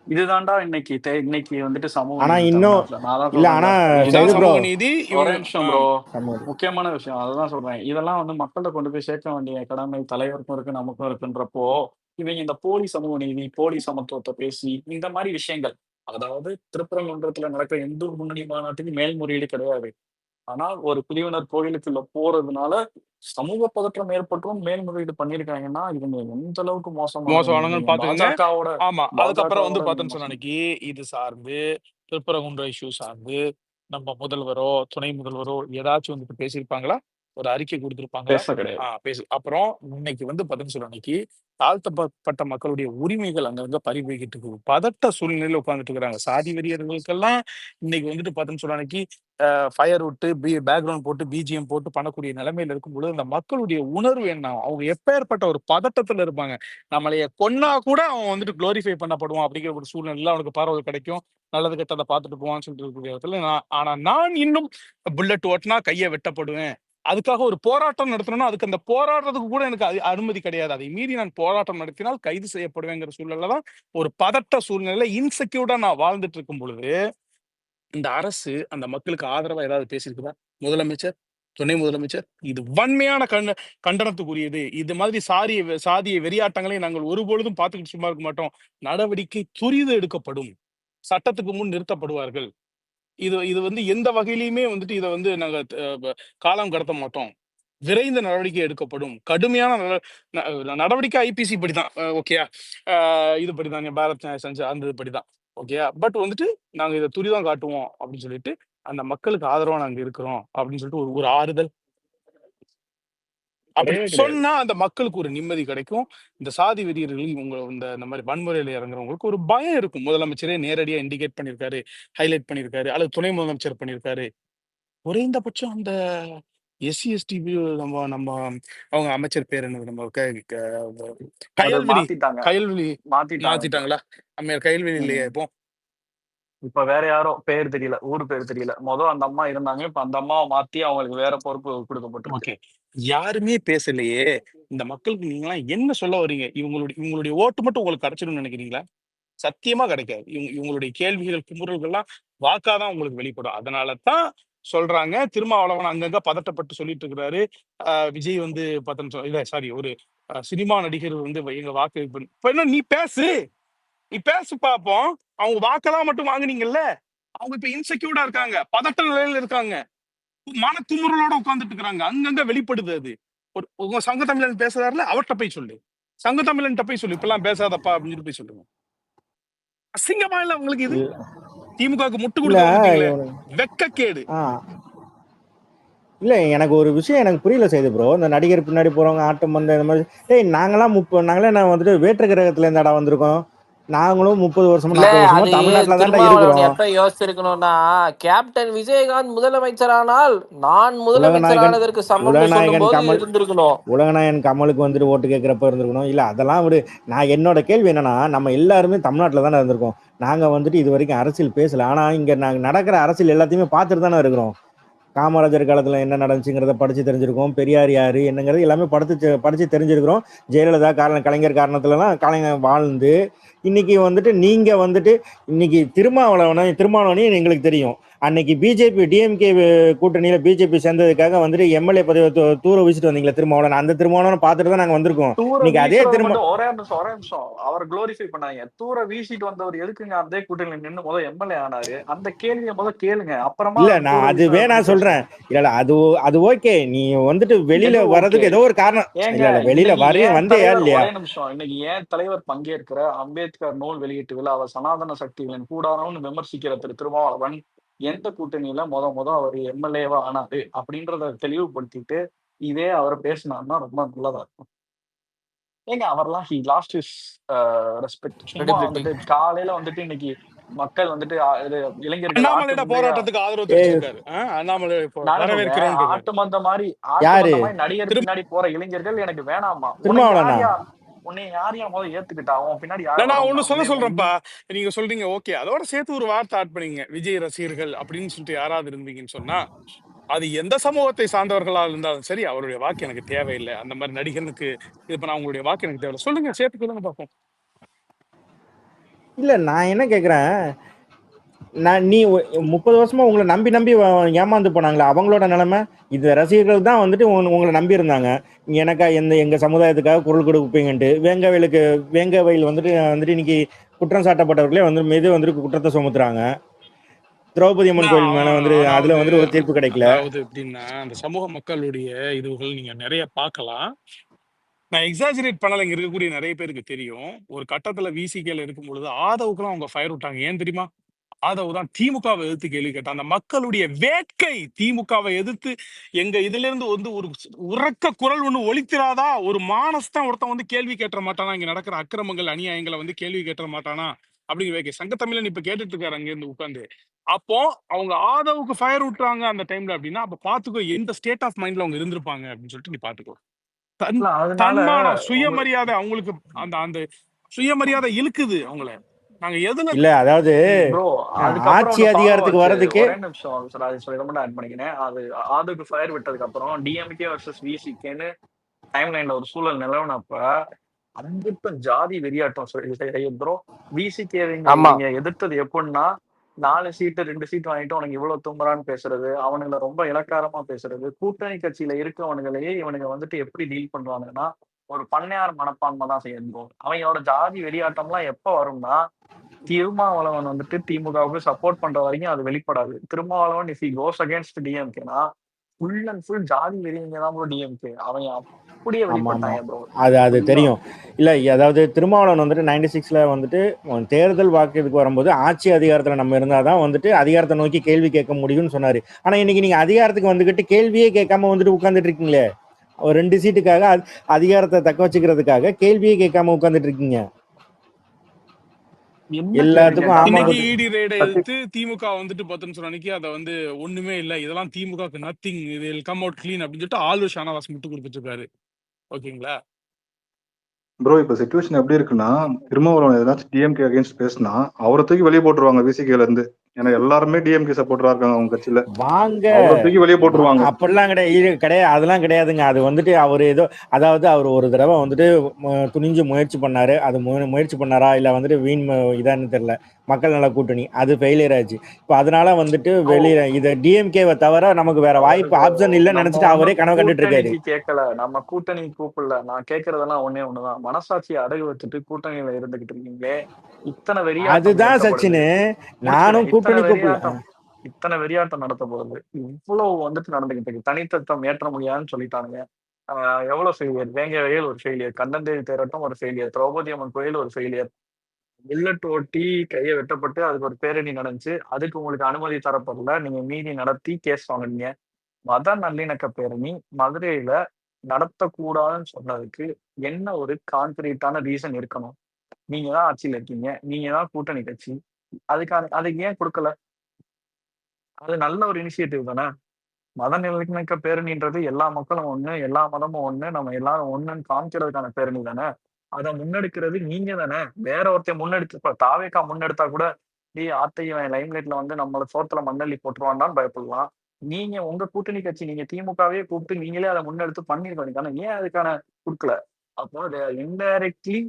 இதுதான்டா இன்னைக்கு இன்னைக்கு வந்துட்டு சமூக ஆனா நீதி இன்னும் தமிழ்நாட்டுல. நான் தான் இல்ல ஆனா சொல்றேன்ல. இதுதான் சைது ப்ரோ சமூக நீதி. ஒரே இவங்க நிமிஷம் ப்ரோ, சமூக முக்கியமான விஷயம் அதுதான் சொல்றேன். இதெல்லாம் வந்து மக்கள்கிட்ட கொண்டு போய் சேர்க்க வேண்டிய கடமை தலைவருக்கும் இருக்கு, நமக்கும் இருக்குன்றப்போ இவங்க இந்த போலி சமூக நீதி, போலி சமத்துவத்தை பேசி இந்த மாதிரி விஷயங்கள், அதாவது திருப்பரங்குன்றத்துல நடக்கிற இந்து முன்னணி மாநாட்டுக்கு மேல்முறையீடு கிடையாது. ஆனால் ஒரு பிரிவினர் கோயிலுக்குள்ள போறதுனால சமூக பதற்றம் ஏற்பட்டும் மேல்முறையீடு பண்ணியிருக்காங்கன்னா இவங்க எந்த அளவுக்கு மோசமானவங்க. மோசமானவங்கன்னு நீங்க பாத்துக்கோங்க. பாஜகவோட ஆமா, அதுக்கப்புறம் வந்து பாஜகவோட பார்த்தோன்னு நீங்க சொன்ன மோசம். அன்னைக்கு இது சார்ந்து திருப்பரங்குன்ற இஷ்யூ சார்ந்து நம்ம முதல்வரோ துணை முதல்வரோ ஏதாச்சும் வந்துட்டு பேசியிருப்பாங்களா? ஒரு அறிக்கை கொடுத்திருப்பாங்களா? பேச கிடையாது. பேசு. அப்புறம் இன்னைக்கு வந்து பார்த்தோன்னு சொன்ன அன்னைக்கு தாழ்த்தப்பட்ட மக்களுடைய உரிமைகள் அங்கங்க பறிபோய்கிட்டு இருக்கு. பதட்ட சூழ்நிலையில உட்கார்ந்துட்டு இருக்கிறாங்க. சாதி வெறியர்களுக்கெல்லாம் இன்னைக்கு வந்துட்டு பார்த்தோன்னு சொன்ன அன்னைக்கு ஃபயர் விட்டு பேக்ரவுண்ட் போட்டு பிஜிஎம் போட்டு பண்ணக்கூடிய நிலைமையில இருக்கும் பொழுது அந்த மக்களுடைய உணர்வு என்ன? அவங்க எப்பேற்பட்ட ஒரு பதட்டத்துல இருப்பாங்க. நம்மளைய கொன்னா கூட அவன் வந்துட்டு குளோரிஃபை பண்ணப்படுவான் அப்படிங்கிற ஒரு சூழ்நிலையில அவனுக்கு பரவல் கிடைக்கும். நல்லது கெட்டதை பார்த்துட்டு போவான்னு சொல்லிட்டு இருக்கிற இடத்துல ஆனா நான் இன்னும் புல்லட் ஓட்டினா கையை வெட்டப்படுவேன். அதுக்காக ஒரு போராட்டம் நடத்தணும்னா அதுக்கு அந்த போராடுறதுக்கு கூட எனக்கு அனுமதி கிடையாது. அதை மீறி நான் போராட்டம் நடத்தினால் கைது செய்யப்படுவேங்கிற சூழ்நிலை தான் ஒரு பதட்ட சூழ்நிலையில இன்செக்யூர்டா நான் வாழ்ந்துட்டு இருக்கும் பொழுது இந்த அரசு அந்த மக்களுக்கு ஆதரவா ஏதாவது பேசியிருக்குதா? முதலமைச்சர், துணை முதலமைச்சர் இது வன்மையான கண்டனத்துக்குரியது. இது மாதிரி சாதிய வெறியாட்டங்களை நாங்கள் ஒருபொழுதும் பார்த்துக்கிட்டு சும்மா இருக்க மாட்டோம். நடவடிக்கை துரித எடுக்கப்படும். சட்டத்துக்கு முன் நிறுத்தப்படுவார்கள். இது இது வந்து எந்த வகையிலுமே வந்துட்டு இதை வந்து நாங்க காலம் கடத்த மாட்டோம். விரைந்த நடவடிக்கை எடுக்கப்படும். கடுமையான நடவடிக்கை ஐபிசி படிதான். ஓகேயா? இது படிதான், பாரத் நியாய சஞ்ச அந்த படிதான். ஓகேயா? பட் வந்துட்டு நாங்க இதை துரிதம் காட்டுவோம் அப்படின்னு சொல்லிட்டு அந்த மக்களுக்கு ஆதரவா நாங்க இருக்கிறோம் அப்படின்னு சொல்லிட்டு ஒரு ஆறுதல் அப்படி கிடையவே கிடையாது. சொன்னா அந்த மக்களுக்கு ஒரு நிம்மதி கிடைக்கும். இந்த சாதி வெறியர்கள் இவங்க இந்த மாதிரி வன்முறையில இறங்குறவங்களுக்கு ஒரு பயம் இருக்கும். முதலமைச்சரே நேரடியா இண்டிகேட் பண்ணியிருக்காரு, ஹைலைட் பண்ணியிருக்காரு, அல்லது துணை முதலமைச்சர் பண்ணியிருக்காரு. குறைந்தபட்சம் அந்த எஸ்சி எஸ்டி நம்ம நம்ம அவங்க அமைச்சர் பேர் என்னது? நம்ம அதை கயல்வெளி மாத்திட்டாங்க கயல்வெளி மாத்திட்டாங்க இப்ப. மாத்திட்டாங்களா? அம்மையார் கயல்வெளி இல்லையா ம். இப்போ? இப்ப வேற யாரோ பேர் தெரியல, ஊர் பேர் தெரியல. அந்த அம்மா இருந்தாங்க, இப்ப அந்த அம்மாவை மாத்தி அவங்களுக்கு வேற பொறுப்பு கொடுக்கப்பட்டிருக்கு. ஓகே. யாருமே பேசலையே. இந்த மக்களுக்கு நீங்களாம் என்ன சொல்ல வர்றீங்க? இவங்களுடைய ஓட்டு மட்டும் உங்களுக்கு கிடைச்சிடும்னு நினைக்கிறீங்களா? சத்தியமா கிடைக்காது. இவங்களுடைய கேள்விகள், குமுறல்கள்லாம் வாக்காதான் உங்களுக்கு வெளிப்படும். அதனால தான் சொல்றாங்க. திருமாவளவன் அங்கங்க பதட்டப்பட்டு சொல்லிட்டு இருக்கிறாரு. விஜய் வந்து இல்ல சாரி ஒரு சினிமா நடிகர் வந்து எங்க வாக்கு இப்ப என்ன நீ பேசு, நீ பேசு பாப்போம். அவங்க வாக்கெல்லாம் மட்டும் வாங்குனீங்கல்ல, அவங்க இப்ப இன்செக்யூர்டா இருக்காங்க, பதட்ட நிலையில இருக்காங்க, மன குமுறலோட உட்கார்ந்துட்டு இருக்காங்க. அங்கங்க வெளிப்படுது அது. உங்க சங்க தமிழன் பேசுறாருல, அவர்கிட்ட போய் சொல்லு. சங்க தமிழன்ட்ட போய் சொல்லு, இப்பெல்லாம் பேசாதப்பா அப்படின்னு சொல்லி போய் சொல்லுங்க. அசிங்கமா இல்ல உங்களுக்கு இது? திமுகவுக்கு முட்டு இல்ல கொடுக்க வந்துட்டீங்களே, வெக்கக்கேடு. இல்ல எனக்கு ஒரு விஷயம் எனக்கு புரியல செய்து ப்ரோ. இந்த நடிகர் பின்னாடி போறவங்க ஆட்டம் வந்து இந்த மாதிரி நாங்களே நான் வந்துட்டு வேற்று கிரகத்துல இருந்தாடா வந்திருக்கோம். நாங்களும் 30 வருஷமா இல்ல 40 வருஷமா அது தமிழ்நாட்டுல தான்டா திருமாவளவன் இருக்கிறோம். எப்ப யோசிச்சிருக்கணும்னா, கேப்டன் விஜயகாந்த் முதலமைச்சரானால் நான் முதலமைச்சர் உலகநாயகன் ஆனதற்கு சமம்னு சொல்லும் உலகநாயகன் போது கமல் இருந்திருக்கணும். உலகநாயகன் கமலுக்கு வந்துட்டு ஓட்டு கேட்கிறப்ப இருந்திருக்கணும். இல்ல அதெல்லாம் விடு. நான் என்னோட கேள்வி என்னன்னா, நம்ம எல்லாருமே தமிழ்நாட்டுல தானே இருந்திருக்கோம். நாங்க வந்துட்டு இது வரைக்கும் அரசியல் பேசல. ஆனா இங்க நாங்க நடக்கிற அரசியல் எல்லாத்தையுமே பார்த்துட்டு தானே இருக்கிறோம். காமராஜர் காலத்துல என்ன நடந்துச்சுங்கிறத படிச்சு தெரிஞ்சிருக்கோம். பெரியார் யாரு என்னங்கிறது எல்லாமே படிச்சு தெரிஞ்சிருக்கிறோம். ஜெயலலிதா கலைஞர் காரணத்துலலாம் கலைஞர் வாழ்ந்து இன்னைக்கு வந்துட்டு நீங்க வந்துட்டு இன்னைக்கு திருமாவளவனையும் எங்களுக்கு தெரியும். அன்னைக்கு பிஜேபி டிஎம்கே கூட்டணியில பிஜேபி சேர்ந்ததுக்காக வந்துட்டு எம்எல்ஏ பதவி தூர வீசிட்டு வந்தீங்களா திருமாவளவன், அந்த திருமாவளவன் பார்த்துட்டு தான் நாங்க வந்திருக்கோம். தூர இன்னைக்கு அதே வீசுறது திரும்ப மட்டும் ஒரே நிமிஷம் அவர் குளோரிஃபை பண்ணாங்க. தூர வீசிட்டு வந்தவர் எதுக்குங்க அதே கூட்டணியில நின்று முதல் எம்எல்ஏ ஆனாரு? அந்த கேள்வியை முதல் கேளுங்க, அப்புறமா இல்ல அவர் நான் தூர அதுவே வீசுனதை நான் பத்தி சொல்றேன். பேசுங்க. இல்ல அது ஓகே, நீ வந்துட்டு வெளியில எது ஓகே? வர்றதுக்கு ஏதோ ஒரு காரணம். ஏங்க இல்ல வெளியில இன்னைக்கு ஏன் வந்தேயா தலைவர் இல்லையா? ஒரே நிமிஷம் இன்னைக்கு ஏன் தலைவர் பங்கேற்கிற அம்பேத்கர் நூல் வெளியீட்டு விழாவை சனாதன சக்திகளின் கூடாரம்னு விமர்சிக்கிற திருமாவளவன் எந்த கூட்டணியில முத அவர் எம்எல்ஏவா ஆனாரு அப்படின்றத தெளிவுபடுத்திட்டு இதே அவர் பேசினார்னா ரொம்ப நல்லதா இருக்கும். ஏங்க அவர்லாம் ஹி லாஸ்ட் ஹிஸ் ரெஸ்பெக்ட். சும்மா credibility. வந்துட்டு காலையில வந்துட்டு இன்னைக்கு மக்கள் வந்துட்டு இது இளைஞர்கள் ஆட்டு அண்ணாமலையோட மந்தையா போராட்டத்துக்கு ஆதரவு ஏ தெரிவிச்சிருக்காரு. அண்ணாமலை நடக்குங்க. வரவேற்கிறோம். ஆட்டு மந்த மாதிரி யாரு நடிகர் பின்னாடி போற இளைஞர்கள் எனக்கு வேணாமா. உன்னை திருமாவளவனா? யாரையா முதல் ஏத்துக்கிட்டா? உன் பின்னாடி யார் நான் வர ஒண்ணு வந்தா? சொல்றேன்ப்பா. நீங்க சொல்றீங்க ஓகே. அதோட சேர்த்து ஒரு வார்த்தை ஆட் பண்ணீங்க. விஜய் ரசிகர்கள் அப்படின்னு சொல்லிட்டு யாராவது இருந்தீங்கன்னு சொன்னா, அது எந்த சமூகத்தை சார்ந்தவர்களா இருந்தாலும் சரி, அவருடைய வாக்கு எனக்கு தேவையில்லை. அந்த மாதிரி நடிகனுக்கு இப்ப நான் உங்களுடைய வாக்கு எனக்கு தேவையில்லை. சொல்லுங்க, சேர்த்து சொல்லுங்க பார்ப்போம். இல்ல நான் என்ன கேக்குறேன், நீ 30 வருஷமா உங்களை நம்பி ஏமாந்து போனாங்களே அவங்களோட நிலைமை இது. ரசிகர்கள் தான் வந்துட்டு உங்களை நம்பி இருந்தாங்க. எனக்கா எங்க சமுதாயத்துக்காக குரல் கொடுப்பீங்கன்ட்டு வேங்கவயல் வந்துட்டு இன்னைக்கு குற்றம் சாட்டப்பட்டவர்களே மீது வந்துட்டு குற்றத்தை சுமத்துறாங்க. திரௌபதி அம்மன் கோயில் மேல அதுல அதாவது ஒரு தீர்ப்பு கிடைக்கல. அதாவது எப்படின்னா, அந்த சமூக மக்களுடைய இதுகள் நீங்க நிறைய பார்க்கலாம். நான் எக்ஸாஜரேட் பண்ணல. இங்க இருக்கக்கூடிய நிறைய பேருக்கு தெரியும். ஒரு கட்டத்துல விசிகேல இருக்கும் பொழுது ஆதவுக்குலாம் அவங்க ஃபயர் விட்டாங்க. ஏன் தெரியுமா? ஆதவ் தான் திமுகவை எதிர்த்து கேள்வி கேட்டான். அந்த மக்களுடைய வேட்கை திமுகவை எதிர்த்து எங்க இதுல இருந்து ஒரு உறக்க குரல் ஒண்ணு ஒலித்திராதா? ஒரு மானஸ்தான் ஒருத்தன் கேள்வி கேட்ட மாட்டானா? இங்க நடக்கிற அக்கிரமங்கள் அநியாயங்களை கேள்வி கேட்ட மாட்டானா அப்படிங்கிற வேட்கை சங்க தமிழன் இப்ப கேட்டுட்டு இருக்காரு அங்க இருந்து உட்கார்ந்து. அப்போ அவங்க ஆதவுக்கு ஃபயர் விட்டுறாங்க அந்த டைம்ல அப்படின்னா, அப்ப பாத்துக்கோ எந்த ஸ்டேட் ஆஃப் மைண்ட்ல அவங்க இருந்திருப்பாங்க அப்படின்னு சொல்லிட்டு நீ பாத்துக்கோ. அதனால தன்மானம் சுயமரியாதை அவங்களுக்கு அந்த அந்த சுயமரியாதை இழுக்குது அவங்கள. நாங்க எதுல இல்ல அதாவது ப்ரோ ஆட்சி அதிகாரத்துக்கு வர்றதுக்கு ஒரே நிமிஷம் சொல்லி ஆட் பண்ணிக்கிறேன். அது ஆதுக்கு ஃபயர் விட்டதுக்கு அப்புறம் டிஎம்கே வர்சஸ் விசிகேன்னு டைம் லைன்ல ஒரு சூழல் நிலவுனப்ப அங்கிட்டும் ஜாதி வெறியாட்டம் ப்ரோ. விசிகே ஆமா. நீங்க எதிர்த்தது எப்படின்னா 4 சீட்டு 2 சீட் வாங்கிட்டு உனக்கு இவ்வளவு தும்புறான்னு பேசுறது, அவனுங்களை ரொம்ப இலக்காரமா பேசுறது, கூட்டணி கட்சியில இருக்கவனுங்களையே இவனுங்க எப்படி டீல் பண்றாங்கன்னா ஒரு பண்ணையார் மனப்பான்மை தான் செய்யணும். அவங்களோட ஜாதி வெறியாட்டம்லாம் எப்ப வரும்னா திருமாவளவன் திமுகவுக்கு சப்போர்ட் பண்ற வரைக்கும் அது வெளிப்படாது. Thirumavalavan if he goes against டிஎம்கேனா ஃபுல் அண்ட் ஃபுல் ஜாதி வெறியங்க தான் ப்ரோ டிஎம்கே. அவங்க அப்படியே வெளிப்பட்டாங்க ப்ரோ. அது தெரியும். இல்ல அதாவது திருமாவளவன் 96ல தேர்தல் வாக்குக்கு வரும்போது ஆட்சி அதிகாரத்துல நம்ம இருந்தாதான் அதிகாரத்தை நோக்கி கேள்வி கேட்க முடியும்னு சொன்னாரு. ஆனா இன்னைக்கு நீங்க அதிகாரத்துக்கு வந்துகிட்டு கேள்வியே கேட்காம உட்கார்ந்துட்டு இருக்கீங்களே. ஒரு 2 சீட்டுக்காக அதிகாரத்தை தக்க வச்சுக்கிறதுக்காக கேள்வியே கேட்காம உட்கார்ந்துட்டு இருக்கீங்க. எல்லாத்துக்கும் இன்னைக்கு இடி ரெய்டை எதிர்த்து திமுக பத்துன்னு சொன்ன அன்னைக்கு அதை ஒண்ணுமே இல்ல, இதெல்லாம் திமுக நத்திங், இது கம் அவுட் கிளீன் அப்படின்னு சொல்லிட்டு ஆளு ஷானவாஸ் முட்டு கொடுத்துட்டு இருக்காரு. ஓகேங்களா ப்ரோ? இப்ப சிச்சுவேஷன் எப்படி இருக்குன்னா, திருமாவளவன் ஏதாச்சும் டிஎம்கே அகைன்ஸ்ட் பேசினா அவரை தூக்கி வெளியே போட்டுருவாங்க விசிகேல இருந்து. ஏன்னா எல்லாருமே டிஎம்கே சப்போர்ட்டரா இருக்காங்க அவங்க கட்சியில. வாங்க தூக்கி வெளியே போட்டுருவாங்க. அப்படிலாம் கிடையாது. அதெல்லாம் கிடையாதுங்க. அது அவர் ஏதோ அதாவது அவர் ஒரு தடவை துணிஞ்சு முயற்சி பண்ணாரு. அது முயற்சி பண்ணாரா இல்ல வீண் இதான்னு தெரியல. மக்கள் நல கூட்டணி அது ஃபெயிலியர் ஆச்சு. இப்போ அதனால வெளியே இதை டிஎம்கேவை தவிர நமக்கு வேற வாய்ப்பு ஆப்ஷன் இல்லைன்னு நினைச்சிட்டு அவரே கனவு கண்டுட்டு இருக்காரு. கேட்கல, நம்ம கூட்டணி கூப்பிடல. நான் கேட்கறதெல்லாம் ஒண்ணுதான், மனசாட்சியை அடகு வச்சுட்டு கூட்டணியில இருந்துகிட்டு இருக்கீங்களே இத்தனை வெறியாட்டம். அதுதான் சச்சினு, நானும் கூட்டணி கூப்பிடல. இத்தனை வெறியாட்டம் நடத்த போறது இவ்வளவு நடந்துகிட்டு இருக்கு. தனித்தத்தம் ஏற்ற முடியாதுன்னு சொல்லிட்டானுங்க. எவ்வளவு ஃபெயிலியர். வேங்க வயல் ஒரு ஃபெயிலியர், கண்ணந்தேவி தேரட்டம் ஒரு ஃபெயிலியர், திரௌபதி அம்மன் கோயில் ஒரு ஃபெயிலியர், புல்லட் ஓட்டி கையை வெட்டப்பட்டு அதுக்கு ஒரு பேரணி நடந்துச்சு. அதுக்கு உங்களுக்கு அனுமதி தரப்படல. நீங்க மீறி நடத்தி கேஸ் வாங்கினீங்க. மத நல்லிணக்க பேரணி மதுரையில நடத்தக்கூடாதுன்னு சொன்னதுக்கு என்ன ஒரு கான்கிரீட்டான ரீசன் இருக்கணும்? நீங்க தான் ஆட்சியில இருக்கீங்க, நீங்க தான் கூட்டணி கட்சி. அதுக்கு ஏன் கொடுக்கல? அது நல்ல ஒரு இனிஷியேட்டிவ் தானே. மத நல்லிணக்க பேரணின்றது எல்லா மக்களும் ஒண்ணு, எல்லா மதமும் ஒண்ணு, நம்ம எல்லாரும் ஒண்ணுன்னு காமிக்கிறதுக்கான பேரணி தானே. அதை முன்னெடுக்கிறது நீங்க தானே. வேற ஒருத்தர் முன்னெடுத்து தாவேக்கா முன்னெடுத்தா கூட ஆத்தையும் லைம்லைட்ல நம்மள சோத்துல மண்ணள்ளி போட்டுருவான்னு பயப்படலாம். நீங்க உங்க கூட்டணி கட்சி, நீங்க திமுகவே கூப்பிட்டு நீங்களே அதை முன்னெடுத்து பண்ணிருக்க வேண்டியதானே. ஏன் அதுக்கான கொடுக்கல? அப்போ indirectly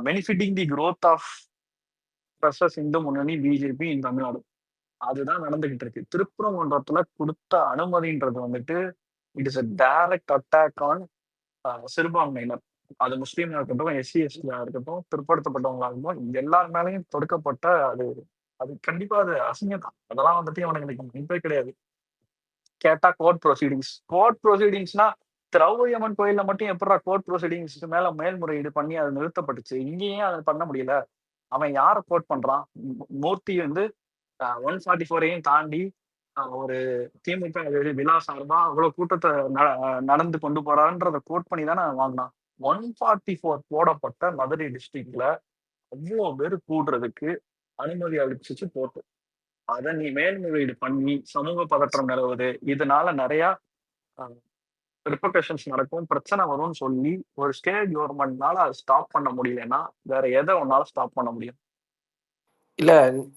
benefiting the growth of Hindu Munnani BJP இன் தமிழ்நாடு. அதுதான் நடந்துகிட்டு இருக்கு. திருப்பரங்குன்றத்துல குடுத்த அனுமதின்றது வந்துட்டு it is a direct attack on சிறுபான்மையினர். அது முஸ்லீம்களா இருக்கட்டும், எஸ்சி, எஸ்டியா இருக்கட்டும், பிற்படுத்தப்பட்டவங்களா இருக்கட்டும், இது எல்லார் மேலயும் தொடுக்கப்பட்ட அது அது கண்டிப்பா அது அசிங்கம் தான். அதெல்லாம் வந்துட்டு இவனுங்களுக்கு மதிப்பே கிடையாது. கேட்டா கோர்ட் ப்ரொசீடிங்ஸ்னா திரௌபதி அம்மன் கோயில்ல மட்டும் எப்படிடா கோர்ட் ப்ரொசீடிங்ஸ்க்கு மேல மேல்முறையீடு பண்ணி அது நிறுத்தப்பட்டுச்சு? இங்கேயும் அதை பண்ண முடியல. அவன் யாரை கோர்ட் பண்றான்? மூர்த்தி வந்து 144ஐயும் தாண்டி ஒரு திமுக விழா சார்பா அவ்வளவு கூட்டத்தை நடந்து கொண்டு போறான்றத கோட் பண்ணி தானே வாங்கினான். 144 போடப்பட்ட மதுரை டிஸ்ட்ரிக்ட்ல அவ்வளவு பேர் கூடுறதுக்கு அனுமதி அளிச்சு போட்டு அதை நீ மேல்முறையீடு பண்ணி சமூக பதற்றம் நிலவுது, இதனால நிறைய ரிப்பர்கஷன்ஸ் நடக்கும், பிரச்சனை வரும்னு சொல்லி ஒரு ஸ்டேட் கவர்மெண்ட்னால அதை ஸ்டாப் பண்ண முடியலன்னா வேற எதை உன்னால ஸ்டாப் பண்ண முடியும்? இல்ல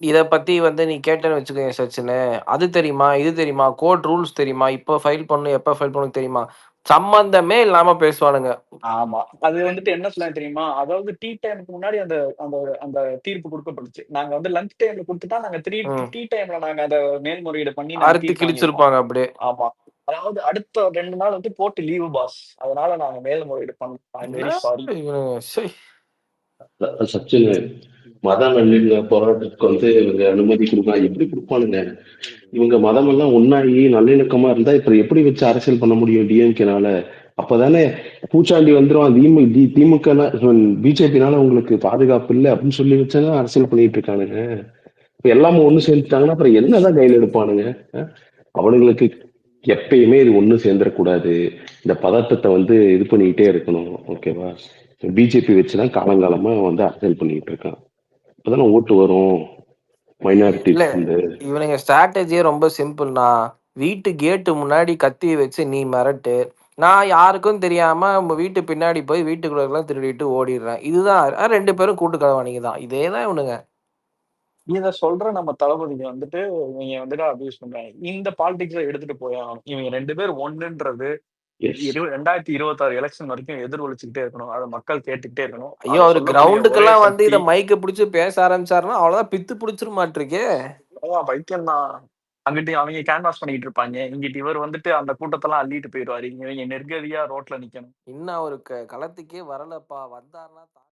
இத பத்தி வந்து நீ கேட்டேன்னு வச்சுக்கோங்க சச்சினு. அது தெரியுமா? இது தெரியுமா? கோர்ட் ரூல்ஸ் தெரியுமா? இப்ப ஃபைல் பண்ணணும், எப்ப ஃபைல் பண்ணணும் தெரியுமா? சம்பந்தமே இல்லாம பேசுவானுங்க. ஆமா. அது வந்துட்டு என்ன சொல்லலாம் தெரியுமா? அதாவது டீ டைமுக்கு முன்னாடி அந்த அந்த அந்த தீர்ப்பு குடுக்கப்பட்டுச்சு. நாங்க வந்து லஞ்ச் டைம்ல குடுத்துட்டா நாங்க ம். டீ டைம்ல நாங்க அத மேல்முறையீடு பண்ணி நாங்க அறுத்து தீர்ப்பு வாங்கியிருப்போம். கிழிச்சிருப்பாங்க அப்படியே. ஆமா. அதாவது அடுத்த 2 நாள் வந்து கோர்ட் லீவு பாஸ். அதனால நாங்க மேல்முறையீடு பண்ணோம். ஐ அம் வெரி என்ன சாரி. இவனுங்க சை. சச்சின், மத நல்லிணக்க போராட்டத்துக்கு வந்து இவங்க அனுமதி கொடுக்கலாம், எப்படி கொடுப்பானுங்க? இவங்க மதமெல்லாம் ஒன்னாகி நல்லிணக்கமா இருந்தா இப்ப எப்படி வச்சு அரசியல் பண்ண முடியும் டிஎம்கேனால? அப்பதானே பூச்சாண்டி வந்துருவான், திமுக பிஜேபினால உங்களுக்கு பாதுகாப்பு இல்லை அப்படின்னு சொல்லி வச்சாங்க அரசியல் பண்ணிட்டு இருக்கானுங்க. இப்ப எல்லாமே ஒண்ணு சேர்ந்துட்டாங்கன்னா அப்புறம் என்னதான் கையில எடுப்பானுங்க? அவனுங்களுக்கு எப்பயுமே இது ஒண்ணு சேர்ந்துடக்கூடாது. இந்த பதட்டத்தை வந்து இது பண்ணிக்கிட்டே இருக்கணும். ஓகேவா? பிஜேபி வச்சுதான் காலங்காலமா வந்து அரசியல் பண்ணிட்டு இருக்கான். அப்பதானே ஓட்டு வரும் இல்ல மைனாரிட்டிஸ் வந்து. இவனுங்க ஸ்ட்ராட்டஜியே ரொம்ப சிம்பிள்ண்ணா. வீட்டு கேட்டு முன்னாடி கத்தி வச்சு நீ மிரட்டு. நான் யாருக்கும் தெரியாம உங்க வீட்டு பின்னாடி போய் வீட்டுக்குள்ள திருடிட்டு ஓடிடுறேன். இதுதான் 2 பேரும் கூட்டு களவாணிங்க தான். இதேதான் இவனுங்க. இத சொல்ற நம்ம தளபதிக்கு வந்துட்டு இவங்க வந்துட்டு அபியூஸ் பண்றாங்க. இந்த பாலிடிக்ஸை எடுத்துட்டு போயாகணும். இவங்க 2 பேர் ஒண்ணுன்றது எஸ் 2026 எலெக்ஷன் வரைக்கும் எதிரொலிச்சுக்கிட்டே இருக்கணும். அதை மக்கள் கேட்டுக்கிட்டே இருக்கணும். ஐயோ அதை அவரு சொல்லக்கூடிய ஒரே கிரவுண்டுக்கெல்லாம் வந்து சக்தி இத மைக்க பிடிச்சு பேச ஆரம்பிச்சாருன்னா அவ்வளவுதான் பித்து பிடிச்சிரு மாட்டிருக்கே. பைத்தியம் தான். அங்கிட்டு அவங்க கேன்வாஸ் பண்ணிட்டு இருப்பாங்க, இங்கிட்டு இவர் வந்துட்டு அந்த கூட்டத்தெல்லாம் அள்ளிட்டு போயிடுவாரு. இவங்க நெருக்கடியா ரோட்ல நிக்கணும். இன்னும் அவரு களத்துக்கே வரலப்பா. வந்தாருன்னா